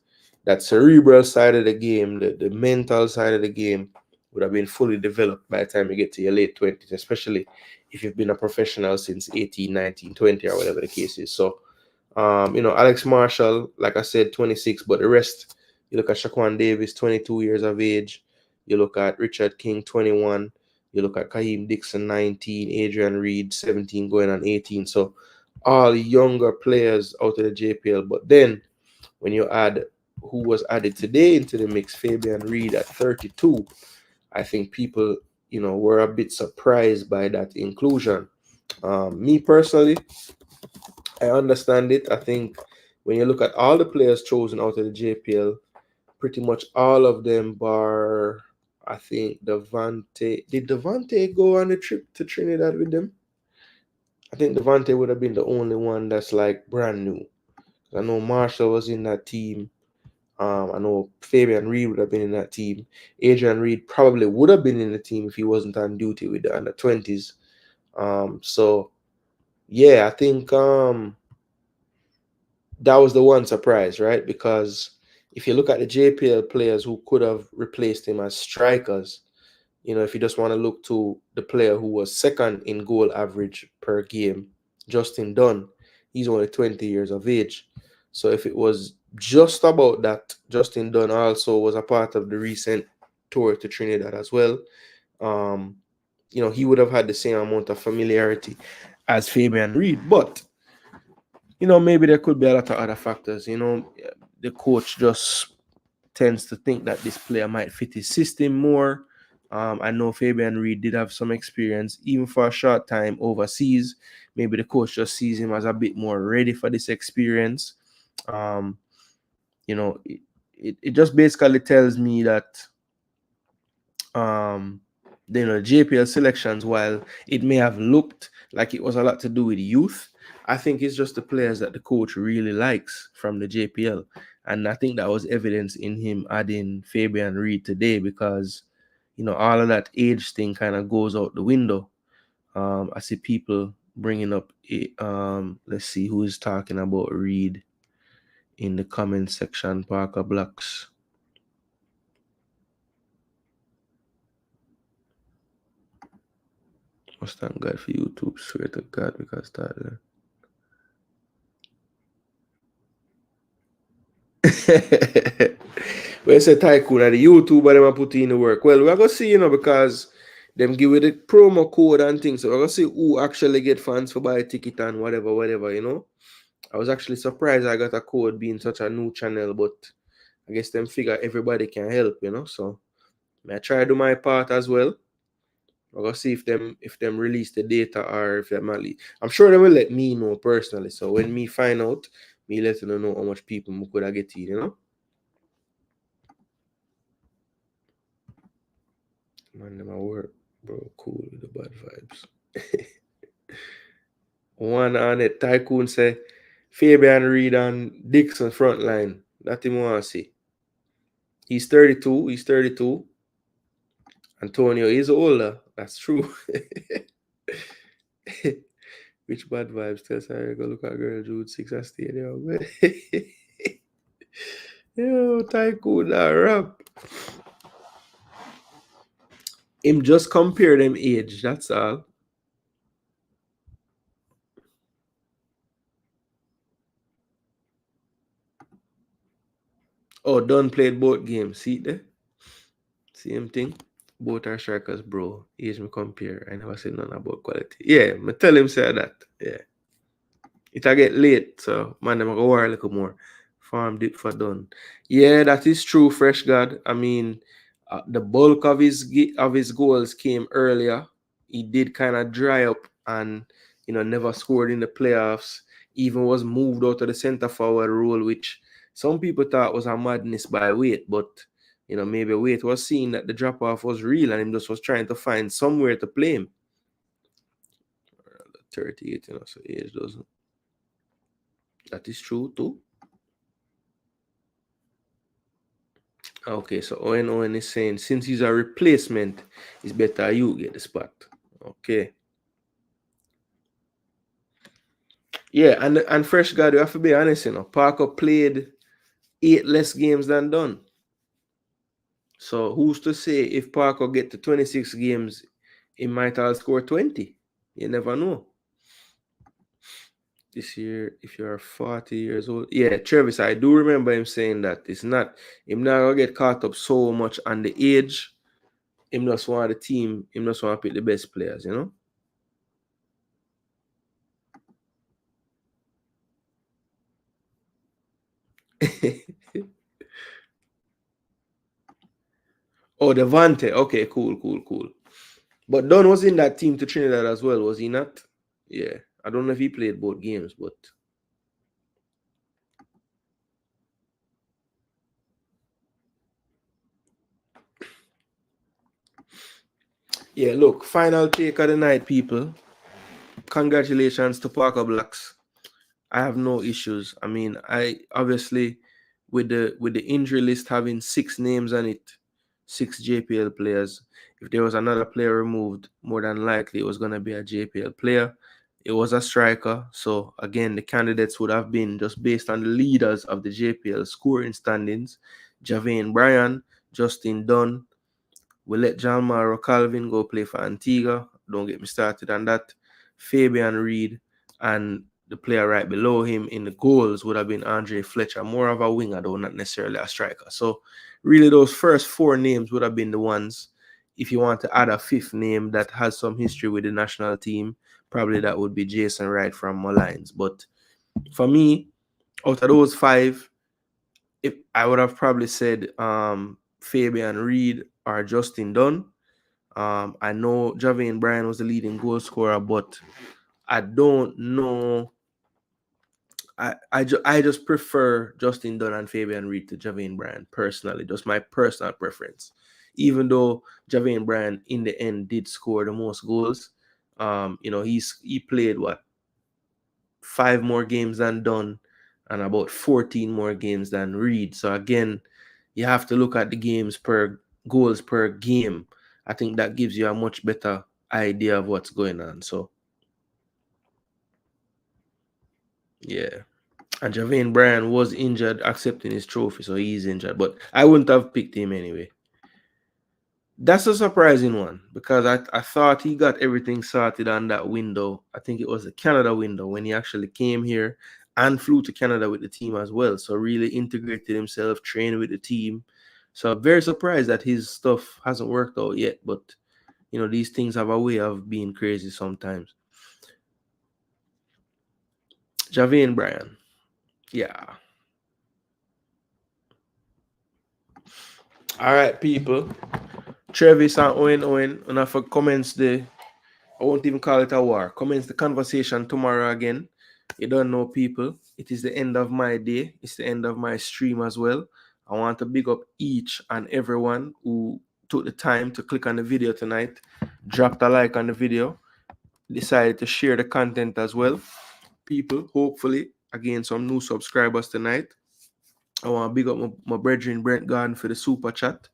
[SPEAKER 1] that cerebral side of the game, the mental side of the game, would have been fully developed by the time you get to your late 20s, especially if you've been a professional since 18, 19, 20, or whatever the case is. So, Alex Marshall, like I said, 26, but the rest, you look at Shaquan Davis, 22 years of age. You look at Richard King, 21. You look at Kaheem Dixon, 19. Adrian Reid, 17, going on 18. So, all younger players out of the JPL. But then, when you add who was added today into the mix, Fabian Reid at 32, I think people, were a bit surprised by that inclusion. Me personally, I understand it. I think when you look at all the players chosen out of the JPL, pretty much all of them bar, I think, Devante. Did Devante go on a trip to Trinidad with them? I think Devante would have been the only one that's like brand new. I know Marshall was in that team. I know Fabian Reid would have been in that team. Adrian Reid probably would have been in the team if he wasn't on duty with the under 20s. So yeah, I think that was the one surprise, right? Because if you look at the JPL players who could have replaced him as strikers, if you just want to look to the player who was second in goal average per game, Justin Dunn, he's only 20 years of age. So if it was just about that, Justin Dunn also was a part of the recent tour to Trinidad as well. He would have had the same amount of familiarity as Fabian Reid, but maybe there could be a lot of other factors. The coach just tends to think that this player might fit his system more. I know Fabian Reid did have some experience, even for a short time overseas. Maybe the coach just sees him as a bit more ready for this experience. It just basically tells me that JPL selections, while it may have looked like it was a lot to do with youth, I think it's just the players that the coach really likes from the JPL. And I think that was evidence in him adding Fabian Reid today, because all of that age thing kind of goes out the window. I see people bringing up let's see who is talking about Reid in the comment section. Parker Blacks. Must thank God for YouTube. Swear to God, because that. When you say tycoon, are the YouTuber them a put in the work? Well, we're gonna see, because them give it the promo code and things. So we're gonna see who actually get fans for buy a ticket and whatever. I was actually surprised I got a code being such a new channel, but I guess them figure everybody can help, So I try to do my part as well. We're gonna see if them release the data or if them I'm sure they will let me know personally. So when me find out, me let them know how much people could I get in, Man, them a work, bro. Cool with the bad vibes. One on it, Tycoon say Fabian Reid and Dixon front line. That him want to see. He's 32. He's 32. Antonio is older. That's true. Which bad vibes? Tell Sarah go look at girl Jude 6 at stadium. Yo, Tycoon that rap. Him just compare them age. That's all. Oh, Dunn played both games. See there? Same thing. Both are strikers, bro. Age me compare. I never said nothing about quality. Yeah, me tell him say that. Yeah. It'll get late, so man, I'm gonna worry a little more. Farm dip for done. Yeah, that is true, Fresh God. I mean, the bulk of his goals came earlier. He did kind of dry up and never scored in the playoffs. Even was moved out of the center forward role, which some people thought was a madness by weight, but maybe weight was seeing that the drop off was real and him just was trying to find somewhere to play him. 38, so age doesn't. That is true too. Okay, so Owen is saying since he's a replacement, it's better you get the spot. Okay. Yeah, and Fresh God, you have to be honest, Parker played 8 less games than Dunn. So who's to say if Parker get to 26 games, he might all score 20? You never know. This year, if you're 40 years old. Yeah, Travis, I do remember him saying that. Him not gonna get caught up so much on the age. Him just want the team, him just want to pick the best players, Oh, Devante. Okay, cool. But Don was in that team to Trinidad as well, was he not? Yeah. I don't know if he played both games, but yeah, look, final take of the night, people. Congratulations to Parker Blacks. I have no issues. I mean, I obviously with the injury list having 6 names on it, 6 JPL players. If there was another player removed, more than likely it was gonna be a JPL player. It was a striker. So again, the candidates would have been just based on the leaders of the JPL scoring standings. Javane Bryan, Justin Dunn. We let John Maro Calvin go play for Antigua. Don't get me started on that. Fabian Reid and the player right below him in the goals would have been Andre Fletcher, more of a winger though, not necessarily a striker. So really those first 4 names would have been the ones. If you want to add a 5th name that has some history with the national team, probably that would be Jason Wright from Mullines. But for me, out of those 5, if I would have probably said Fabian Reid or Justin Dunn. I know Javane Bryan was the leading goal scorer, but I don't know. I just prefer Justin Dunn and Fabian Reid to Javane Bryan personally. Just my personal preference. Even though Javane Bryan in the end did score the most goals, he played 5 more games than Dunn and about 14 more games than Reid. So again, you have to look at the goals per game. I think that gives you a much better idea of what's going on. So yeah. And Javane Bryan was injured accepting his trophy, so he's injured. But I wouldn't have picked him anyway. That's a surprising one because I thought he got everything sorted on that window. I think it was the Canada window when he actually came here and flew to Canada with the team as well. So really integrated himself, trained with the team. So I'm very surprised that his stuff hasn't worked out yet. But you know, these things have a way of being crazy sometimes. Javane Bryan. Yeah. All right, people. Travis and Owen, and I for comments the I won't even call it a war. Commence the conversation tomorrow again. You don't know, people. It is the end of my day. It's the end of my stream as well. I want to big up each and everyone who took the time to click on the video tonight, dropped a like on the video, decided to share the content as well. People, hopefully, again, some new subscribers tonight. I want to big up my brethren Brent Garden for the super chat.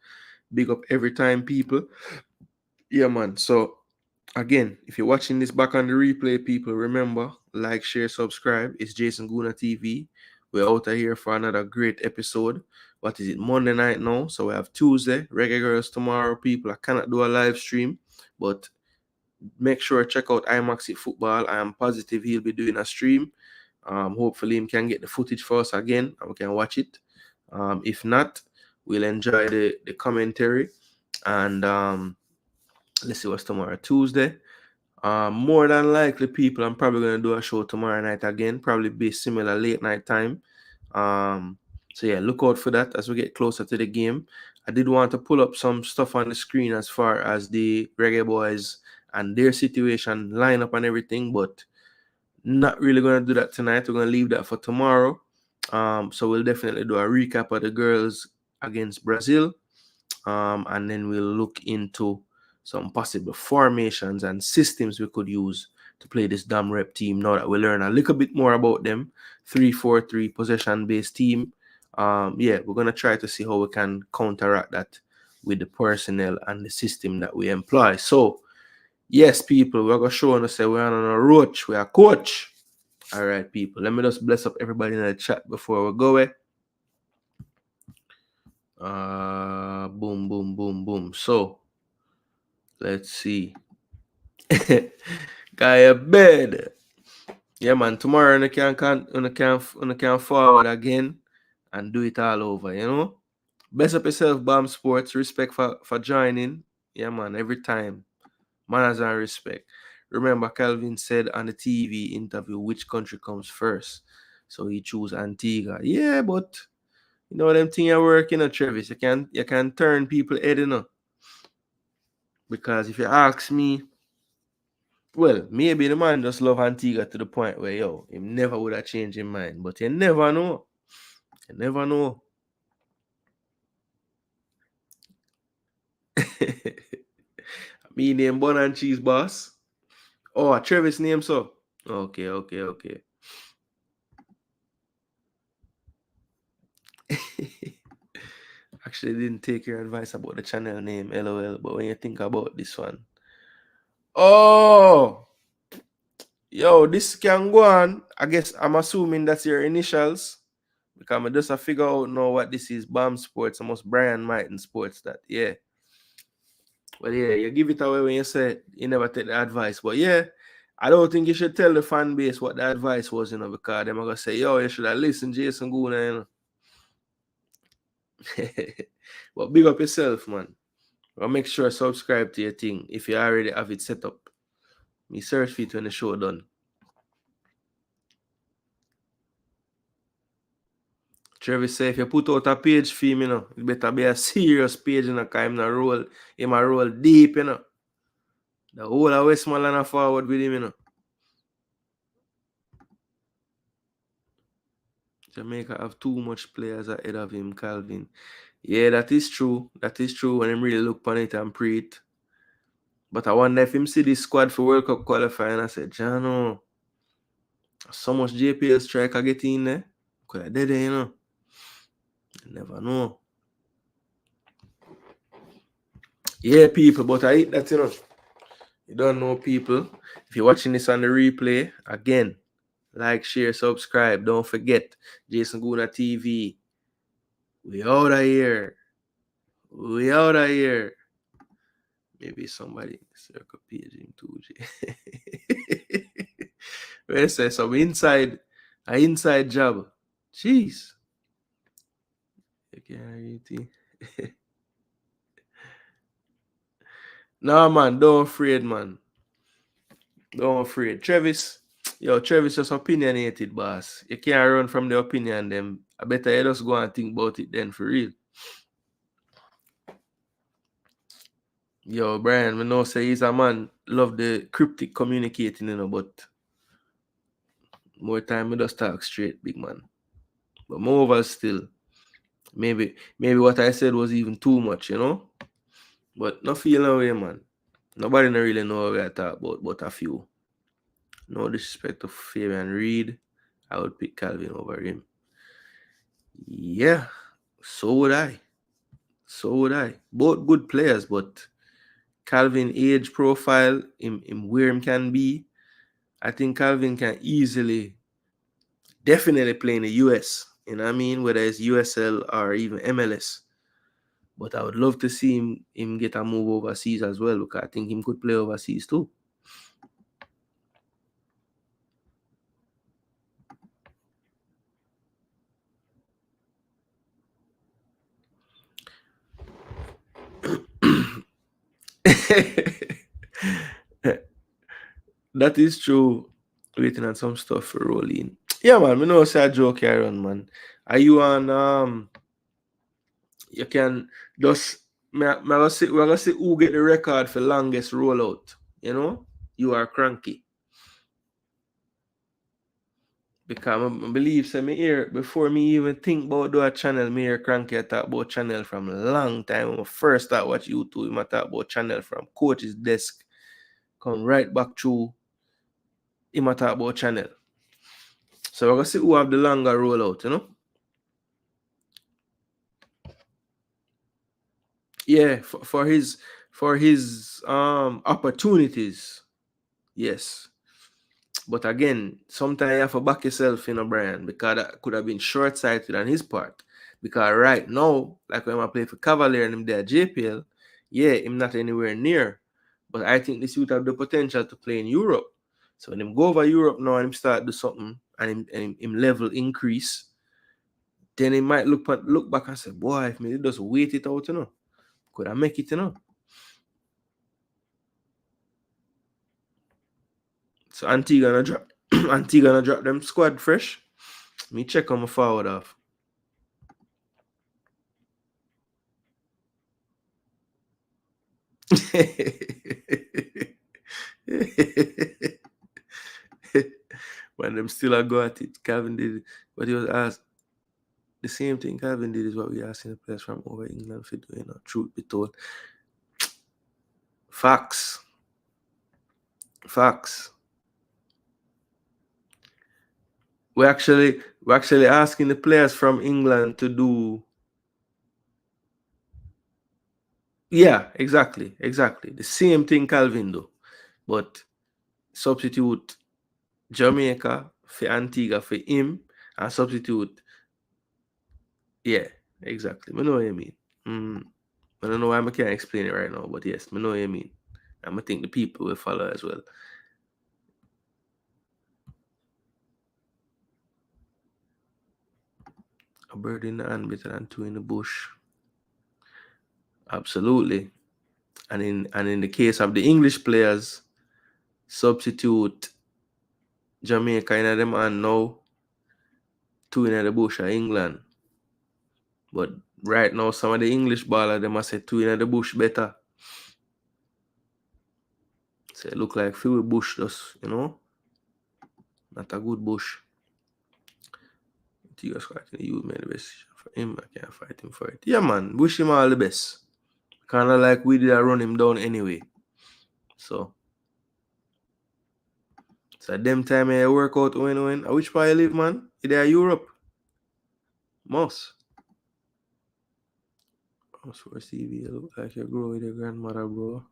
[SPEAKER 1] Big up every time, people. Yeah, man. So again, if you're watching this back on the replay, people, remember, like, share, subscribe. It's Jason Gooner TV. We're out of here for another great episode. What is it? Monday night now. So we have Tuesday, Reggae Girlz tomorrow, people. I cannot do a live stream, but make sure to check out IMAXI Football. I am positive he'll be doing a stream. Hopefully, he can get the footage for us again and we can watch it. If not, we'll enjoy the commentary. And let's see what's tomorrow. Tuesday. More than likely, people, I'm probably going to do a show tomorrow night again. Probably be similar late night time. So yeah, look out for that as we get closer to the game. I did want to pull up some stuff on the screen as far as the Reggae Boyz and their situation, lineup and everything, but not really going to do that tonight. We're going to leave that for tomorrow. So we'll definitely do a recap of the girls against Brazil. And then we'll look into some possible formations and systems we could use to play this damn rep team now that we learn a little bit more about them. 3-4-3 possession-based team. Yeah, we're going to try to see how we can counteract that with the personnel and the system that we employ. So, yes, people, we're going to show and say we're on a roach. We are coach. All right, people. Let me just bless up everybody in the chat before we go. Boom, boom, boom, boom. So, let's see. Guy a bed. Yeah, man. Tomorrow you can forward again and do it all over, you know. Best up yourself, Bomb Sports. Respect for joining. Yeah, man. Every time. Manners and respect. Remember, Calvin said on the TV interview which country comes first. So he chose Antigua. Yeah, but you know them thing are working, you know, Travis. You can turn people head, you know. Because if you ask me, well, maybe the man just love Antigua to the point where, yo, he never would have changed his mind. But you never know. You never know. Me name Bun and Cheese Boss. Oh, Travis name so. Okay. Actually didn't take your advice about the channel name, LOL. But when you think about this one. Oh, yo, this can go on. I guess I'm assuming that's your initials. Because I just figure out now what this is. Bomb Sports, almost Brian Martin Sports that. Yeah. Well, yeah, you give it away when you say you never take the advice. But yeah, I don't think you should tell the fan base what the advice was, you know, because they're going to say, yo, you should have listened to Jason Gooner, you know. But big up yourself, man. Well, make sure subscribe to your thing if you already have it set up. Me search for it when the show done. Travis say if you put out a page for him, you know, it better be a serious page, you know, because him a roll deep, you know. The whole of Westmoreland are forward with him, you know. Jamaica have too much players ahead of him, Calvin. Yeah, that is true. That is true when him really look upon it and pre it. But I wonder if him see this squad for World Cup Qualifier and I said, Jano, so much JPL striker get in there. Could I did it, you know? You never know. Yeah, people, but I hate that, you know. You don't know, people. If you're watching this on the replay, again, like, share, subscribe. Don't forget, Jason Gooner TV. We out of here. We out of here. Maybe somebody circle page him too. Where say some inside job. Jeez. You can't read it. Nah, man, don't afraid, man. Don't afraid. Travis just opinionated, boss. You can't run from the opinion, them. I better you just go and think about it then, for real. Yo, Brian, we know say he's a man, love the cryptic communicating, but more time we just talk straight, big man. But moreover still, maybe what I said was even too much, But no feeling away, man. Nobody no really know what we are talking about, but a few. No disrespect to Fabian Reid, I would pick Calvin over him. Yeah, so would I. Both good players, but Calvin age profile, him where him can be. I think Calvin can definitely play in the US. You know what I mean? Whether it's USL or even MLS. But I would love to see him get a move overseas as well, because I think him could play overseas too. That is true. Waiting on some stuff for rolling. Yeah, man. We know say a joke here on, man. Are you on you can just we're gonna see who get the record for longest rollout. You are cranky. Because I believe say me here before me even think about do a channel, me here cranky I talk about channel from a long time. When I first start watch YouTube, I talk about channel from coach's desk. Come right back through him talk about channel. So we're gonna see who have the longer rollout, Yeah, for his opportunities. Yes. But again, sometimes you have to back yourself, Brian, because that could have been short-sighted on his part. Because right now, like when I play for Cavalier and him there JPL, yeah, him not anywhere near. But I think this youth have the potential to play in Europe. So when him go over Europe now and him start do something and him level increase, then he might look back and say, boy, if me just wait it out, could I make it, So Antigua gonna drop them squad fresh. Me check on my forward off. When them still go at it, Calvin did what he was asked. The same thing Calvin did is what we asking the players from over England for doing. Truth be told, facts. We're actually asking the players from England to do. Yeah, exactly. The same thing Calvin do, but substitute Jamaica for Antigua for him and substitute. Yeah, exactly. I know what you mean. I don't know why I can't explain it right now, but yes, I know what you mean. And I think the people will follow as well. A bird in the hand better than two in the bush. Absolutely. And in the case of the English players, substitute Jamaica in them and now two in the bush of England. But right now, some of the English ballers, they must say two in the bush better. So it look like few bush just, not a good bush. You guys fighting you made the best for him. I can't fight him for it. Yeah, man. Wish him all the best. Kind of like we did run him down anyway. So them time I work out when. Which part you live, man? You there Europe? Most. For CV, you look like you grow with your grandmother, bro.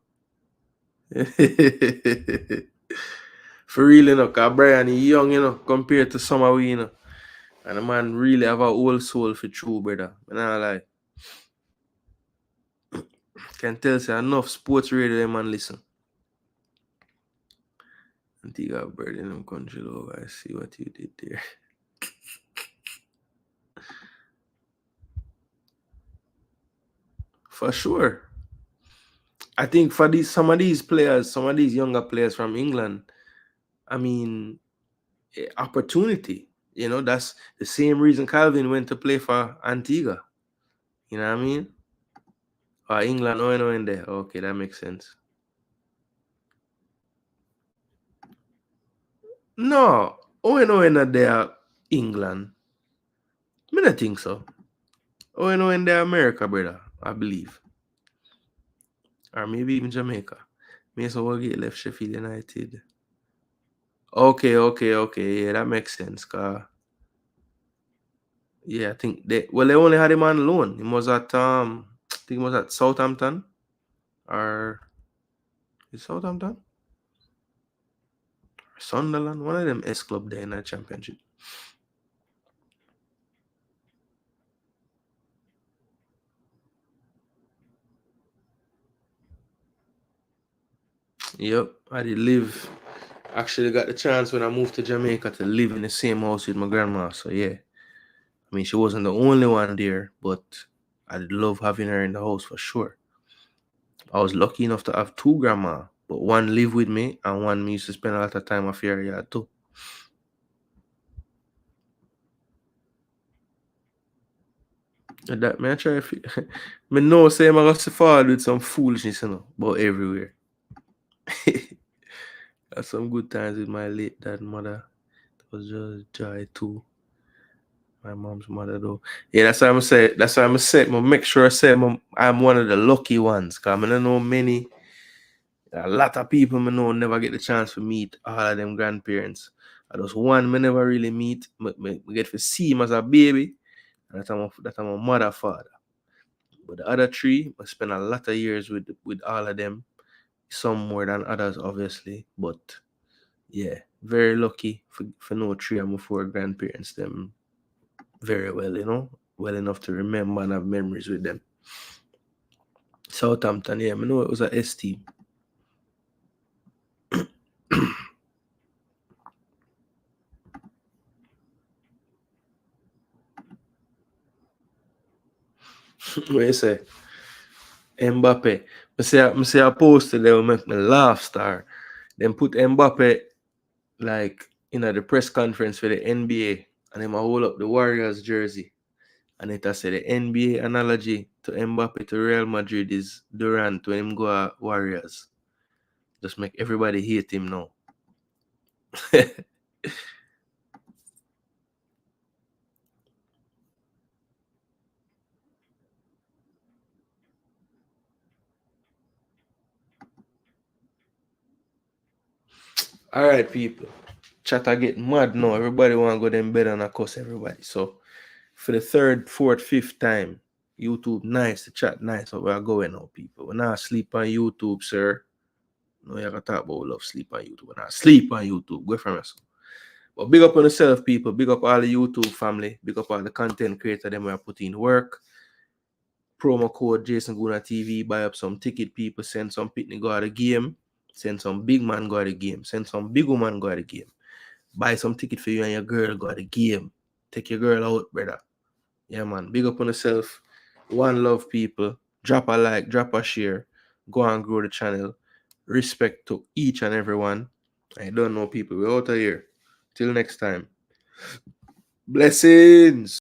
[SPEAKER 1] For real, because Brian is young, compared to some of we, And the man really have a whole soul for true, brother. I not lie. Can tell say enough sports radio them man listen. Antigua bird in them country over. I see what you did there. For sure. I think for some of these players, some of these younger players from England, I mean, opportunity. You know, that's the same reason Calvin went to play for Antigua. You know what I mean? Or England, in there. Okay, that makes sense. No, in there, England. I don't think so. In there, America, brother, I believe. Or maybe even Jamaica. Maybe so we'll get left Sheffield United. Okay. Yeah, that makes sense. Yeah, I think they only had him on loan. He was at I think he was at Southampton. Or is Southampton? Or Sunderland? One of them S club there in the championship. Yep, I did live. Actually got the chance when I moved to Jamaica to live in the same house with my grandma. So yeah. I mean, she wasn't the only one there, but I did love having her in the house for sure. I was lucky enough to have two grandma, but one lived with me and one me used to spend a lot of time off here yeah, too. And that man try if me know say I'm gonna forward with some foolishness, you know, but everywhere. Had some good times with my late dad mother. It was just joy too. My mom's mother though. Yeah, that's why I'm saying. That's why I'm saying. I make sure I say I'm one of the lucky ones. Cause I don't know many. A lot of people I know never get the chance to meet all of them grandparents. I just one I never really meet. I get to see him as a baby. And that I'm a mother father. But the other three, I spend a lot of years with all of them. Some more than others, obviously. But yeah, very lucky for no three of my four grandparents. Them very well, you know, well enough to remember and have memories with them. Southampton, yeah, I know it was a S team. What you say? Mbappe. I say I posted they will make me laugh star. Then put Mbappe like the press conference for the NBA and then I hold up the Warriors jersey. And it has said the NBA analogy to Mbappe to Real Madrid is Durant when him go Warriors. Just make everybody hate him now. All right, people. Chatter getting mad now. Everybody want to go them bed and I cuss everybody. So for the third, fourth, fifth time, YouTube nice, the chat nice. So we're going now, people. We're not sleep on YouTube, sir. No, you gotta talk about love sleep on YouTube. We're not sleep on YouTube. Go from us. But big up on yourself, people. Big up all the YouTube family. Big up all the content creator them we are putting in work. Promo code Jason Gooner TV. Buy up some ticket, people. Send some pitney go out the game. Send some big man go out the game. Send some big woman go out the game. Buy some ticket for you and your girl go out the game. Take your girl out, brother. Yeah, man. Big up on yourself. One love, people. Drop a like, drop a share. Go and grow the channel. Respect to each and everyone. I don't know, people. We're out of here. Till next time. Blessings.